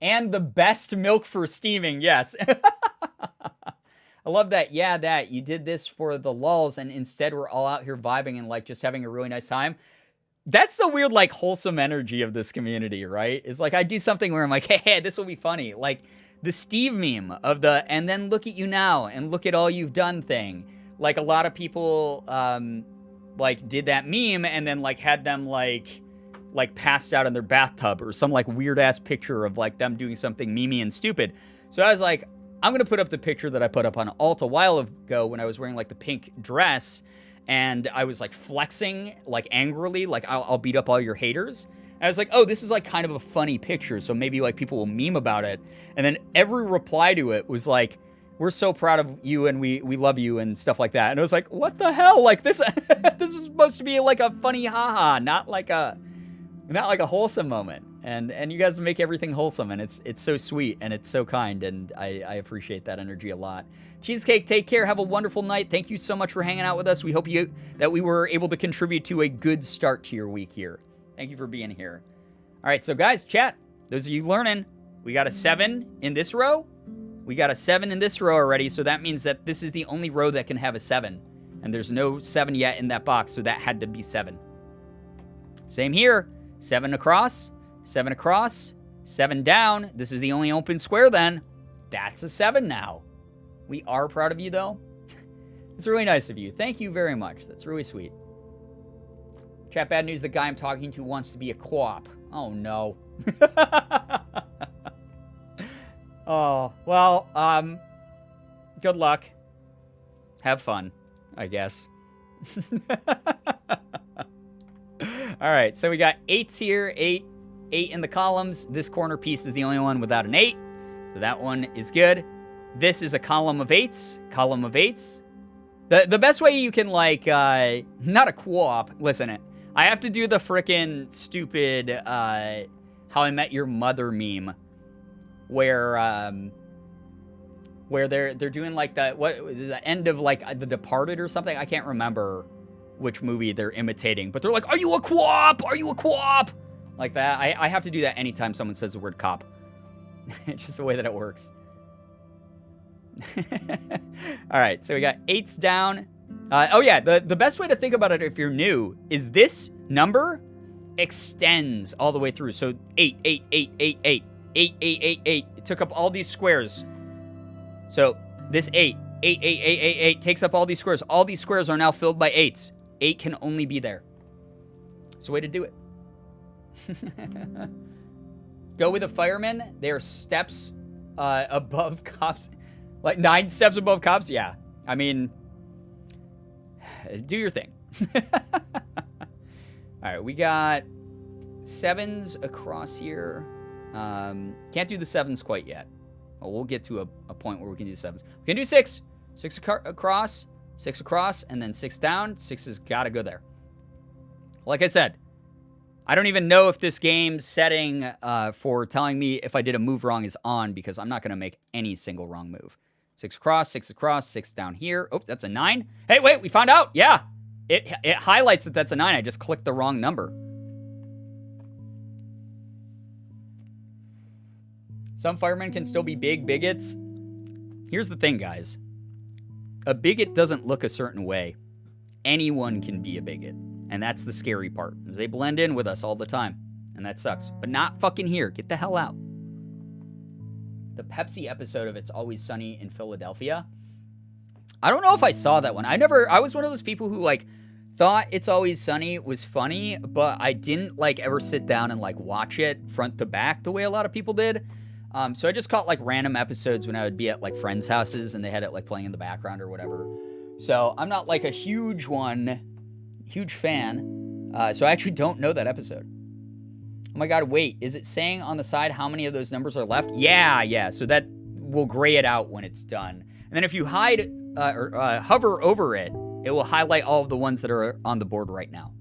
and the best milk for steaming, yes. I love that. Yeah, that. You did this for the lulz, and instead we're all out here vibing and, like, just having a really nice time. That's the weird, like, wholesome energy of this community, right? It's like I do something where I'm like, hey, this will be funny. Like, the Steve meme of the, and then look at you now, and look at all you've done thing. Like, a lot of people, like, did that meme, and then, like, had them, like passed out in their bathtub, or some, like, weird-ass picture of, like, them doing something memey and stupid. So I was like, I'm gonna put up the picture that I put up on Alt a while ago when I was wearing, like, the pink dress, and I was, like, flexing, like, angrily, like, I'll beat up all your haters. And I was like, oh, this is, like, kind of a funny picture, so maybe, like, people will meme about it. And then every reply to it was like, we're so proud of you, and we love you, and stuff like that. And I was like, what the hell? Like, this this is supposed to be, like, a funny haha, not like a wholesome moment. And you guys make everything wholesome, and it's so sweet, and it's so kind, and I appreciate that energy a lot. Cheesecake, take care. Have a wonderful night. Thank you so much for hanging out with us. We hope that we were able to contribute to a good start to your week here. Thank you for being here. All right, so guys, chat. Those of you learning, we got a 7 in this row. We got a 7 in this row already, so that means that this is the only row that can have a 7. And there's no 7 yet in that box, so that had to be 7. Same here. 7 across, 7 across, 7 down. This is the only open square then. That's a 7 now. We are proud of you, though. It's really nice of you. Thank you very much. That's really sweet. Chat, bad news. The guy I'm talking to wants to be a co-op. Oh, no. Oh, well, good luck. Have fun, I guess. All right, so we got 8s here, 8 in the columns. This corner piece is the only one without an 8, so that one is good. This is a column of 8s, column of 8s. The best way you can, like, not a co-op, listen, I have to do the frickin' stupid, How I Met Your Mother meme, where they're doing, like, the end of, like, The Departed or something. I can't remember which movie they're imitating, but they're like, are you a co-op? Are you a co-op? Like that. I have to do that anytime someone says the word cop. It's just the way that it works. All right, so we got 8s down. Oh yeah, the best way to think about it if you're new is this number extends all the way through. So 8, 8, 8, 8, 8, 8, 8, 8, 8. It took up all these squares. So this 8, 8, 8, 8, 8, 8 takes up all these squares. All these squares are now filled by 8s. 8 can only be there. It's the way to do it. Go with a fireman. They are steps above cops. Like 9 steps above cops? Yeah. I mean, do your thing. All right, we got 7s across here. Can't do the 7s quite yet. Well, we'll get to a point where we can do 7s. We can do 6. 6 across, 6 across, and then 6 down. 6 has got to go there. Like I said, I don't even know if this game's setting for telling me if I did a move wrong is on, because I'm not going to make any single wrong move. 6 across, 6 down here. Oh, that's a 9. Hey, wait, we found out. Yeah, it highlights that that's a 9. I just clicked the wrong number. Some firemen can still be big bigots. Here's the thing, guys. A bigot doesn't look a certain way. Anyone can be a bigot. And that's the scary part, is they blend in with us all the time. And that sucks. But not fucking here. Get the hell out. The Pepsi episode of It's Always Sunny in Philadelphia. I don't know if I saw that one. I was one of those people who, like, thought It's Always Sunny was funny, but I didn't, like, ever sit down and, like, watch it front to back the way a lot of people did. So I just caught, like, random episodes when I would be at, like, friends' houses and they had it, like, playing in the background or whatever. So I'm not, like, a huge fan. So I actually don't know that episode. Oh my God, wait, is it saying on the side how many of those numbers are left? Yeah. So that will gray it out when it's done. And then if you hover over it, it will highlight all of the ones that are on the board right now.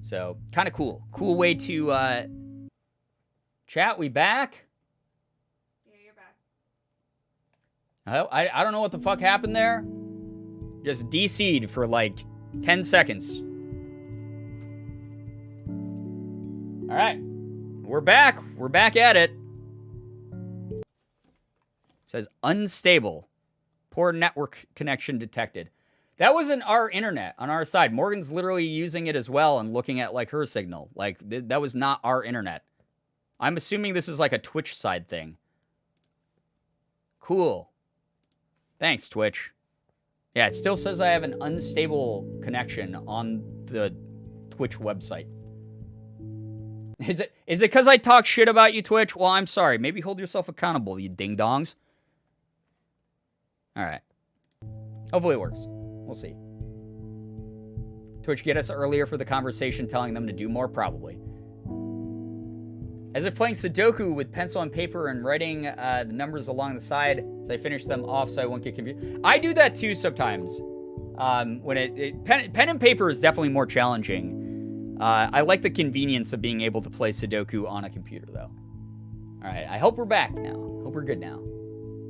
So kind of cool. Cool way to chat. We back? Yeah, you're back. I don't know what the fuck happened there. Just DC'd for like 10 seconds. All right. We're back. We're back at it. It says unstable. Poor network connection detected. That wasn't our internet on our side. Morgan's literally using it as well and looking at like her signal. Like that was not our internet. I'm assuming this is like a Twitch side thing. Cool. Thanks, Twitch. Yeah, it still says I have an unstable connection on the Twitch website. Is it because I talk shit about you, Twitch? Well, I'm sorry. Maybe hold yourself accountable, you ding-dongs. All right. Hopefully it works. We'll see. Twitch get us earlier for the conversation, telling them to do more? Probably. As if playing Sudoku with pencil and paper and writing the numbers along the side as I finish them off so I won't get confused. I do that too sometimes. When pen and paper is definitely more challenging. I like the convenience of being able to play Sudoku on a computer, though. All right, I hope we're back now. Hope we're good now.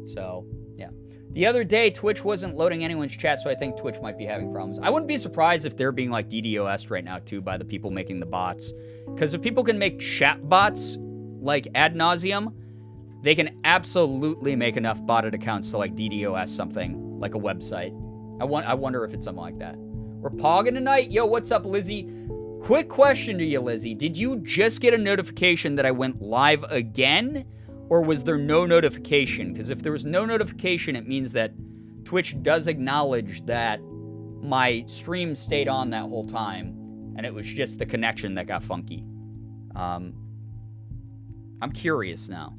So, yeah. The other day, Twitch wasn't loading anyone's chat, so I think Twitch might be having problems. I wouldn't be surprised if they're being, like, DDoS'd right now, too, by the people making the bots. Because if people can make chat bots, like, ad nauseum, they can absolutely make enough botted accounts to, like, DDoS something, like a website. I wonder if it's something like that. We're pogging tonight? Yo, what's up, Lizzie? Quick question to you, Lizzie. Did you just get a notification that I went live again? Or was there no notification? Because if there was no notification, it means that Twitch does acknowledge that my stream stayed on that whole time. And it was just the connection that got funky. I'm curious now.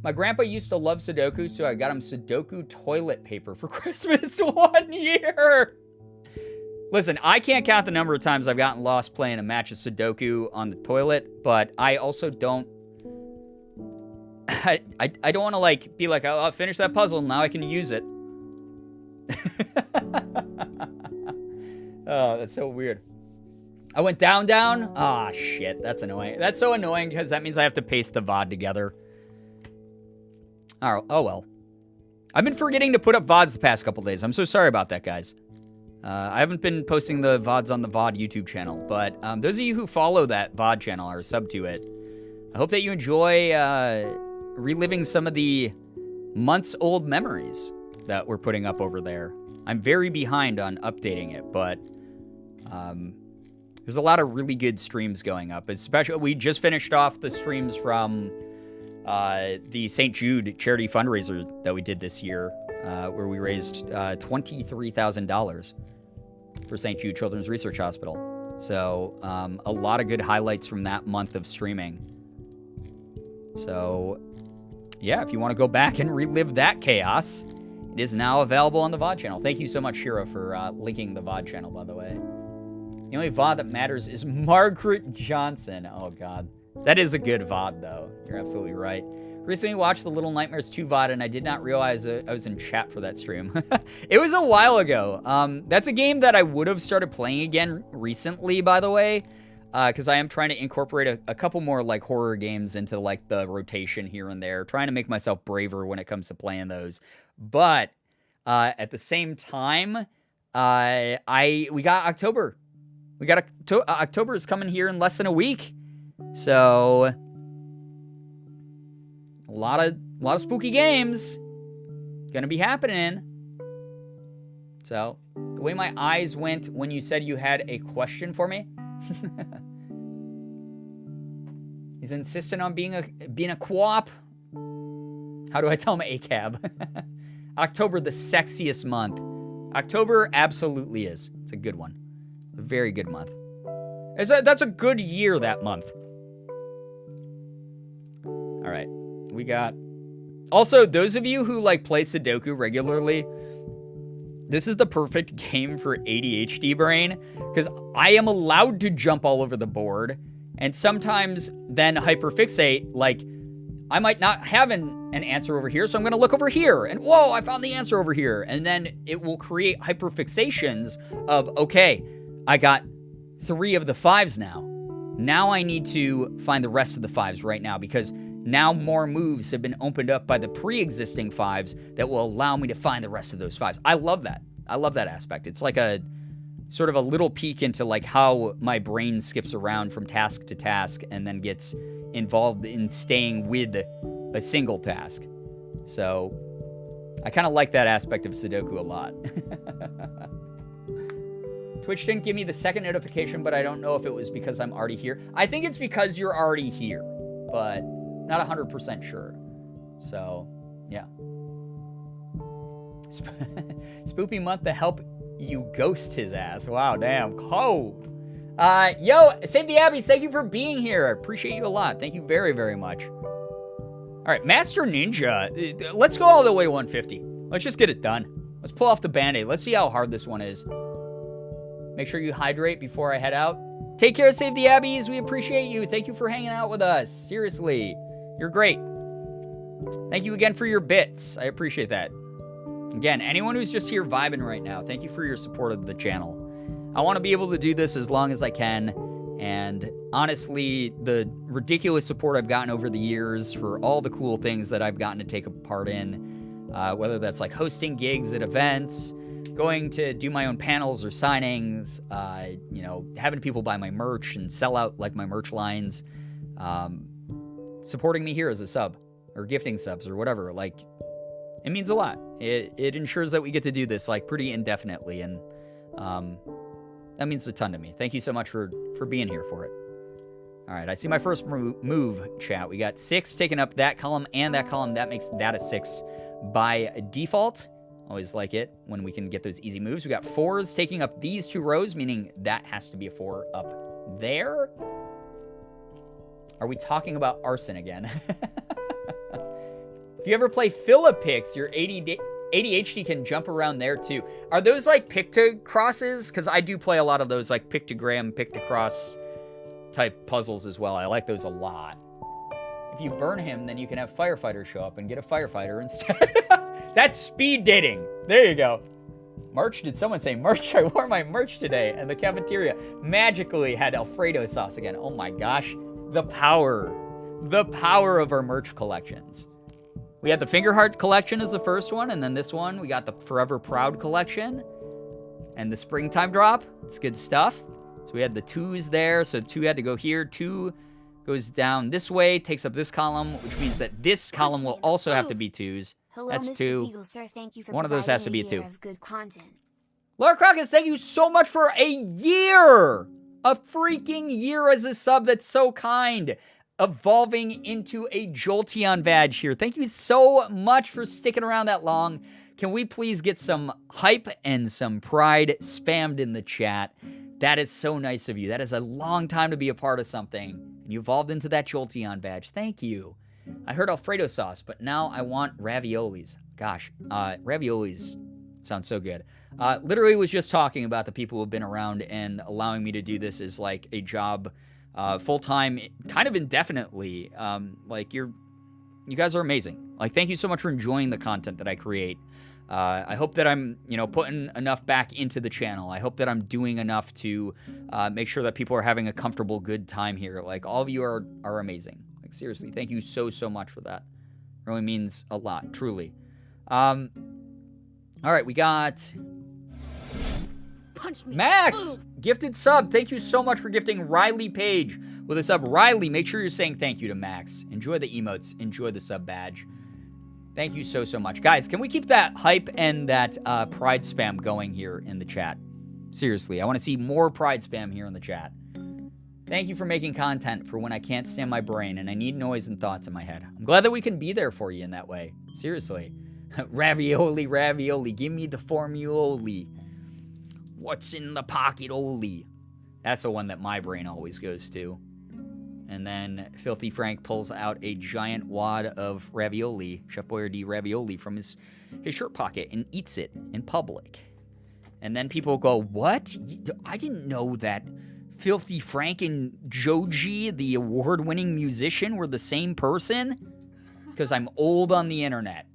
My grandpa used to love Sudoku, so I got him Sudoku toilet paper for Christmas 1 year. Listen, I can't count the number of times I've gotten lost playing a match of Sudoku on the toilet, but I also don't... I don't want to, like, be like, oh, I'll finish that puzzle, now I can use it. Oh, that's so weird. I went down. Ah, shit, that's annoying. That's so annoying, because that means I have to paste the VOD together. Oh, well. I've been forgetting to put up VODs the past couple days. I'm so sorry about that, guys. I haven't been posting the VODs on the VOD YouTube channel, but those of you who follow that VOD channel or sub to it, I hope that you enjoy reliving some of the months-old memories. that we're putting up over there. I'm very behind on updating it, but there's a lot of really good streams going up. Especially, we just finished off the streams from the St. Jude charity fundraiser that we did this year, where we raised $23,000 for St. Jude Children's Research Hospital. So a lot of good highlights from that month of streaming. So yeah, if you want to go back and relive that chaos, it is now available on the VOD channel. Thank you so much, Shira, for linking the VOD channel, by the way. The only VOD that matters is Margaret Johnson. Oh, God. That is a good VOD, though. You're absolutely right. Recently watched the Little Nightmares 2 VOD, and I did not realize I was in chat for that stream. It was a while ago. That's a game that I would have started playing again recently, by the way, because I am trying to incorporate a couple more, like, horror games into, like, the rotation here and there, trying to make myself braver when it comes to playing those. But at the same time, we got October. We got October is coming here in less than a week, so a lot of spooky games gonna be happening. So the way my eyes went when you said you had a question for me, he's insistent on being a co-op. How do I tell him ACAB? October, the sexiest month. October absolutely is. It's a good one. A very good month. That's a good year, that month. All right. We got... Also, those of you who, like, play Sudoku regularly, this is the perfect game for ADHD brain, because I am allowed to jump all over the board, and sometimes then hyperfixate, like, I might not have an answer over here, so I'm going to look over here, and whoa, I found the answer over here, and then it will create hyperfixations of, okay, I got 3 of the 5s now. Now I need to find the rest of the 5s right now, because now more moves have been opened up by the pre-existing 5s that will allow me to find the rest of those 5s. I love that. I love that aspect. It's like a sort of a little peek into like how my brain skips around from task to task and then gets involved in staying with a single task. So I kind of like that aspect of Sudoku a lot. Twitch didn't give me the second notification, but I don't know if it was because I'm already here. I think it's because you're already here, but not 100% sure. So, yeah. Spoopy month to help you ghost his ass. Wow, damn. Cold. Yo, Save the Abbeys, thank you for being here. I appreciate you a lot. Thank you very, very much. All right, Master Ninja. Let's go all the way to 150. Let's just get it done. Let's pull off the Band-Aid. Let's see how hard this one is. Make sure you hydrate before I head out. Take care, Save the Abbeys. We appreciate you. Thank you for hanging out with us. Seriously, you're great. Thank you again for your bits. I appreciate that. Again, anyone who's just here vibing right now, thank you for your support of the channel. I want to be able to do this as long as I can. And honestly, the ridiculous support I've gotten over the years for all the cool things that I've gotten to take a part in, whether that's like hosting gigs at events, going to do my own panels or signings, you know, having people buy my merch and sell out like my merch lines, supporting me here as a sub or gifting subs or whatever, like it means a lot. It ensures that we get to do this like pretty indefinitely, and that means a ton to me. Thank you so much for being here for it. All right, I see my first move, chat. We got 6 taking up that column and that column. That makes that a 6 by default. Always like it when we can get those easy moves. We got 4s taking up these 2 rows, meaning that has to be a 4 up there. Are we talking about arson again? If you ever play Philipix, your ADHD can jump around there too. Are those like pictocrosses? Because I do play a lot of those like pictogram, pictocross type puzzles as well. I like those a lot. If you burn him, then you can have firefighters show up and get a firefighter instead. That's speed dating. There you go. Merch? Did someone say merch? I wore my merch today, and the cafeteria magically had Alfredo sauce again. Oh my gosh. The power of our merch collections. We had the Fingerheart collection as the first one, and then this one, we got the Forever Proud collection, and the Springtime drop. It's good stuff. So we had the 2s there, so 2 had to go here. 2 goes down this way, takes up this column, which means that this column will also have to be 2s. Hello, That's Mr. 2. Beagle, sir. Thank you for One of those has to be a providing 2. of good content. Laura Crocus, thank you so much for a year! A freaking year as a sub. That's so kind. Evolving into a Jolteon badge here. Thank you so much for sticking around that long. Can we please get some hype and some pride spammed in the chat? That is so nice of you. That is a long time to be a part of something. And you evolved into that Jolteon badge. Thank you. I heard Alfredo sauce, but now I want raviolis. Gosh, raviolis sounds so good. Literally was just talking about the people who have been around and allowing me to do this as like a job full-time, kind of indefinitely. Like you guys are amazing. Like, thank you so much for enjoying the content that I create. I hope that I'm, putting enough back into the channel. I hope that I'm doing enough to make sure that people are having a comfortable, good time here. Like, all of you are amazing. Like, seriously, thank you so much for that. It really means a lot, truly. All right, we got Punch me. Max, gifted sub. Thank you so much for gifting Riley Page with a sub. Riley, make sure you're saying thank you to Max. Enjoy the emotes. Enjoy the sub badge. Thank you so much. Guys, can we keep that hype and that pride spam going here in the chat? Seriously, I want to see more pride spam here in the chat. Thank you for making content for when I can't stand my brain and I need noise and thoughts in my head. I'm glad that we can be there for you in that way. Seriously. Ravioli, give me the formuoli. What's in the pocket, Oli? That's the one that my brain always goes to. And then Filthy Frank pulls out a giant wad of ravioli, Chef Boyardee ravioli, from his shirt pocket and eats it in public. And then people go, what? I didn't know that Filthy Frank and Joji, the award-winning musician, were the same person? Because I'm old on the internet.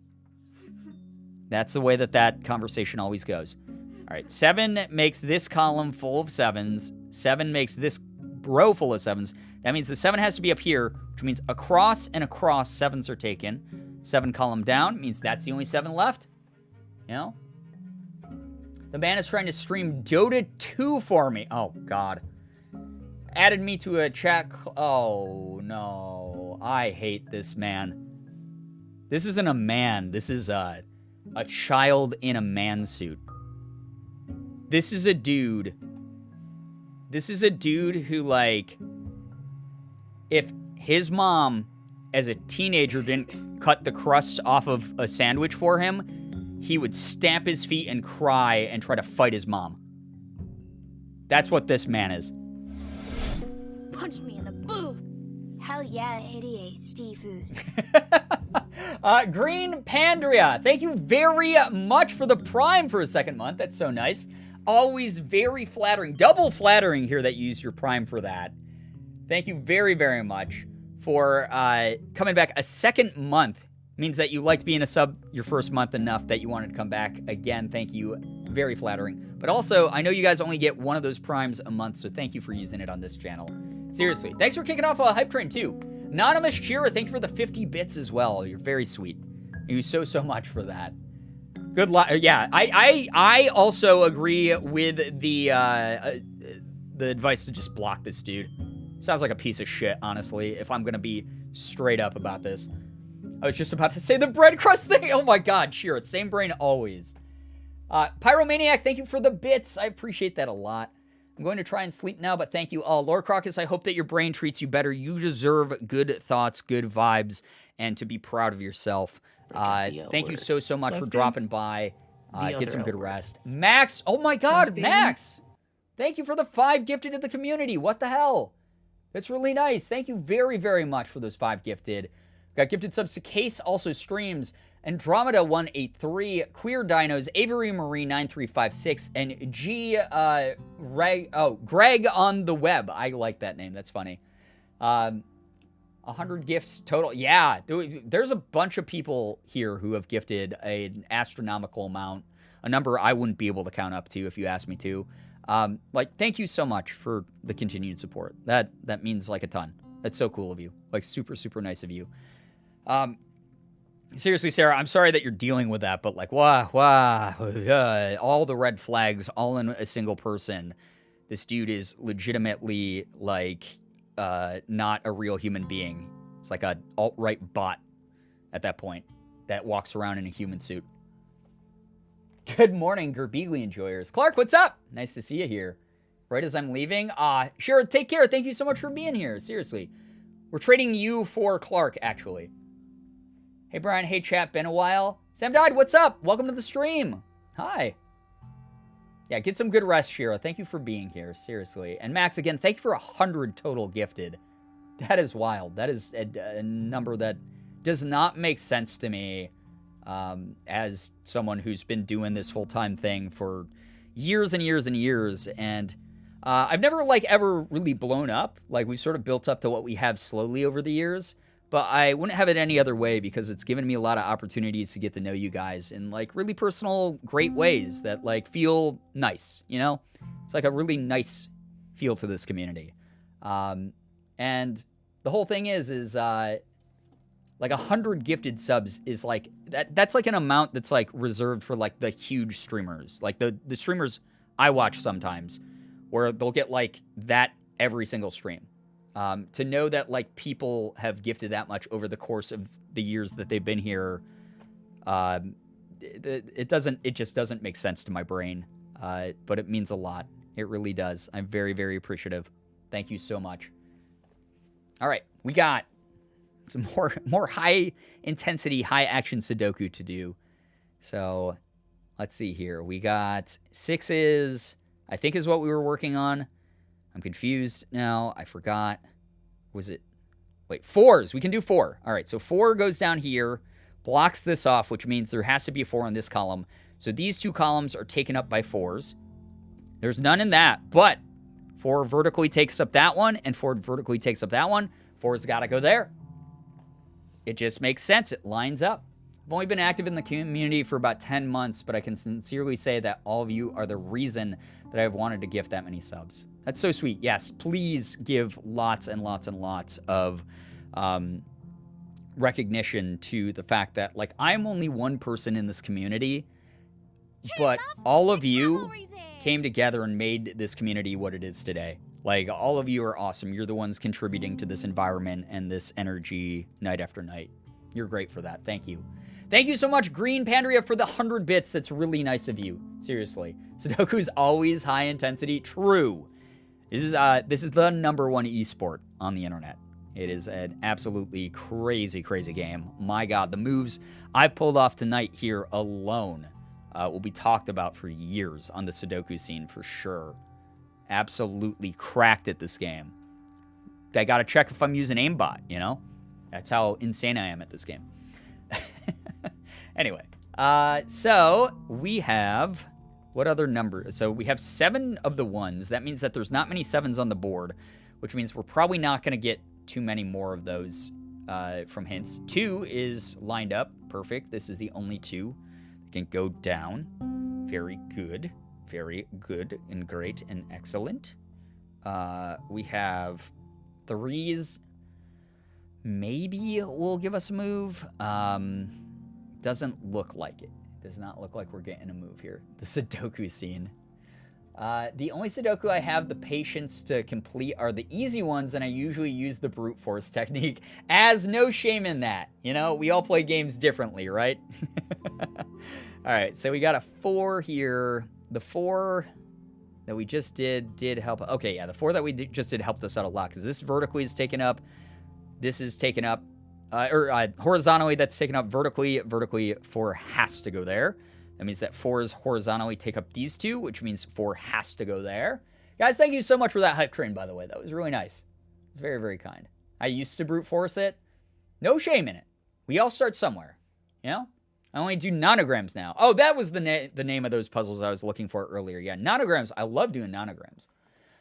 That's the way that conversation always goes. All right, 7 makes this column full of 7s. 7 makes this row full of 7s. That means the 7 has to be up here, which means across and across 7s are taken. 7 column down means that's the only 7 left. The man is trying to stream Dota 2 for me. Oh, God. Added me to a chat. Oh, no. I hate this man. This isn't a man. This is a child in a man suit. This is a dude. This is a dude who, like, if his mom, as a teenager, didn't cut the crust off of a sandwich for him, he would stamp his feet and cry and try to fight his mom. That's what this man is. Punch me in the boob. Hell yeah, ADHD food. Green Pandria, thank you very much for the Prime for a second month. That's so nice. Always very flattering. Double flattering here that you use your Prime for that. Thank you very, very much for coming back a second month. Means that you liked being a sub your first month enough that you wanted to come back again. Thank you. Very flattering. But also, I know you guys only get one of those Primes a month, so thank you for using it on this channel. Seriously. Thanks for kicking off a hype train, too. Anonymous Cheerer, thank you for the 50 bits as well. You're very sweet. Thank you so much for that. Good luck. Yeah, I also agree with the advice to just block this dude. Sounds like a piece of shit, honestly, if I'm going to be straight up about this. I was just about to say the bread crust thing. Oh my God, Cheer, same brain always. Pyromaniac, thank you for the bits. I appreciate that a lot. I'm going to try and sleep now, but thank you all. Lord Crocus, I hope that your brain treats you better. You deserve good thoughts, good vibes, and to be proud of yourself. Thank you so much for dropping by. Get some good rest. Max, oh my God, Max. Thank you for the 5 gifted to the community. What the hell? That's really nice. Thank you very, very much for those 5 gifted. Got gifted subs to Case, also streams. Andromeda183, Queer Dinos, Avery Marie 9356, and Greg on the web. I like that name. That's funny. 100 gifts total. Yeah, there's a bunch of people here who have gifted an astronomical amount, a number I wouldn't be able to count up to if you asked me to. Thank you so much for the continued support. That means like a ton. That's so cool of you. Like super, super nice of you. Seriously, Sarah, I'm sorry that you're dealing with that, but like, all the red flags all in a single person. This dude is legitimately like not a real human being. It's like a alt-right bot at that point. that walks around in a human suit. Good morning, Girbeagly enjoyers. Clark, what's up? Nice to see you here. Right as I'm leaving. Sure, take care. Thank you so much for being here. Seriously. We're trading you for Clark, actually. Hey, Brian. Hey, chat. Been a while. Sam Died, what's up? Welcome to the stream. Hi. Yeah, get some good rest, Shira. Thank you for being here. Seriously. And Max, again, thank you for 100 total gifted. That is wild. That is a number that does not make sense to me. As someone who's been doing this full-time thing for years and years and years, and I've never ever really blown up. We've sort of built up to what we have slowly over the years, but I wouldn't have it any other way because it's given me a lot of opportunities to get to know you guys in really personal, great ways that feel nice, you know? It's a really nice feel to this community. And the whole thing is 100 gifted subs is that's an amount that's reserved for the huge streamers, the streamers I watch sometimes, where they'll get that every single stream. To know that people have gifted that much over the course of the years that they've been here, it just doesn't make sense to my brain. But it means a lot. It really does. I'm very, very appreciative. Thank you so much. All right, we got some more high intensity, high action Sudoku to do. So let's see here. We got 6s, I think is what we were working on. I'm confused now. I forgot. Was it? Wait, 4s. We can do 4. All right, so 4 goes down here, blocks this off, which means there has to be a 4 on this column. So these 2 columns are taken up by 4s. There's none in that, but 4 vertically takes up that one, and 4 vertically takes up that one. 4's got to go there. It just makes sense. It lines up. I've only been active in the community for about 10 months, but I can sincerely say that all of you are the reason that I've wanted to gift that many subs. That's so sweet. Yes, please give lots and lots and lots of recognition to the fact that, I'm only one person in this community, but all of you came together and made this community what it is today. All of you are awesome. You're the ones contributing to this environment and this energy night after night. You're great for that. Thank you. Thank you so much, Green Pandria, for the 100 bits. That's really nice of you. Seriously. Sudoku's always high intensity. True. This is the number 1 esport on the internet. It is an absolutely crazy, crazy game. My God, the moves I've pulled off tonight here alone will be talked about for years on the Sudoku scene for sure. Absolutely cracked at this game. I gotta check if I'm using aimbot, you know? That's how insane I am at this game. Anyway, so we have, what other number? So we have 7 of the 1s. That means that there's not many 7s on the board, which means we're probably not gonna get too many more of those from hints. 2 is lined up, perfect. This is the only 2 that can go down. Very good. Very good and great and excellent. We have 3s. Maybe will give us a move. Doesn't look like it. Does not look like we're getting a move here. The Sudoku scene. The only Sudoku I have the patience to complete are the easy ones, and I usually use the brute force technique. As no shame in that. You know, we all play games differently, right? All right, so we got a 4 here. The 4 that we just did help. Okay, yeah, the 4 that we just did helped us out a lot because this vertically is taken up. This is taken up, horizontally that's taken up vertically. Vertically, 4 has to go there. That means that 4s horizontally take up these 2, which means 4 has to go there. Guys, thank you so much for that hype train, by the way. That was really nice. Very, very kind. I used to brute force it. No shame in it. We all start somewhere, you know? I only do nonograms now. Oh, that was the name of those puzzles I was looking for earlier. Yeah, nonograms. I love doing nonograms.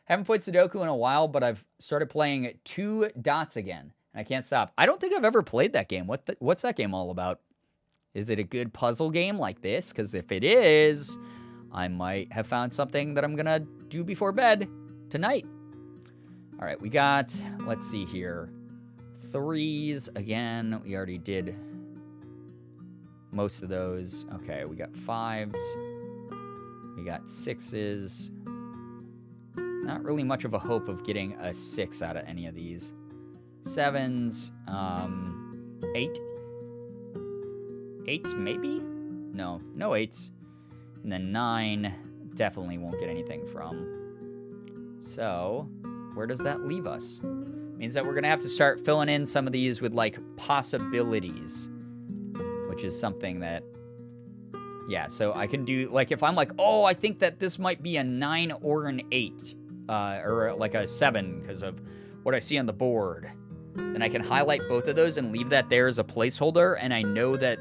Haven't played Sudoku in a while, but I've started playing 2 Dots again. And I can't stop. I don't think I've ever played that game. What's that game all about? Is it a good puzzle game like this? Because if it is, I might have found something that I'm going to do before bed tonight. All right, we got, let's see here. 3s again. We already did most of those. Okay, we got 5s. We got 6s. Not really much of a hope of getting a 6 out of any of these. 7s. 8. 8s maybe? No, no 8s. And then 9 definitely won't get anything from. So, where does that leave us? Means that we're going to have to start filling in some of these with, like, possibilities. Which is something that... Yeah, so I can do... Like, if I'm like, oh, I think that this might be a 9 or an 8. Or, like, a 7 because of what I see on the board. Then I can highlight both of those and leave that there as a placeholder. And I know that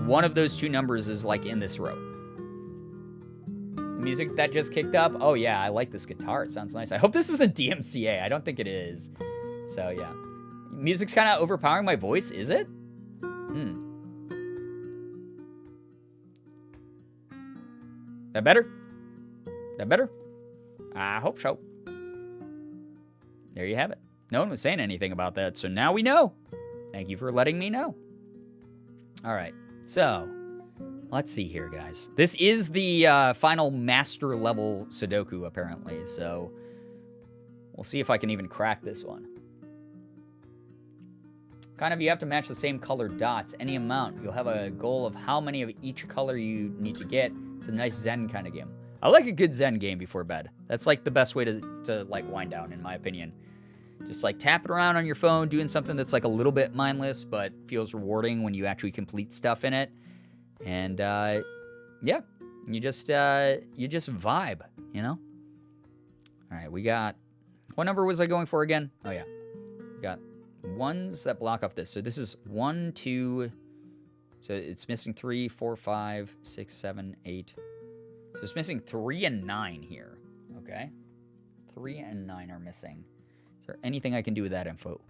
one of those two numbers is, like, in this row. Music that just kicked up. Oh, yeah, I like this guitar. It sounds nice. I hope this isn't DMCA. I don't think it is. So, yeah. Music's kind of overpowering my voice. Is it? That better? That better? I hope so. There you have it. No one was saying anything about that, so now we know. Thank you for letting me know. All right, so... Let's see here, guys. This is the final master level Sudoku, apparently, so we'll see if I can even crack this one. Kind of, you have to match the same color dots, any amount. You'll have a goal of how many of each color you need to get. It's a nice Zen kind of game. I like a good Zen game before bed. That's like the best way to like wind down, in my opinion. Just like tapping around on your phone, doing something that's like a little bit mindless, but feels rewarding when you actually complete stuff in it. And, yeah, you just vibe, you know? All right, we got, what number was I going for again? Oh, yeah. We got ones that block off this. So this is 1, 2, so it's missing 3, 4, 5, 6, 7, 8. So it's missing 3 and 9 here, okay? 3 and 9 are missing. Is there anything I can do with that info?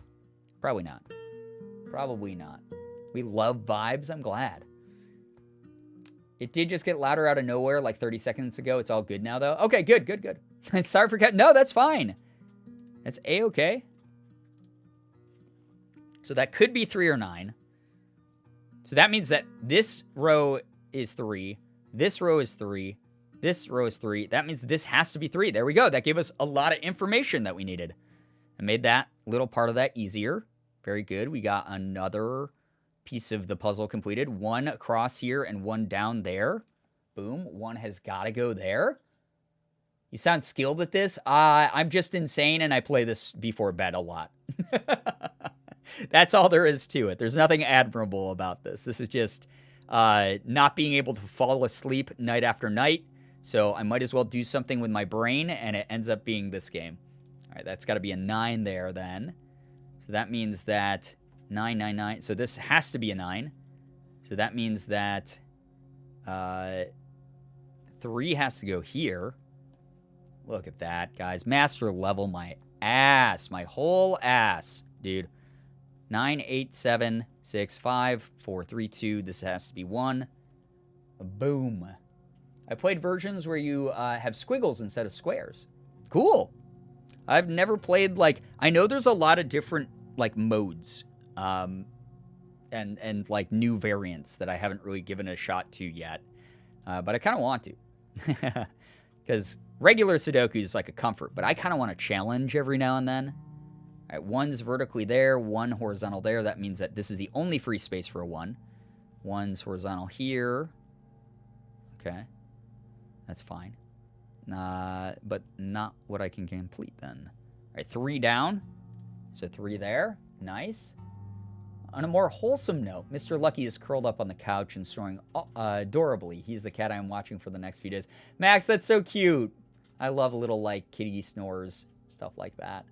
Probably not. Probably not. We love vibes, I'm glad. It did just get louder out of nowhere like 30 seconds ago. It's all good now, though. Okay, good, good, good. Sorry for cut. No, that's fine. That's A-okay. So that could be 3 or 9. So that means that this row is 3. This row is 3. This row is 3. That means this has to be 3. There we go. That gave us a lot of information that we needed. I made that little part of that easier. Very good. We got another piece of the puzzle completed. 1 across here and 1 down there. Boom. 1 has got to go there. You sound skilled at this. I'm just insane, and I play this before bed a lot. That's all there is to it. There's nothing admirable about this. This is just not being able to fall asleep night after night. So I might as well do something with my brain, and it ends up being this game. All right, that's got to be a 9 there then. So that means that 9, 9, 9. So this has to be a 9. So that means that 3 has to go here. Look at that, guys. Master level my ass. My whole ass, dude. 9, 8, 7, 6, 5, 4, 3, 2. This has to be 1. Boom. I played versions where you have squiggles instead of squares. Cool. I've never played, like... I know there's a lot of different, like, modes. And like new variants that I haven't really given a shot to yet. But I kind of want to. Because regular Sudoku is like a comfort, but I kind of want a challenge every now and then. All right, 1's vertically there, 1 horizontal there. That means that this is the only free space for a 1. 1's horizontal here. Okay. That's fine. But not what I can complete then. All right, 3 down. So 3 there. Nice. On a more wholesome note, Mr. Lucky is curled up on the couch and snoring adorably. He's the cat I'm watching for the next few days. Max, that's so cute. I love little, like, kitty snores, stuff like that.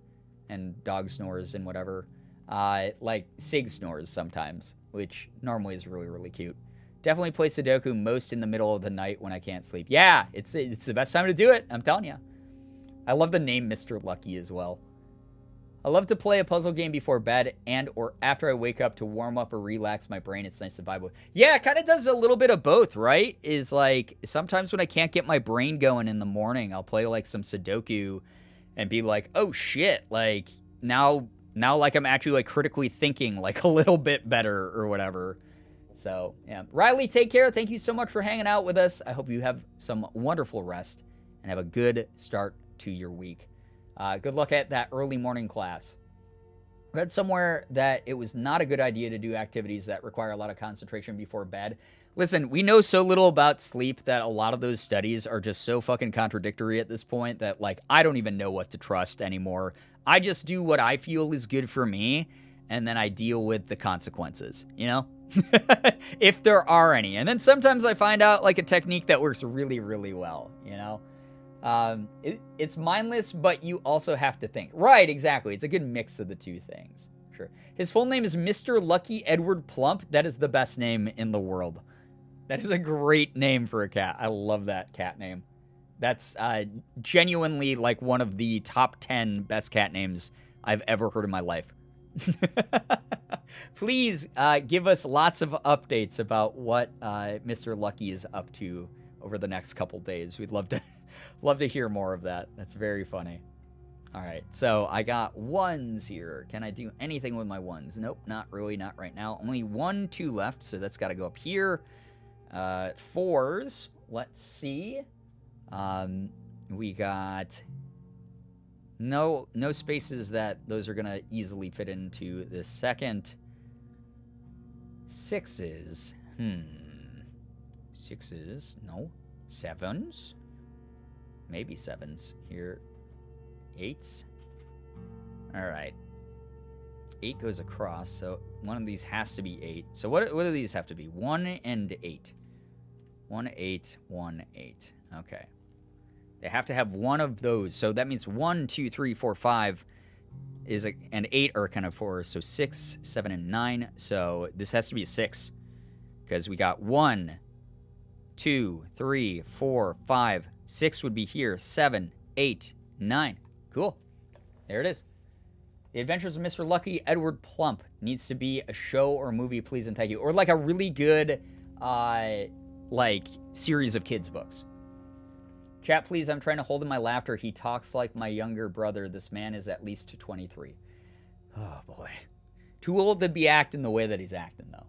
And dog snores and whatever. Like, Sig snores sometimes, which normally is really, really cute. Definitely play Sudoku most in the middle of the night when I can't sleep. Yeah, it's the best time to do it, I'm telling you. I love the name Mr. Lucky as well. I love to play a puzzle game before bed and or after I wake up to warm up or relax my brain. It's nice to vibe with. Yeah, it kind of does a little bit of both, right? Is like sometimes when I can't get my brain going in the morning, I'll play like some Sudoku and be like, oh shit, like now like I'm actually like critically thinking like a little bit better or whatever. So, yeah. Riley, take care. Thank you so much for hanging out with us. I hope you have some wonderful rest and have a good start to your week. Good luck at that early morning class. Read somewhere that it was not a good idea to do activities that require a lot of concentration before bed. Listen, we know so little about sleep that a lot of those studies are just so fucking contradictory at this point that, like, I don't even know what to trust anymore. I just do what I feel is good for me, and then I deal with the consequences, you know? If there are any. And then sometimes I find out, like, a technique that works really, really well, you know? It's mindless, but you also have to think. Right, exactly. It's a good mix of the two things. Sure. His full name is Mr. Lucky Edward Plump. That is the best name in the world. That is a great name for a cat. I love that cat name. That's genuinely like one of the top 10 best cat names I've ever heard in my life. Please give us lots of updates about what Mr. Lucky is up to over the next couple days. We'd love to hear more of that. That's very funny. All right, so I got ones here. Can I do anything with my ones? Nope, not really, not right now. Only 1, 2 left, so that's got to go up here. 4s, let's see. We got no spaces that those are gonna easily fit into the second. 6s, 6s, no. 7s, maybe 7s here. 8s, all right. 8 goes across, so one of these has to be 8. So what do these have to be? 1 and 8. 1, 8, 1, 8. Okay. They have to have one of those. So that means 1, 2, 3, 4, 5 and 8 are kind of 4. So 6, 7, and 9. So this has to be a 6. Because we got 1, 2, 3, 4, 5. 6 would be here. 7, 8, 9. Cool. There it is. The Adventures of Mr. Lucky Edward Plump needs to be a show or movie, please and thank you. Or like a really good, like, series of kids' books. Chat, please, I'm trying to hold in my laughter. He talks like my younger brother. This man is at least 23. Oh, boy. Too old to be acting the way that he's acting, though.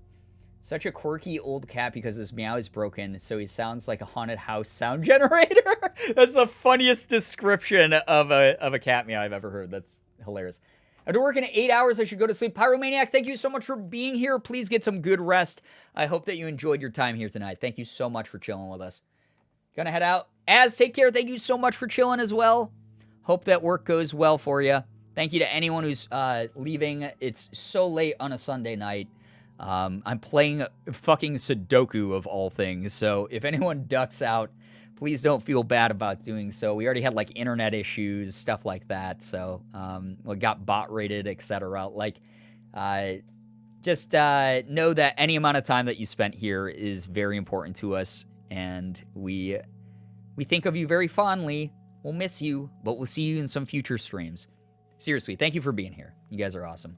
Such a quirky old cat because his meow is broken, so he sounds like a haunted house sound generator. That's the funniest description of a cat meow I've ever heard. That's hilarious. After working 8 hours, I should go to sleep. Pyromaniac, thank you so much for being here. Please get some good rest. I hope that you enjoyed your time here tonight. Thank you so much for chilling with us. Gonna head out. Az, take care. Thank you so much for chilling as well. Hope that work goes well for you. Thank you to anyone who's leaving. It's so late on a Sunday night. I'm playing fucking Sudoku of all things. So if anyone ducks out, please don't feel bad about doing so. We already had like internet issues, stuff like that. So we got bot rated, etc. Like, just know that any amount of time that you spent here is very important to us, and we think of you very fondly. We'll miss you, but we'll see you in some future streams. Seriously, thank you for being here. You guys are awesome.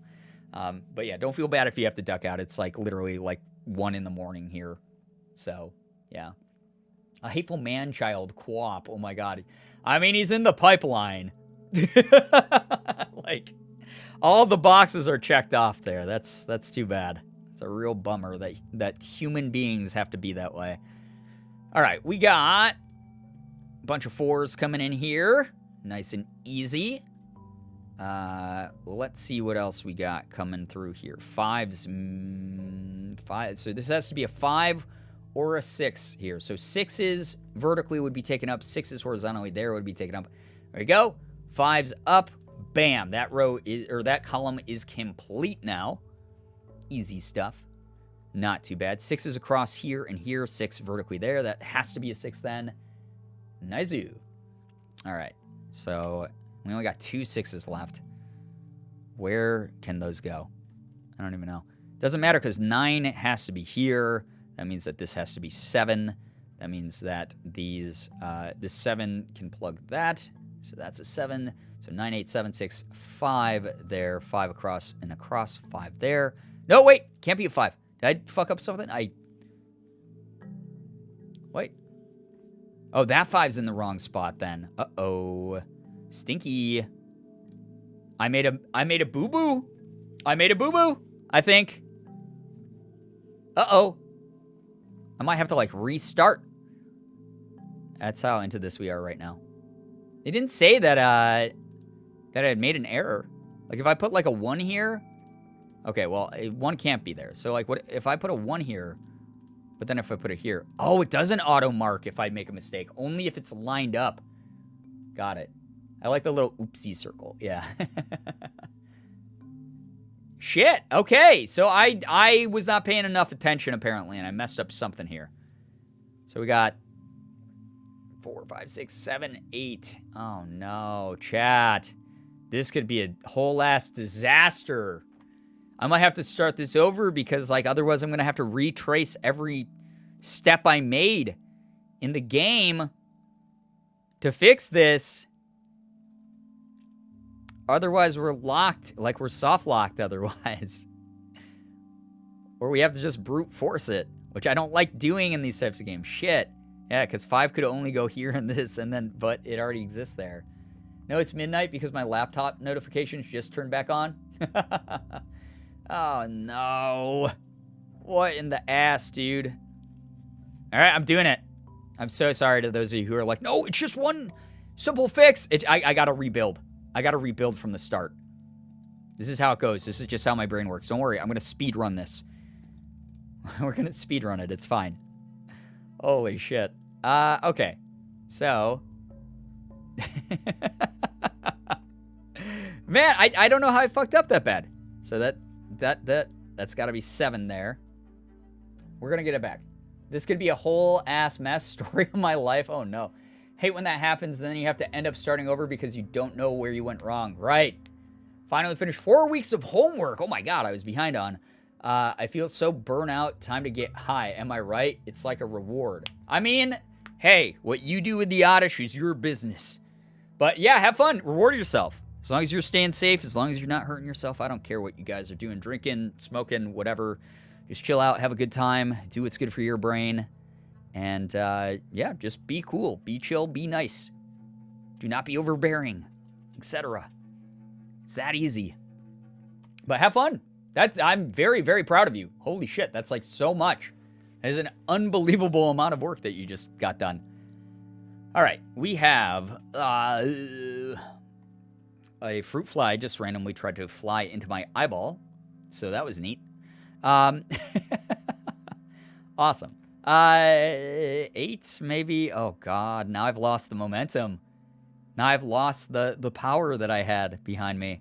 But yeah, don't feel bad if you have to duck out. It's like literally like 1 a.m. here. So yeah. A hateful man-child co-op. Oh my god. I mean, he's in the pipeline. Like, all the boxes are checked off there. That's too bad. It's a real bummer that human beings have to be that way. All right, we got a bunch of 4s coming in here. Nice and easy. Let's see what else we got coming through here. 5s. 5. So this has to be a 5 or a 6 here. So 6s vertically would be taken up. 6s horizontally there would be taken up. There we go. 5s up. Bam. That row is, or that column is complete now. Easy stuff. Not too bad. 6s across here and here. 6 vertically there. That has to be a 6 then. Nice. All right. So we only got 2 6s left. Where can those go? I don't even know. Doesn't matter because 9 has to be here. That means that this has to be 7. That means that these this 7 can plug that. So that's a 7. So 9, 8, 7, 6, 5 there. 5 across and across. 5 there. No, wait. Can't be a 5. Did I fuck up something? Wait. Oh, that 5's in the wrong spot then. Uh-oh. Stinky. I made a boo-boo. I made a boo-boo, I think. Uh-oh. I might have to, like, restart. That's how into this we are right now. It didn't say that I had made an error. Like, if I put, like, a 1 here... Okay, well, a 1 can't be there. So, like, what if I put a 1 here, but then if I put it here... Oh, it doesn't auto-mark if I make a mistake. Only if it's lined up. Got it. I like the little oopsie circle. Yeah. Shit. Okay, so I was not paying enough attention, apparently, and I messed up something here. So we got 4, 5, 6, 7, 8. Oh, no. Chat. This could be a whole-ass disaster. I might have to start this over because, like, otherwise I'm going to have to retrace every step I made in the game to fix this. Otherwise, we're locked. Like, we're soft-locked otherwise. Or we have to just brute force it, which I don't like doing in these types of games. Shit. Yeah, because 5 could only go here and this, and then, but it already exists there. No, it's midnight because my laptop notifications just turned back on. Oh, no. What in the ass, dude? All right, I'm doing it. I'm so sorry to those of you who are like, no, it's just one simple fix. I got to rebuild. I got to rebuild from the start. This is how it goes. This is just how my brain works. Don't worry. I'm going to speed run this. We're going to speed run it. It's fine. Holy shit. Okay. So. Man, I don't know how I fucked up that bad. So that's got to be 7 there. We're going to get it back. This could be a whole ass mess story of my life. Oh no. Hate when that happens, then you have to end up starting over because you don't know where you went wrong. Right. Finally finished 4 weeks of homework. Oh my God, I was behind on. I feel so burnout. Time to get high. Am I right? It's like a reward. I mean, hey, what you do with the Oddish is your business. But yeah, have fun. Reward yourself. As long as you're staying safe, as long as you're not hurting yourself, I don't care what you guys are doing. Drinking, smoking, whatever. Just chill out, have a good time, do what's good for your brain. And yeah, just be cool, be chill, be nice. Do not be overbearing, etc. It's that easy. But have fun. I'm very, very proud of you. Holy shit, that's like so much. That is an unbelievable amount of work that you just got done. All right, we have a fruit fly just randomly tried to fly into my eyeball. So that was neat. Awesome. 8 maybe. Oh God, now I've lost the momentum. Now I've lost the power that I had behind me.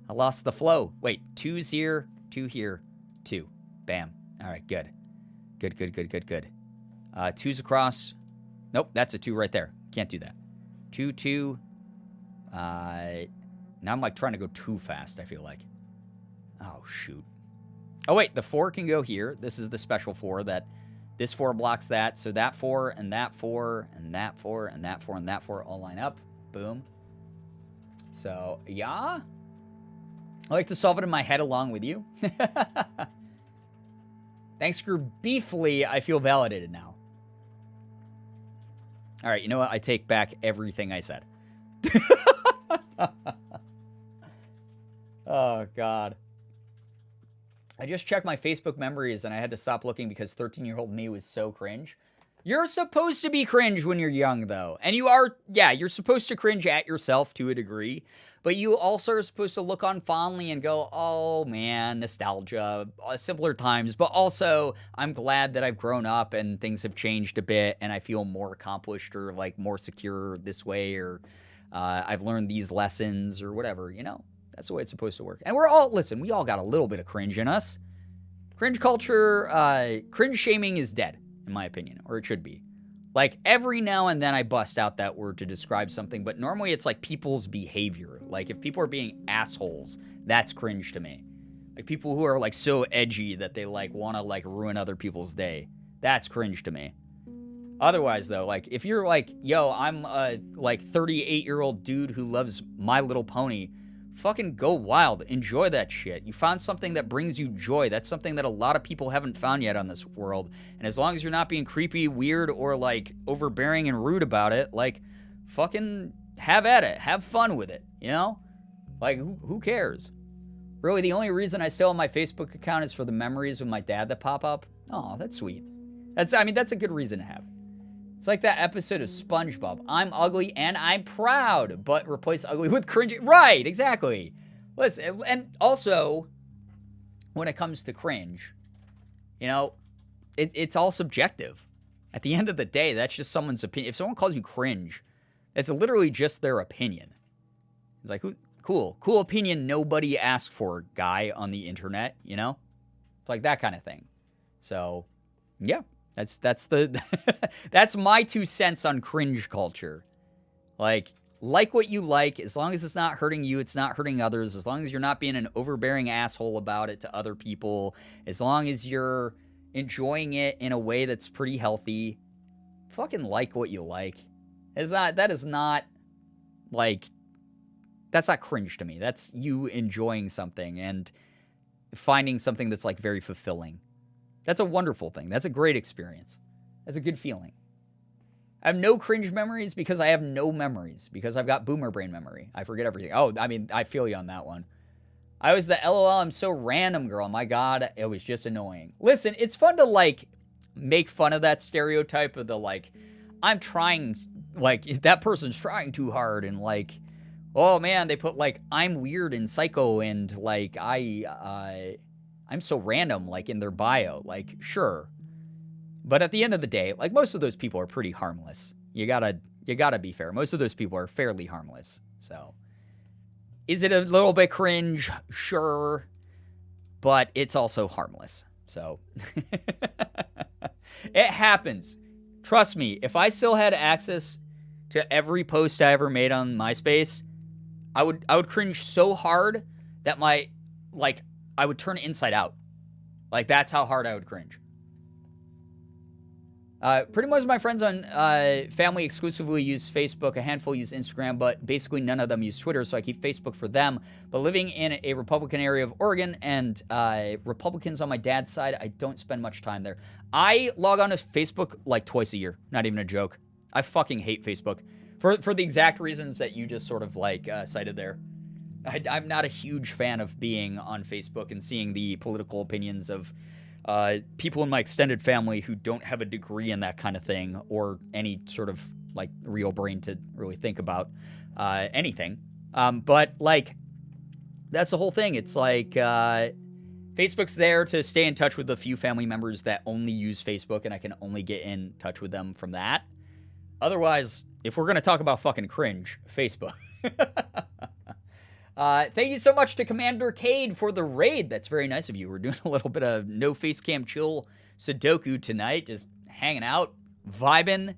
I lost the flow. Wait, 2's here, 2 here, 2. Bam. All right, good. Good. 2's across. Nope, that's a 2 right there. Can't do that. 2, 2. Now I'm like trying to go too fast, I feel like. Oh, shoot. Oh, wait, the 4 can go here. This is the special 4 that this 4 blocks that. So that 4 and that 4 and that 4 and that 4 and that 4 all line up. Boom. So, yeah. I like to solve it in my head along with you. Thanks, Girbeagly. I feel validated now. All right, you know what? I take back everything I said. Oh, God. I just checked my Facebook memories and I had to stop looking because 13-year-old me was so cringe. You're supposed to be cringe when you're young, though. And you are, yeah, you're supposed to cringe at yourself to a degree. But you also are supposed to look on fondly and go, oh, man, nostalgia, simpler times. But also, I'm glad that I've grown up and things have changed a bit and I feel more accomplished or, like, more secure this way or I've learned these lessons or whatever, you know? That's the way it's supposed to work. And we're all, listen, we all got a little bit of cringe in us. Cringe culture, cringe shaming is dead, in my opinion, or it should be. Like, every now and then I bust out that word to describe something, but normally it's like people's behavior. Like, if people are being assholes, that's cringe to me. Like, people who are, like, so edgy that they, like, want to, like, ruin other people's day. That's cringe to me. Otherwise, though, like, if you're like, yo, I'm a, like, 38-year-old dude who loves My Little Pony, fucking go wild. Enjoy that shit. You found something that brings you joy. That's something that a lot of people haven't found yet on this world. And as long as you're not being creepy, weird, or, like, overbearing and rude about it, like, fucking have at it. Have fun with it, you know? Like, who cares? Really, the only reason I still have my Facebook account is for the memories with my dad that pop up. Oh, that's sweet. That's a good reason to have. It's like that episode of SpongeBob. I'm ugly and I'm proud, but replace ugly with cringe. Right, exactly. Listen, and also, when it comes to cringe, you know, it's all subjective. At the end of the day, that's just someone's opinion. If someone calls you cringe, it's literally just their opinion. It's like, cool opinion nobody asked for, guy on the internet, you know? It's like that kind of thing. So, yeah, that's the that's my 2 cents on cringe culture. Like what you like, as long as it's not hurting you, it's not hurting others, as long as you're not being an overbearing asshole about it to other people, as long as you're enjoying it in a way that's pretty healthy, fucking like what you like. That's not cringe to me. That's you enjoying something and finding something that's like very fulfilling. That's a wonderful thing. That's a great experience. That's a good feeling. I have no cringe memories because I have no memories, because I've got boomer brain memory. I forget everything. Oh, I mean, I feel you on that one. I was the LOL, I'm so random girl. My God, it was just annoying. Listen, it's fun to like make fun of that stereotype of the like, I'm trying, like that person's trying too hard, and like, oh man, they put like I'm weird and psycho and like I'm so random like in their bio. Like, sure. But at the end of the day, like most of those people are pretty harmless. You gotta be fair. Most of those people are fairly harmless. So, is it a little bit cringe? Sure. But it's also harmless. So, it happens. Trust me, if I still had access to every post I ever made on MySpace, I would cringe so hard that I would turn inside out. Like, that's how hard I would cringe. Pretty much my friends on family exclusively use Facebook. A handful use Instagram, but basically none of them use Twitter, so I keep Facebook for them. But living in a Republican area of Oregon and Republicans on my dad's side, I don't spend much time there. I log on to Facebook like twice a year. Not even a joke. I fucking hate Facebook. For the exact reasons that you just sort of like cited there. I'm not a huge fan of being on Facebook and seeing the political opinions of people in my extended family who don't have a degree in that kind of thing or any sort of like real brain to really think about anything. But like, that's the whole thing. It's like Facebook's there to stay in touch with the few family members that only use Facebook, and I can only get in touch with them from that. Otherwise, if we're going to talk about fucking cringe, Facebook. Thank you so much to Commander Cade for the raid. That's very nice of you. We're doing a little bit of no face cam chill Sudoku tonight, just hanging out, vibing.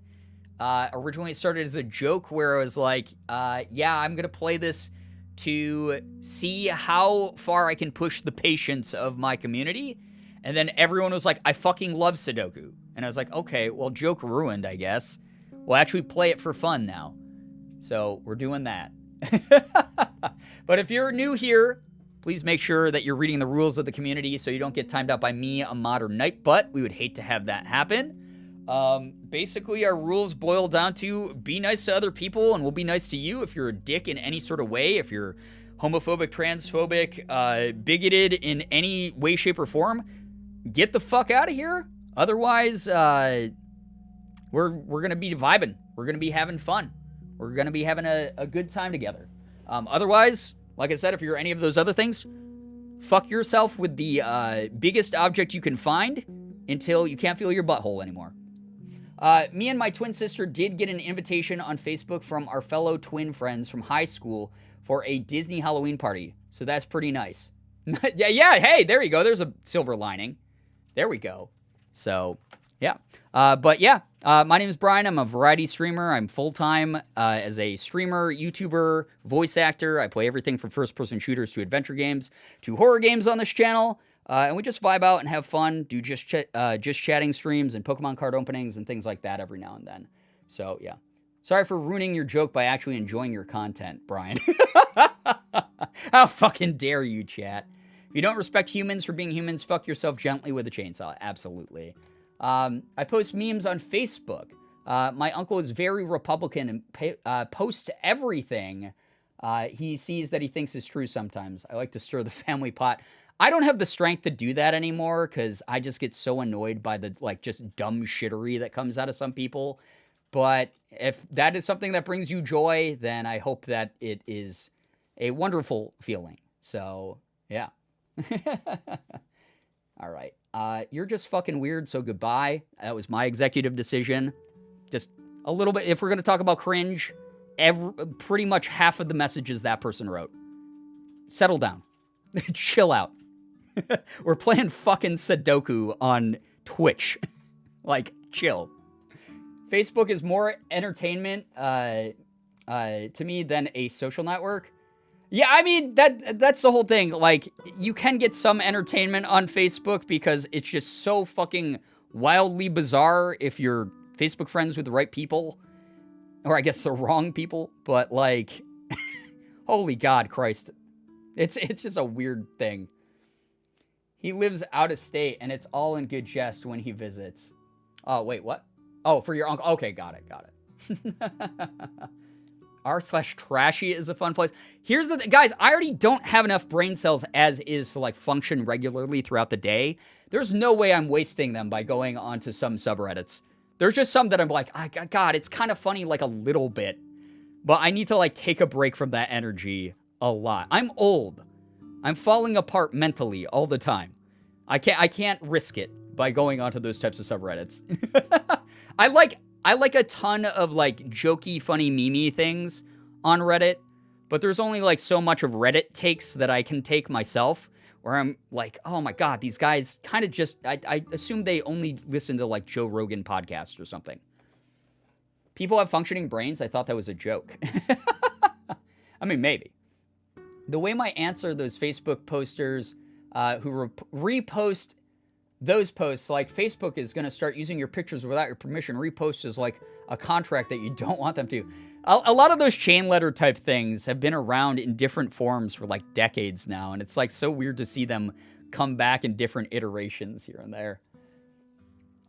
Originally it started as a joke where I was like, yeah, I'm going to play this to see how far I can push the patience of my community. And then everyone was like, I fucking love Sudoku. And I was like, okay, well, joke ruined, I guess. We'll actually play it for fun now. So we're doing that. But if you're new here, please make sure that you're reading the rules of the community so you don't get timed out by me, a modern night butt. We would hate to have that happen. Basically, our rules boil down to be nice to other people, and we'll be nice to you. If you're a dick in any sort of way, if you're homophobic, transphobic, bigoted in any way, shape, or form, get the fuck out of here. Otherwise, we're going to be vibing. We're going to be having fun. We're going to be having a good time together. Otherwise, like I said, if you're any of those other things, fuck yourself with the biggest object you can find until you can't feel your butthole anymore. Me and my twin sister did get an invitation on Facebook from our fellow twin friends from high school for a Disney Halloween party. So that's pretty nice. yeah, hey, there you go. There's a silver lining. There we go. So, yeah. But yeah, my name is Brian. I'm a variety streamer. I'm full-time as a streamer, YouTuber, voice actor. I play everything from first-person shooters to adventure games to horror games on this channel. And we just vibe out and have fun, do just chatting streams and Pokemon card openings and things like that every now and then. So, yeah. Sorry for ruining your joke by actually enjoying your content, Brian. How fucking dare you, chat. If you don't respect humans for being humans, fuck yourself gently with a chainsaw. Absolutely. I post memes on Facebook. My uncle is very Republican and posts everything he sees that he thinks is true sometimes. I like to stir the family pot. I don't have the strength to do that anymore because I just get so annoyed by the, like, just dumb shittery that comes out of some people. But if that is something that brings you joy, then I hope that it is a wonderful feeling. So, yeah. All right. You're just fucking weird, so goodbye. That was my executive decision. Just a little bit. If we're going to talk about cringe, pretty much half of the messages that person wrote. Settle down. Chill out. We're playing fucking Sudoku on Twitch. Like, chill. Facebook is more entertainment to me than a social network. Yeah, I mean, that's the whole thing. Like, you can get some entertainment on Facebook because it's just so fucking wildly bizarre if you're Facebook friends with the right people. Or I guess the wrong people. But, like, holy God Christ. It's just a weird thing. He lives out of state, and it's all in good jest when he visits. Oh, wait, what? Oh, for your uncle. Okay, got it. r/trashy is a fun place. Here's the guys, I already don't have enough brain cells as is to like function regularly throughout the day. There's no way I'm wasting them by going onto some subreddits. There's just some that I'm like, God, it's kind of funny like a little bit, but I need to like take a break from that energy a lot. I'm old. I'm falling apart mentally all the time. I can't risk it by going onto those types of subreddits. I like a ton of like jokey, funny, memey things on Reddit, but there's only like so much of Reddit takes that I can take myself where I'm like, oh my God, these guys kind of just, I assume they only listen to like Joe Rogan podcasts or something. People have functioning brains. I thought that was a joke. I mean, maybe. The way my aunts are those Facebook posters who repost those posts, like Facebook is going to start using your pictures without your permission. Repost is like a contract that you don't want them to. A lot of those chain letter type things have been around in different forms for like decades now. And it's like so weird to see them come back in different iterations here and there.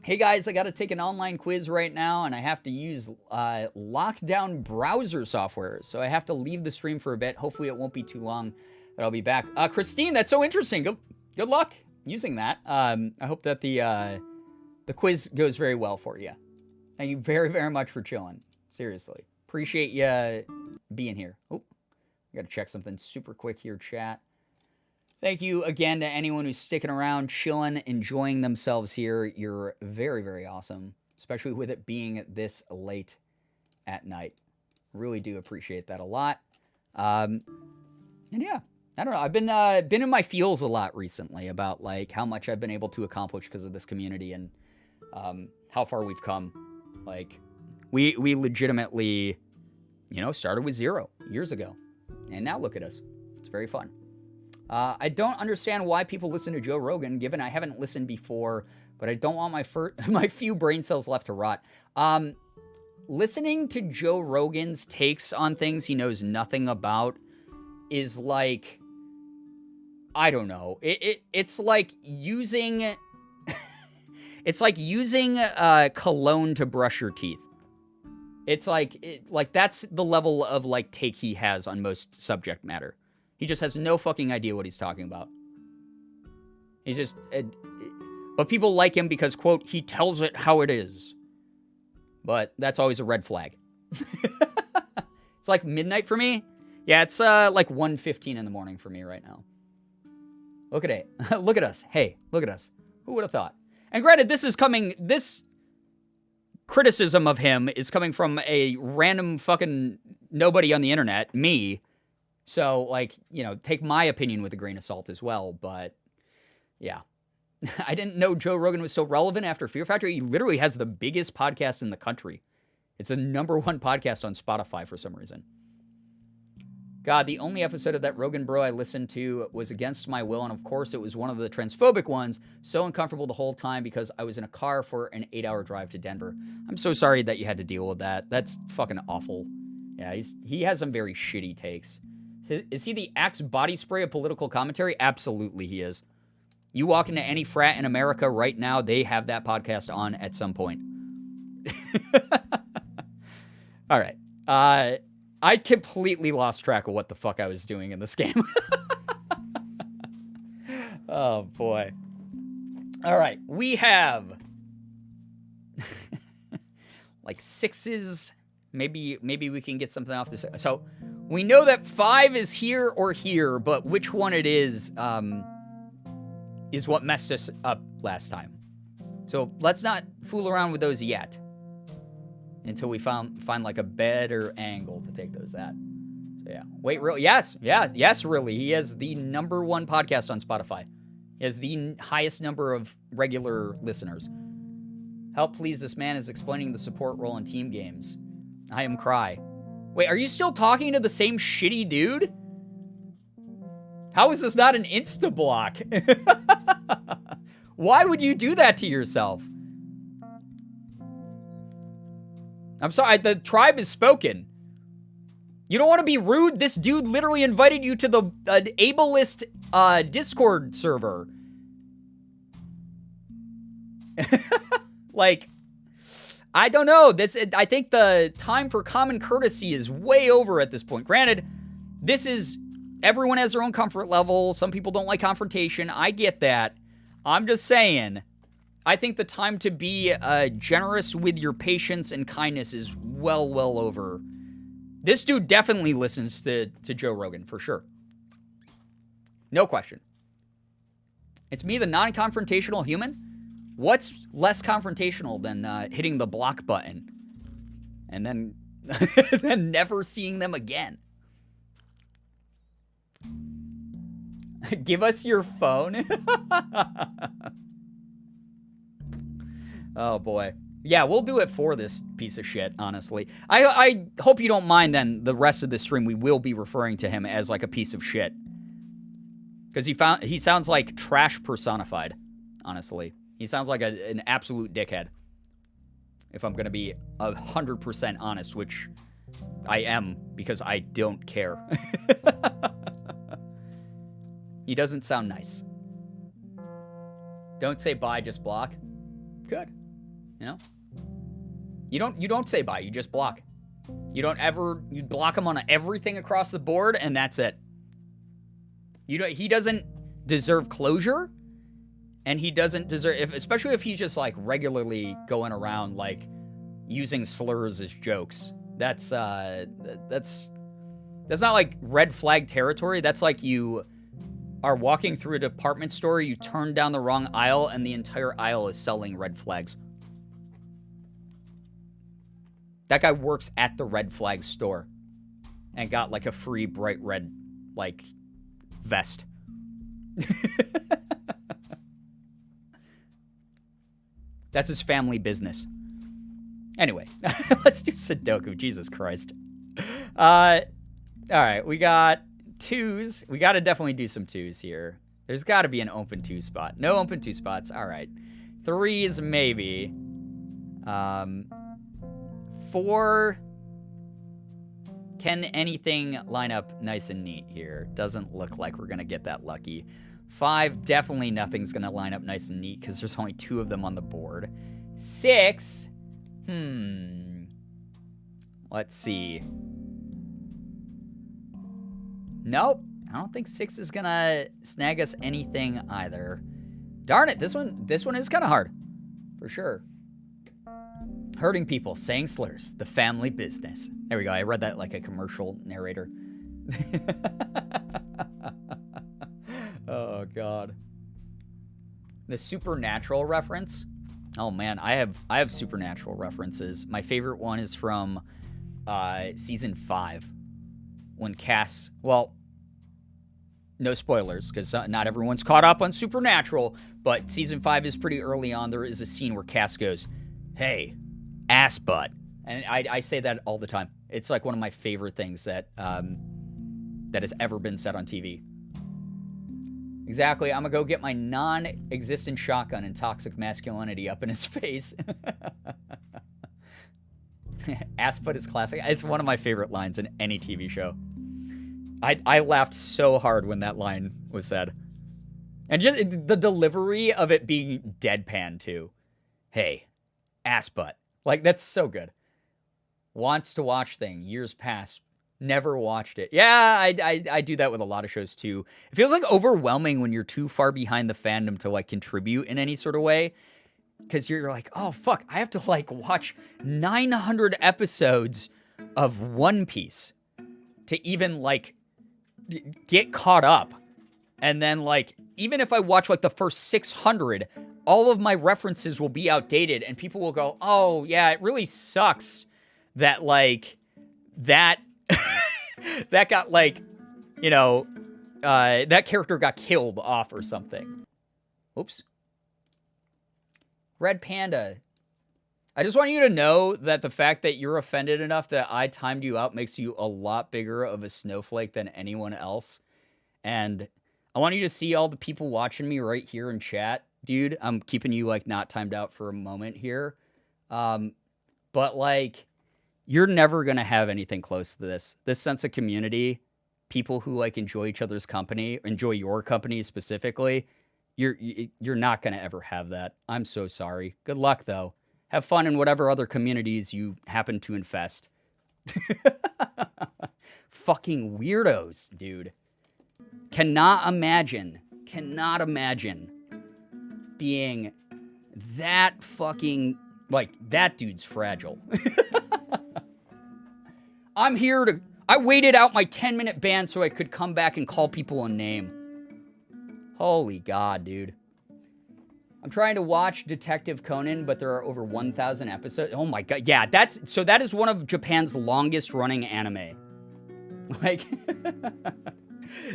Hey guys, I got to take an online quiz right now and I have to use lockdown browser software. So I have to leave the stream for a bit. Hopefully it won't be too long that I'll be back. Christine, that's so interesting. Good luck using that. I hope that the quiz goes very well for you. Thank you very, very much for chilling. Seriously. Appreciate you being here. Oh, I got to check something super quick here, chat. Thank you again to anyone who's sticking around, chilling, enjoying themselves here. You're very, very awesome, especially with it being this late at night. Really do appreciate that a lot. And yeah, I don't know. I've been in my feels a lot recently about like how much I've been able to accomplish because of this community and how far we've come. Like we legitimately, started with 0 years ago, and now look at us. It's very fun. I don't understand why people listen to Joe Rogan, given I haven't listened before, but I don't want my few brain cells left to rot. Listening to Joe Rogan's takes on things he knows nothing about is like, I don't know. It's like using cologne to brush your teeth. It's like that's the level of like take he has on most subject matter. He just has no fucking idea what he's talking about. He's just... but people like him because, quote, he tells it how it is. But that's always a red flag. It's like midnight for me. Yeah, it's like 1:15 in the morning for me right now. Look at it. Look at us. Hey, look at us. Who would have thought? And granted, this criticism of him is coming from a random fucking nobody on the internet, me. So, like, take my opinion with a grain of salt as well, but, yeah. I didn't know Joe Rogan was so relevant after Fear Factor. He literally has the biggest podcast in the country. It's a #1 podcast on Spotify for some reason. God, the only episode of that Rogan Bro I listened to was against my will, and of course it was one of the transphobic ones. So uncomfortable the whole time because I was in a car for an 8-hour drive to Denver. I'm so sorry that you had to deal with that. That's fucking awful. Yeah, he has some very shitty takes. Is he the Axe body spray of political commentary? Absolutely he is. You walk into any frat in America right now, they have that podcast on at some point. All right. I completely lost track of what the fuck I was doing in this game. Oh, boy. All right. We have like 6s. Maybe we can get something off this. So We know that 5 is here or here, but which one it is what messed us up last time. So let's not fool around with those yet until we find like a better angle to take those at. So yeah. Wait, really? Yes, really. He has the #1 podcast on Spotify. He has the highest number of regular listeners. Help, please. This man is explaining the support role in team games. I am cry. Wait, are you still talking to the same shitty dude? How is this not an insta-block? Why would you do that to yourself? I'm sorry, the tribe has spoken. You don't want to be rude? This dude literally invited you to the ableist Discord server. Like, I don't know. I think the time for common courtesy is way over at this point. Granted, everyone has their own comfort level. Some people don't like confrontation. I get that. I'm just saying, I think the time to be generous with your patience and kindness is well over. This dude definitely listens to Joe Rogan, for sure. No question. It's me, the non-confrontational human. What's less confrontational than hitting the block button and then then never seeing them again? Give us your phone. Oh boy. Yeah, we'll do it for this piece of shit, honestly. I hope you don't mind then the rest of the stream we will be referring to him as like a piece of shit. Because he sounds like trash personified, honestly. He sounds like an absolute dickhead. If I'm going to be 100% honest, which I am because I don't care. He doesn't sound nice. Don't say bye, just block. Good. You know? You don't say bye, you just block. You block him on everything across the board and that's it. He doesn't deserve closure. And he doesn't deserve, especially if he's just like regularly going around like using slurs as jokes. That's not like red flag territory. That's like you are walking through a department store, you turn down the wrong aisle, and the entire aisle is selling red flags. That guy works at the red flag store and got like a free bright red like vest. That's his family business. Anyway, let's do Sudoku. Jesus Christ. All right, we got 2s. We got to definitely do some 2s here. There's got to be an open 2 spot. No open 2 spots. All right. 3s, maybe. 4. Can anything line up nice and neat here? Doesn't look like we're going to get that lucky. 5, definitely nothing's going to line up nice and neat because there's only 2 of them on the board. 6, let's see. Nope, I don't think 6 is going to snag us anything either. Darn it, this one is kind of hard, for sure. Hurting people, saying slurs, the family business. There we go, I read that like a commercial narrator. Oh God. The Supernatural reference. Oh man, I have Supernatural references. My favorite one is from season 5 when Cass. Well, no spoilers because not everyone's caught up on Supernatural, but season 5 is pretty early on. There is a scene where Cass goes, "Hey, ass butt," and I say that all the time. It's like one of my favorite things that has ever been said on TV. Exactly. I'm going to go get my non-existent shotgun and toxic masculinity up in his face. Ass butt is classic. It's one of my favorite lines in any TV show. I laughed so hard when that line was said. And just the delivery of it being deadpan, too. Hey, ass butt. Like, that's so good. Wants to watch thing. Years past. Never watched it. Yeah, I do that with a lot of shows too. It feels like overwhelming when you're too far behind the fandom to like contribute in any sort of way. Because you're like, oh fuck, I have to like watch 900 episodes of One Piece. to even, like, get caught up. And then, like, even if I watch, like, the first 600, all of my references will be outdated, and people will go, oh, yeah, it really sucks that, like, that, that got, like, you know, that character got killed off or something. Oops. Red Panda. I just want you to know that the fact that you're offended enough that I timed you out makes you a lot bigger of a snowflake than anyone else. And I want you to see all the people watching me right here in chat. Dude, I'm keeping you, like, not timed out for a moment here. But, like, you're never going to have anything close to this. This sense of community, people who, like, enjoy each other's company, enjoy your company specifically, you're not going to ever have that. I'm so sorry. Good luck, though. Have fun in whatever other communities you happen to infest. Fucking weirdos, dude. Cannot imagine being that fucking, like, that dude's fragile. I waited out my 10-minute ban so I could come back and call people a name. Holy God, dude. I'm trying to watch Detective Conan, but there are over 1,000 episodes. Oh my God. Yeah, that is one of Japan's longest running anime. Like,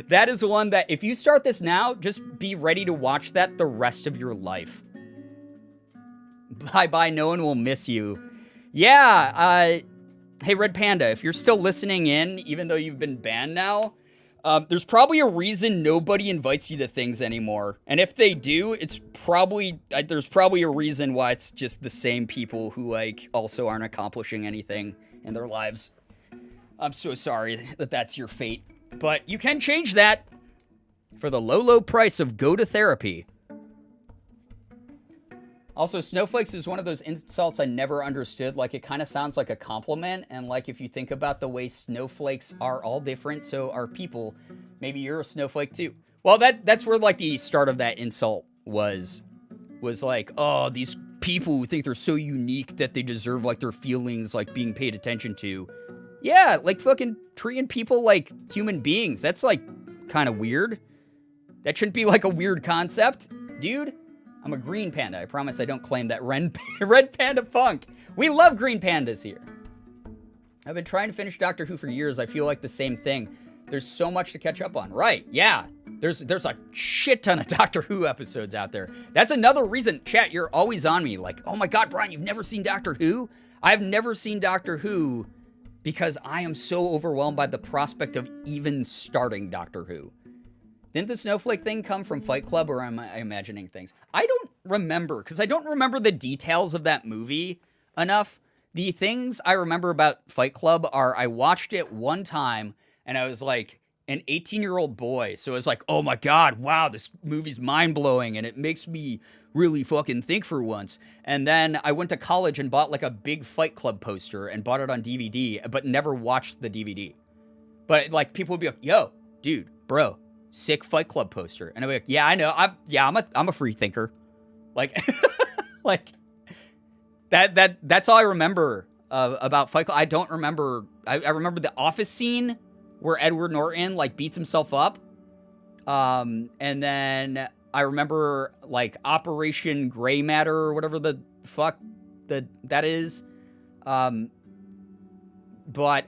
that is one that if you start this now, just be ready to watch that the rest of your life. Bye-bye, no one will miss you. Yeah, hey, Red Panda, if you're still listening in, even though you've been banned now, there's probably a reason nobody invites you to things anymore. And if they do, it's probably, there's probably a reason why it's just the same people who, like, also aren't accomplishing anything in their lives. I'm so sorry that that's your fate. But you can change that for the low, low price of go to therapy. Also, snowflakes is one of those insults I never understood. Like, it kind of sounds like a compliment. And, like, if you think about the way snowflakes are all different, so are people, maybe you're a snowflake too. Well, that's where, like, the start of that insult was like, oh, these people who think they're so unique that they deserve, like, their feelings, like, being paid attention to. Yeah, like, fucking treating people like human beings. That's, like, kind of weird. That shouldn't be, like, a weird concept, dude. I'm a green panda. I promise I don't claim that red panda punk. We love green pandas here. I've been trying to finish Doctor Who for years. I feel like the same thing. There's so much to catch up on. Right, yeah. There's a shit ton of Doctor Who episodes out there. That's another reason, chat, you're always on me. Like, oh my God, Brian, you've never seen Doctor Who? I've never seen Doctor Who because I am so overwhelmed by the prospect of even starting Doctor Who. Didn't the snowflake thing come from Fight Club, or am I imagining things? I don't remember, because I don't remember the details of that movie enough. The things I remember about Fight Club are I watched it one time, and I was like an 18-year-old boy. So I was like, oh my God, wow, this movie's mind-blowing, and it makes me really fucking think for once. And then I went to college and bought like a big Fight Club poster and bought it on DVD, but never watched the DVD. But like people would be like, yo, dude, bro, sick Fight Club poster. And I'd be like, yeah, I know. I'm a free thinker. Like, like that's all I remember about Fight Club. I don't remember. I remember the office scene where Edward Norton like beats himself up. And then I remember like Operation Gray Matter or whatever the fuck that is. But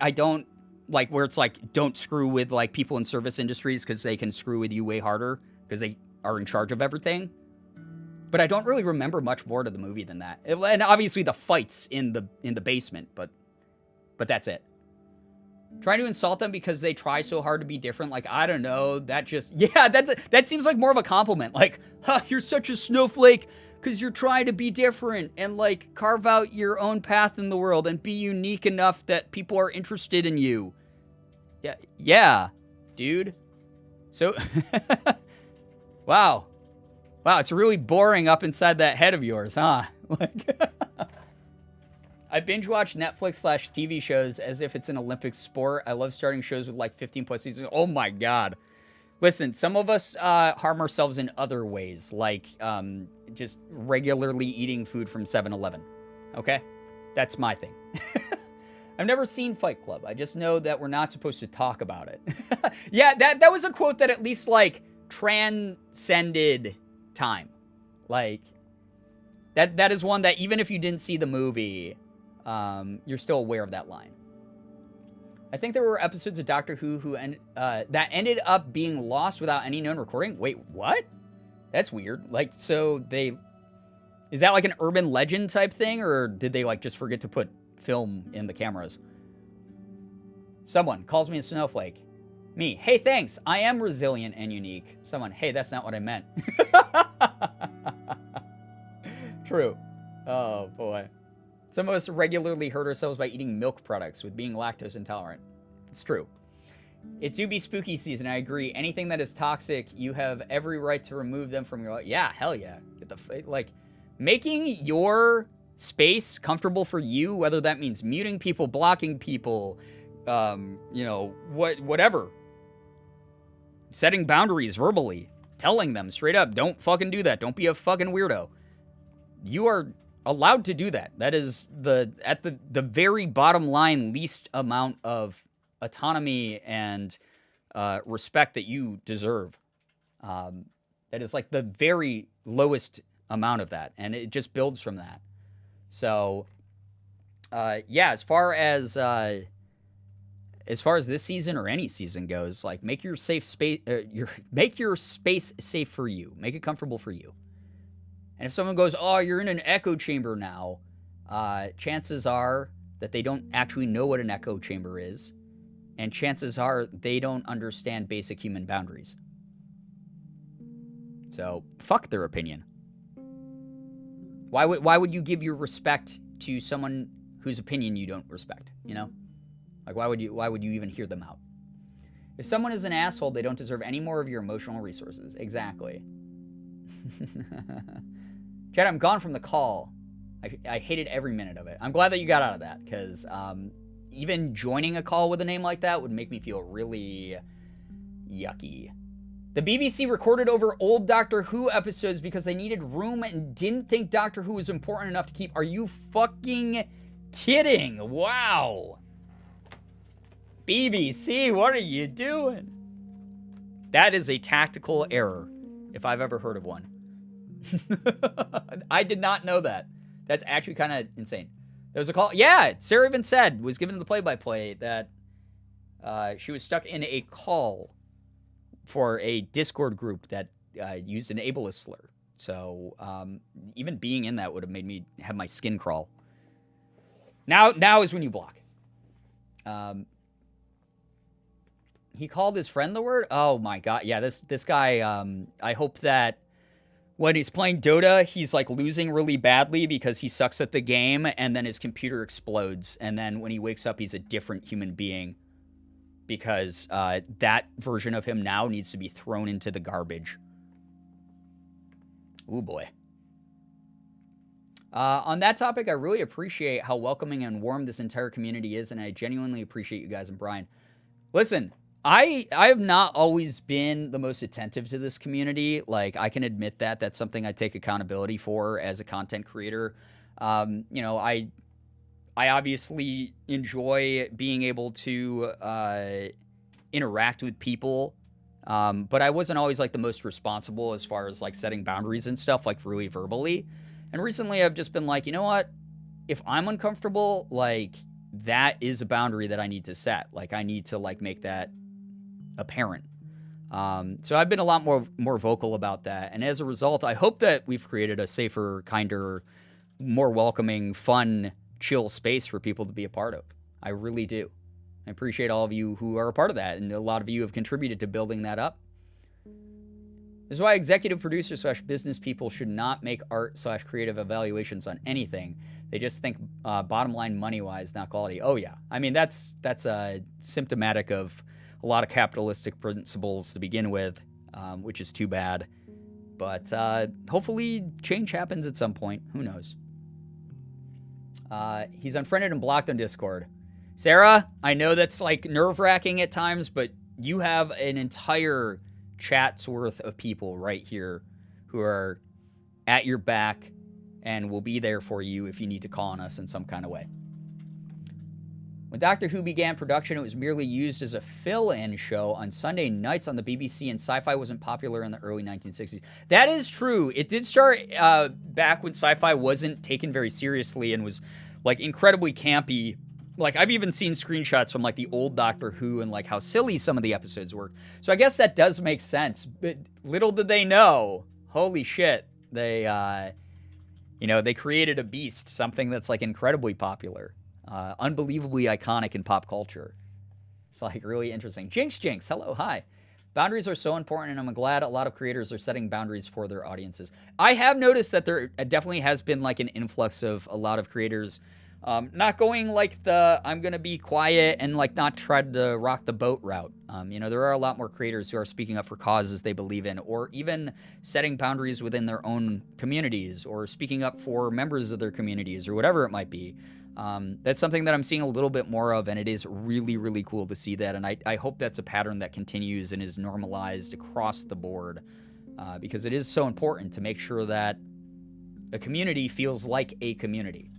I don't like where it's like, don't screw with like people in service industries because they can screw with you way harder because they are in charge of everything. But I don't really remember much more to the movie than that. And obviously the fights in the basement, but that's it. Trying to insult them because they try so hard to be different. Like, I don't know. That just, yeah, that seems like more of a compliment. Like, huh, you're such a snowflake because you're trying to be different and like carve out your own path in the world and be unique enough that people are interested in you. Yeah, dude. So, wow, it's really boring up inside that head of yours, huh? Like, I binge watch Netflix/TV shows as if it's an Olympic sport. I love starting shows with like 15 plus seasons. Oh my God. Listen, some of us harm ourselves in other ways, like just regularly eating food from 7-Eleven. Okay? That's my thing. I've never seen Fight Club. I just know that we're not supposed to talk about it. Yeah, that was a quote that at least, like, transcended time. Like, that is one that even if you didn't see the movie, you're still aware of that line. I think there were episodes of Doctor Who that ended up being lost without any known recording. Wait, what? That's weird. Like, so is that like an urban legend type thing, or did they like just forget to put film in the cameras? Someone calls me a snowflake. Me, hey, thanks. I am resilient and unique. Someone, hey, that's not what I meant. True. Oh, boy. Some of us regularly hurt ourselves by eating milk products with being lactose intolerant. It's true. It do be spooky season, I agree. Anything that is toxic, you have every right to remove them from your life. Yeah, hell yeah. Get the like, making your space comfortable for you, whether that means muting people, blocking people, you know, whatever. Setting boundaries verbally, telling them straight up, don't fucking do that. Don't be a fucking weirdo. You are allowed to do that. That is at the very bottom line least amount of autonomy and respect that you deserve. That is like the very lowest amount of that, and it just builds from that. So, yeah, as far as this season or any season goes, like make your safe space, make your space safe for you, make it comfortable for you. And if someone goes, oh, you're in an echo chamber now, chances are that they don't actually know what an echo chamber is. And chances are they don't understand basic human boundaries. So, fuck their opinion. Why would you give your respect to someone whose opinion you don't respect, you know? Like, why would you even hear them out? If someone is an asshole, they don't deserve any more of your emotional resources. Exactly. Chad, I'm gone from the call. I hated every minute of it. I'm glad that you got out of that, because even joining a call with a name like that would make me feel really yucky. The BBC recorded over old Doctor Who episodes because they needed room and didn't think Doctor Who was important enough to keep. Are you fucking kidding? Wow. BBC, what are you doing? That is a tactical error, if I've ever heard of one. I did not know that. That's actually kind of insane. There was a call. Yeah, Sarah even said, was given the play-by-play that she was stuck in a call for a Discord group that used an ableist slur. So even being in that would have made me have my skin crawl. Now is when you block. He called his friend the word? Oh my god. Yeah, this guy, I hope that when he's playing Dota, he's like losing really badly because he sucks at the game, and then his computer explodes, and then when he wakes up, he's a different human being because that version of him now needs to be thrown into the garbage. Ooh, boy. On that topic, I really appreciate how welcoming and warm this entire community is, and I genuinely appreciate you guys and Brian. Listen, I have not always been the most attentive to this community. Like, I can admit that. That's something I take accountability for as a content creator. You know, I obviously enjoy being able to interact with people, but I wasn't always, like, the most responsible as far as, like, setting boundaries and stuff, like, really verbally. And recently I've just been like, you know what? If I'm uncomfortable, like, that is a boundary that I need to set. Like, I need to, like, make that apparent. So I've been a lot more vocal about that. And as a result, I hope that we've created a safer, kinder, more welcoming, fun, chill space for people to be a part of. I really do. I appreciate all of you who are a part of that. And a lot of you have contributed to building that up. This is why executive producers / business people should not make art / creative evaluations on anything. They just think bottom line money-wise, not quality. Oh, yeah. I mean, that's symptomatic of a lot of capitalistic principles to begin with, which is too bad. But hopefully change happens at some point. Who knows? He's unfriended and blocked on Discord. Sarah, I know that's like nerve-wracking at times, but you have an entire chat's worth of people right here who are at your back and will be there for you if you need to call on us in some kind of way. When Doctor Who began production, it was merely used as a fill-in show on Sunday nights on the BBC, and sci-fi wasn't popular in the early 1960s. That is true. It did start back when sci-fi wasn't taken very seriously and was, like, incredibly campy. Like, I've even seen screenshots from, like, the old Doctor Who and, like, how silly some of the episodes were. So I guess that does make sense. But little did they know, holy shit, they, they created a beast, something that's, like, incredibly popular. Unbelievably iconic in pop culture. It's like really interesting. Jinx, hello, hi. Boundaries are so important, and I'm glad a lot of creators are setting boundaries for their audiences. I have noticed that there definitely has been like an influx of a lot of creators not going like the I'm going to be quiet and like not try to rock the boat route. There are a lot more creators who are speaking up for causes they believe in, or even setting boundaries within their own communities, or speaking up for members of their communities, or whatever it might be. That's something that I'm seeing a little bit more of, and it is really, really cool to see that. And I hope that's a pattern that continues and is normalized across the board, because it is so important to make sure that a community feels like a community.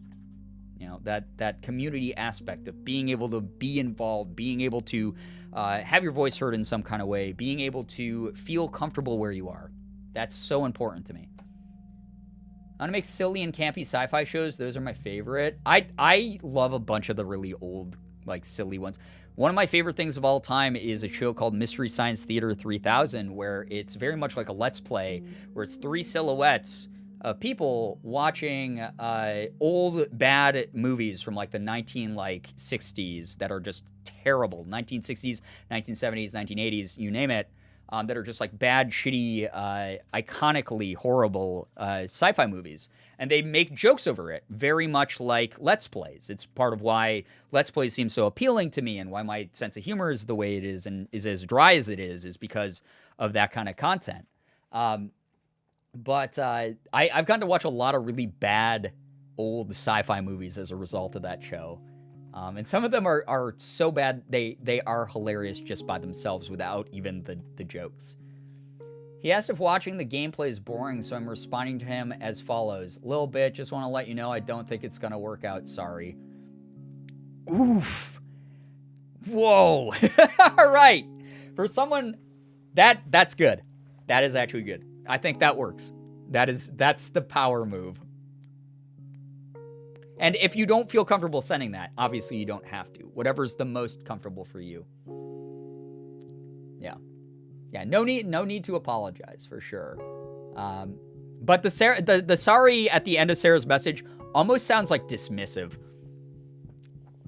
That community aspect of being able to be involved, being able to have your voice heard in some kind of way, being able to feel comfortable where you are. That's so important to me. I want to make silly and campy sci-fi shows. Those are my favorite. I love a bunch of the really old, like, silly ones. One of my favorite things of all time is a show called Mystery Science Theater 3000, where it's very much like a Let's Play, where it's 3 silhouettes of people watching old, bad movies from, like, the 1960s that are just terrible. 1960s, 1970s, 1980s, you name it. That are just like bad, shitty, iconically horrible sci-fi movies. And they make jokes over it, very much like Let's Plays. It's part of why Let's Plays seem so appealing to me, and why my sense of humor is the way it is and is as dry as it is because of that kind of content. But I've gotten to watch a lot of really bad old sci-fi movies as a result of that show. And some of them are so bad, they are hilarious just by themselves without even the jokes. He asked if watching the gameplay is boring, so I'm responding to him as follows. Little bit, just want to let you know I don't think it's going to work out, sorry. Oof. Whoa. All right. For someone, that's good. That is actually good. I think that works. That's the power move. And if you don't feel comfortable sending that, obviously you don't have to. Whatever's the most comfortable for you. Yeah, no need to apologize, for sure. But the sorry at the end of Sarah's message almost sounds like dismissive.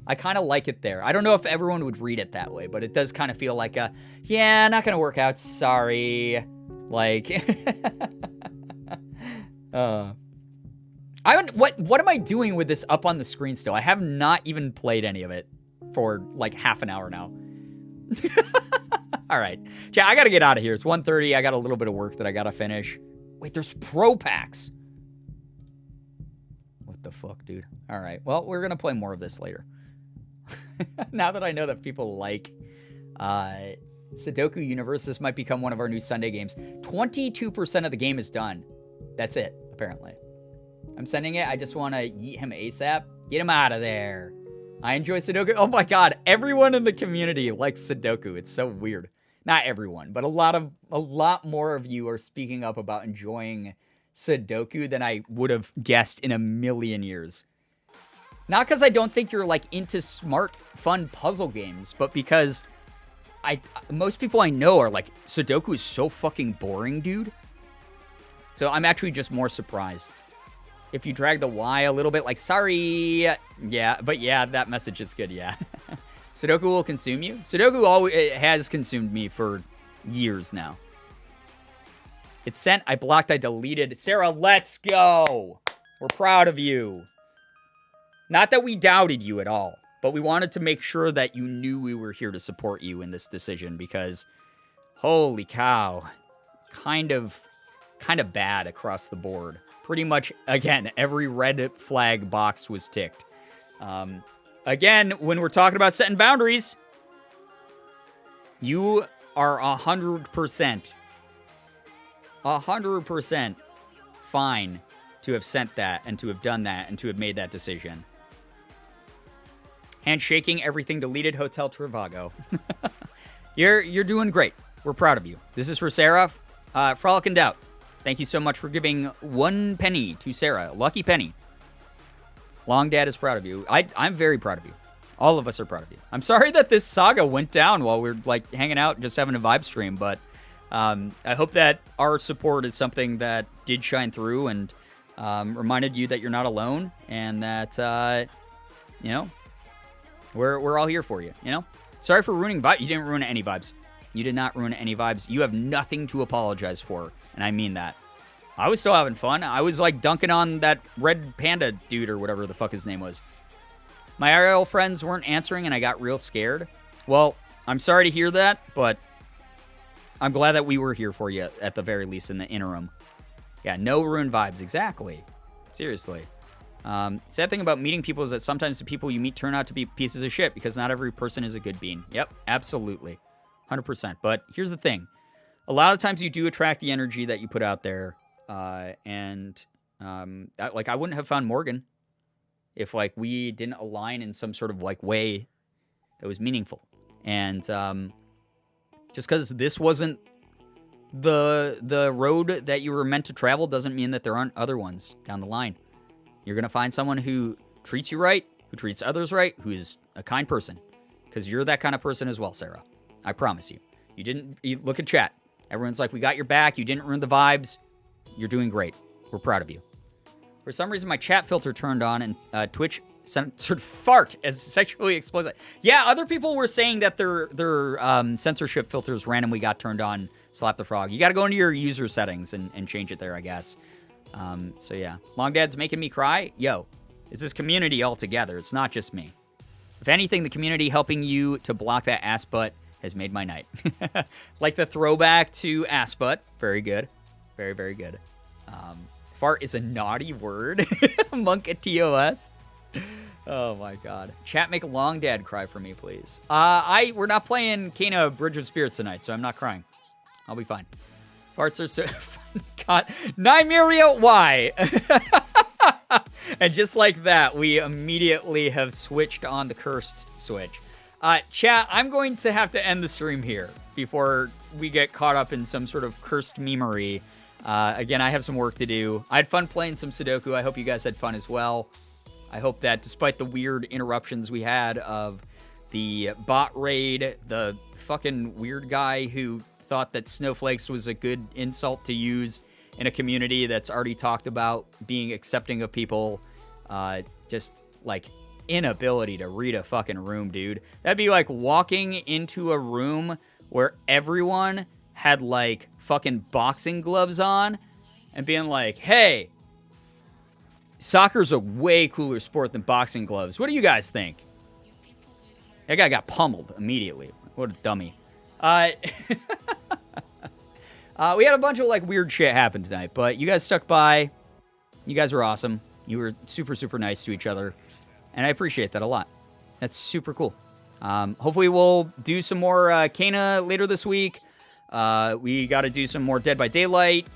I kind of like it there. I don't know if everyone would read it that way, but it does kind of feel like yeah, not gonna work out, sorry. Like, what am I doing with this up on the screen still? I have not even played any of it for like half an hour now. All right. Yeah, I got to get out of here. It's 1:30. I got a little bit of work that I got to finish. Wait, there's pro packs. What the fuck, dude? All right. Well, we're going to play more of this later. Now that I know that people like Sudoku Universe, this might become one of our new Sunday games. 22% of the game is done. That's it, apparently. I'm sending it. I just want to yeet him ASAP. Get him out of there. I enjoy Sudoku. Oh my god, everyone in the community likes Sudoku. It's so weird. Not everyone, but a lot more of you are speaking up about enjoying Sudoku than I would have guessed in a million years. Not because I don't think you're like into smart, fun puzzle games, but because most people I know are like, Sudoku is so fucking boring, dude. So I'm actually just more surprised. If you drag the Y a little bit, like, sorry. Yeah, but yeah, that message is good, yeah. Sudoku will consume you. Sudoku always has consumed me for years now. It's sent, I blocked, I deleted. Sarah, let's go. We're proud of you. Not that we doubted you at all, but we wanted to make sure that you knew we were here to support you in this decision, because holy cow, kind of bad across the board. Pretty much, again, every red flag box was ticked. Again, when we're talking about setting boundaries, you are 100% fine to have sent that and to have done that and to have made that decision. Handshaking, everything deleted, Hotel Trivago. You're doing great. We're proud of you. This is for Sarah. Frolic and Doubt. Thank you so much for giving 1 penny to Sarah. Lucky penny. Long Dad is proud of you. I'm very proud of you. All of us are proud of you. I'm sorry that this saga went down while we're like hanging out, just having a vibe stream, but I hope that our support is something that did shine through and reminded you that you're not alone and that, you know, we're all here for you, you know? Sorry for ruining vibes. You didn't ruin any vibes. You did not ruin any vibes. You have nothing to apologize for, and I mean that. I was still having fun. I was like dunking on that red panda dude or whatever the fuck his name was. My IRL friends weren't answering, and I got real scared. Well, I'm sorry to hear that, but I'm glad that we were here for you at the very least in the interim. Yeah, no ruined vibes. Exactly. Seriously. Sad thing about meeting people is that sometimes the people you meet turn out to be pieces of shit because not every person is a good bean. Yep, absolutely. 100%. But here's the thing. A lot of times you do attract the energy that you put out there. I wouldn't have found Morgan if, like, we didn't align in some sort of, like, way that was meaningful. And just because this wasn't the road that you were meant to travel doesn't mean that there aren't other ones down the line. You're going to find someone who treats you right, who treats others right, who is a kind person. Because you're that kind of person as well, Sarah. I promise you. You look at chat. Everyone's like, we got your back. You didn't ruin the vibes. You're doing great. We're proud of you. For some reason, my chat filter turned on and Twitch censored fart as sexually explicit. Yeah, other people were saying that their censorship filters randomly got turned on. Slap the frog. You got to go into your user settings and change it there, I guess. So yeah. Long Dad's making me cry. Yo, it's this community all together. It's not just me. If anything, the community helping you to block that ass butt has made my night. Like the throwback to ass butt. Very good. Very, very good. Fart is a naughty word. Monk at TOS. Oh my god. Chat, make Long Dad cry for me, please. We're not playing Kena Bridge of Spirits tonight, so I'm not crying. I'll be fine. Farts are so fun. God. Nymeria, why? And just like that, we immediately have switched on the cursed switch. Chat, I'm going to have to end the stream here before we get caught up in some sort of cursed memery. Again, I have some work to do. I had fun playing some Sudoku. I hope you guys had fun as well. I hope that despite the weird interruptions we had of the bot raid, the fucking weird guy who thought that snowflakes was a good insult to use in a community that's already talked about being accepting of people, just like inability to read a fucking room, dude. That'd be like walking into a room where everyone had like fucking boxing gloves on and being like, hey, soccer's a way cooler sport than boxing gloves. What do you guys think? That guy got pummeled immediately. What a dummy. We had a bunch of like weird shit happen tonight, but you guys stuck by. You guys were awesome. You were super, super nice to each other. And I appreciate that a lot. That's super cool. Hopefully we'll do some more Kena later this week. We got to do some more Dead by Daylight.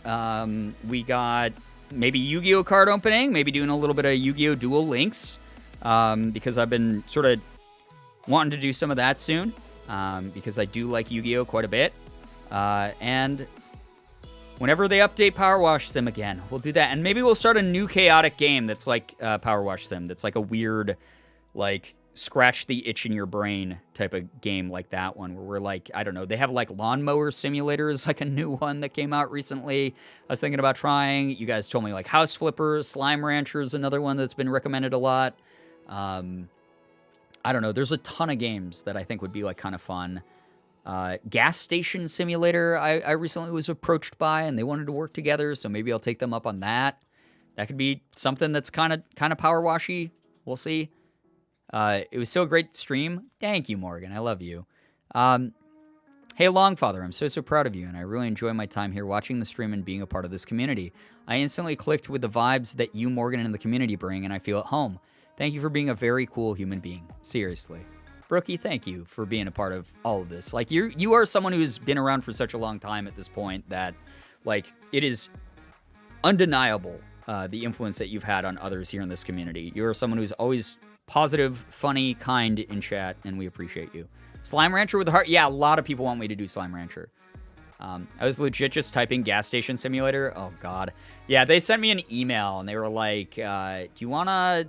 We got maybe Yu-Gi-Oh card opening. Maybe doing a little bit of Yu-Gi-Oh Duel Links. Because I've been sort of wanting to do some of that soon. Because I do like Yu-Gi-Oh quite a bit. And whenever they update Power Wash Sim again, we'll do that. And maybe we'll start a new chaotic game that's like Power Wash Sim. That's like a weird, like, scratch the itch in your brain type of game like that one. Where we're like, I don't know, they have like Lawnmower Simulator is like a new one that came out recently. I was thinking about trying. You guys told me like House Flippers, Slime Rancher is another one that's been recommended a lot. I don't know. There's a ton of games that I think would be like kind of fun. Gas Station Simulator I recently was approached by and they wanted to work together, so maybe I'll take them up on that. That could be something that's kind of power washy. We'll see. It was so a great stream. Thank you, Morgan. I love you. Hey, Longfather, I'm so proud of you, and I really enjoy my time here watching the stream and being a part of this community. I instantly clicked with the vibes that you, Morgan, and the community bring, and I feel at home. Thank you for being a very cool human being. Seriously. Brookie, thank you for being a part of all of this. Like, you are someone who's been around for such a long time at this point that, like, it is undeniable the influence that you've had on others here in this community. You're someone who's always positive, funny, kind in chat, and we appreciate you. Slime Rancher with a heart. Yeah, a lot of people want me to do Slime Rancher. I was legit just typing gas station simulator. Oh God. Yeah, they sent me an email and they were like, "Do you wanna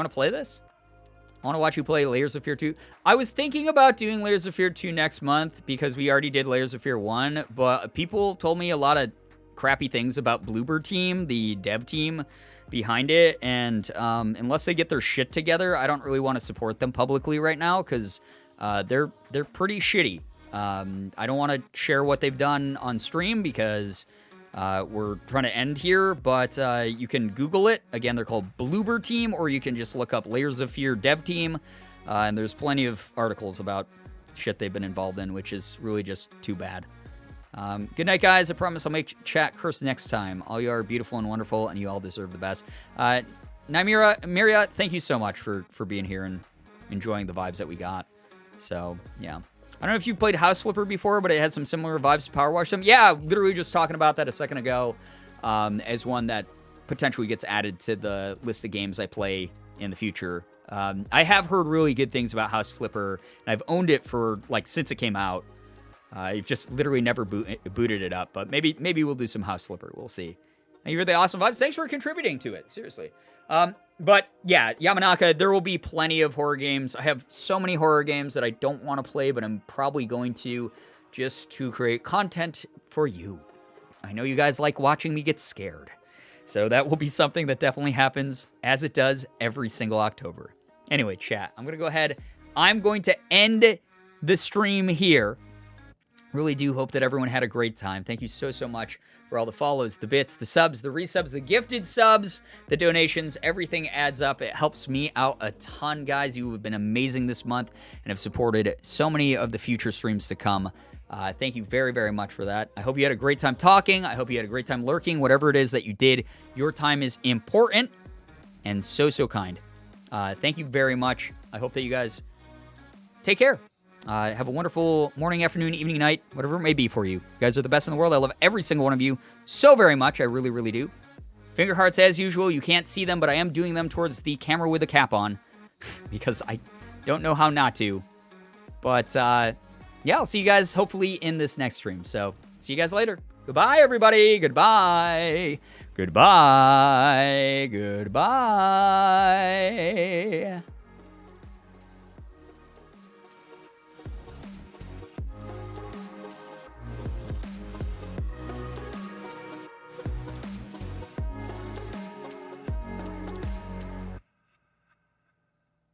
play this? I want to watch you play Layers of Fear 2." I was thinking about doing Layers of Fear 2 next month because we already did Layers of Fear 1, but people told me a lot of crappy things about Bluebird Team, the dev team behind it, and unless they get their shit together, I don't really want to support them publicly right now because they're pretty shitty. I don't want to share what they've done on stream because we're trying to end here, but you can Google it. Again, they're called Bluebird Team, or you can just look up Layers of Fear Dev Team, and there's plenty of articles about shit they've been involved in, which is really just too bad. Good night, guys. I promise I'll make chat curse next time. All you are beautiful and wonderful, and you all deserve the best. Miria, thank you so much for being here and enjoying the vibes that we got. So, yeah. I don't know if you've played House Flipper before, but it has some similar vibes to Power Wash Sim. Yeah, literally just talking about that a second ago as one that potentially gets added to the list of games I play in the future. I have heard really good things about House Flipper, and I've owned it for, like, since it came out. I've just literally never booted it up, but maybe we'll do some House Flipper. We'll see. Thank you for the awesome vibes. Thanks for contributing to it, seriously. But yeah, Yamanaka, there will be plenty of horror games. I have so many horror games that I don't want to play, but I'm probably going to just to create content for you. I know you guys like watching me get scared. So that will be something that definitely happens as it does every single October. Anyway, chat, I'm going to go ahead. I'm going to end the stream here. Really do hope that everyone had a great time. Thank you so much for all the follows, the bits, the subs, the resubs, the gifted subs, the donations. Everything adds up. It helps me out a ton, guys. You have been amazing this month and have supported so many of the future streams to come. Thank you very much for that. I hope you had a great time talking. I hope you had a great time lurking. Whatever it is that you did, your time is important and so kind. Thank you very much. I hope that you guys take care. Have a wonderful morning, afternoon, evening, night, whatever it may be for you. You guys are the best in the world. I love every single one of you so very much. I really do. Finger hearts as usual. You can't see them, but I am doing them towards the camera with the cap on because I don't know how not to. But yeah, I'll see you guys hopefully in this next stream. So see you guys later. Goodbye, everybody. Goodbye. Goodbye.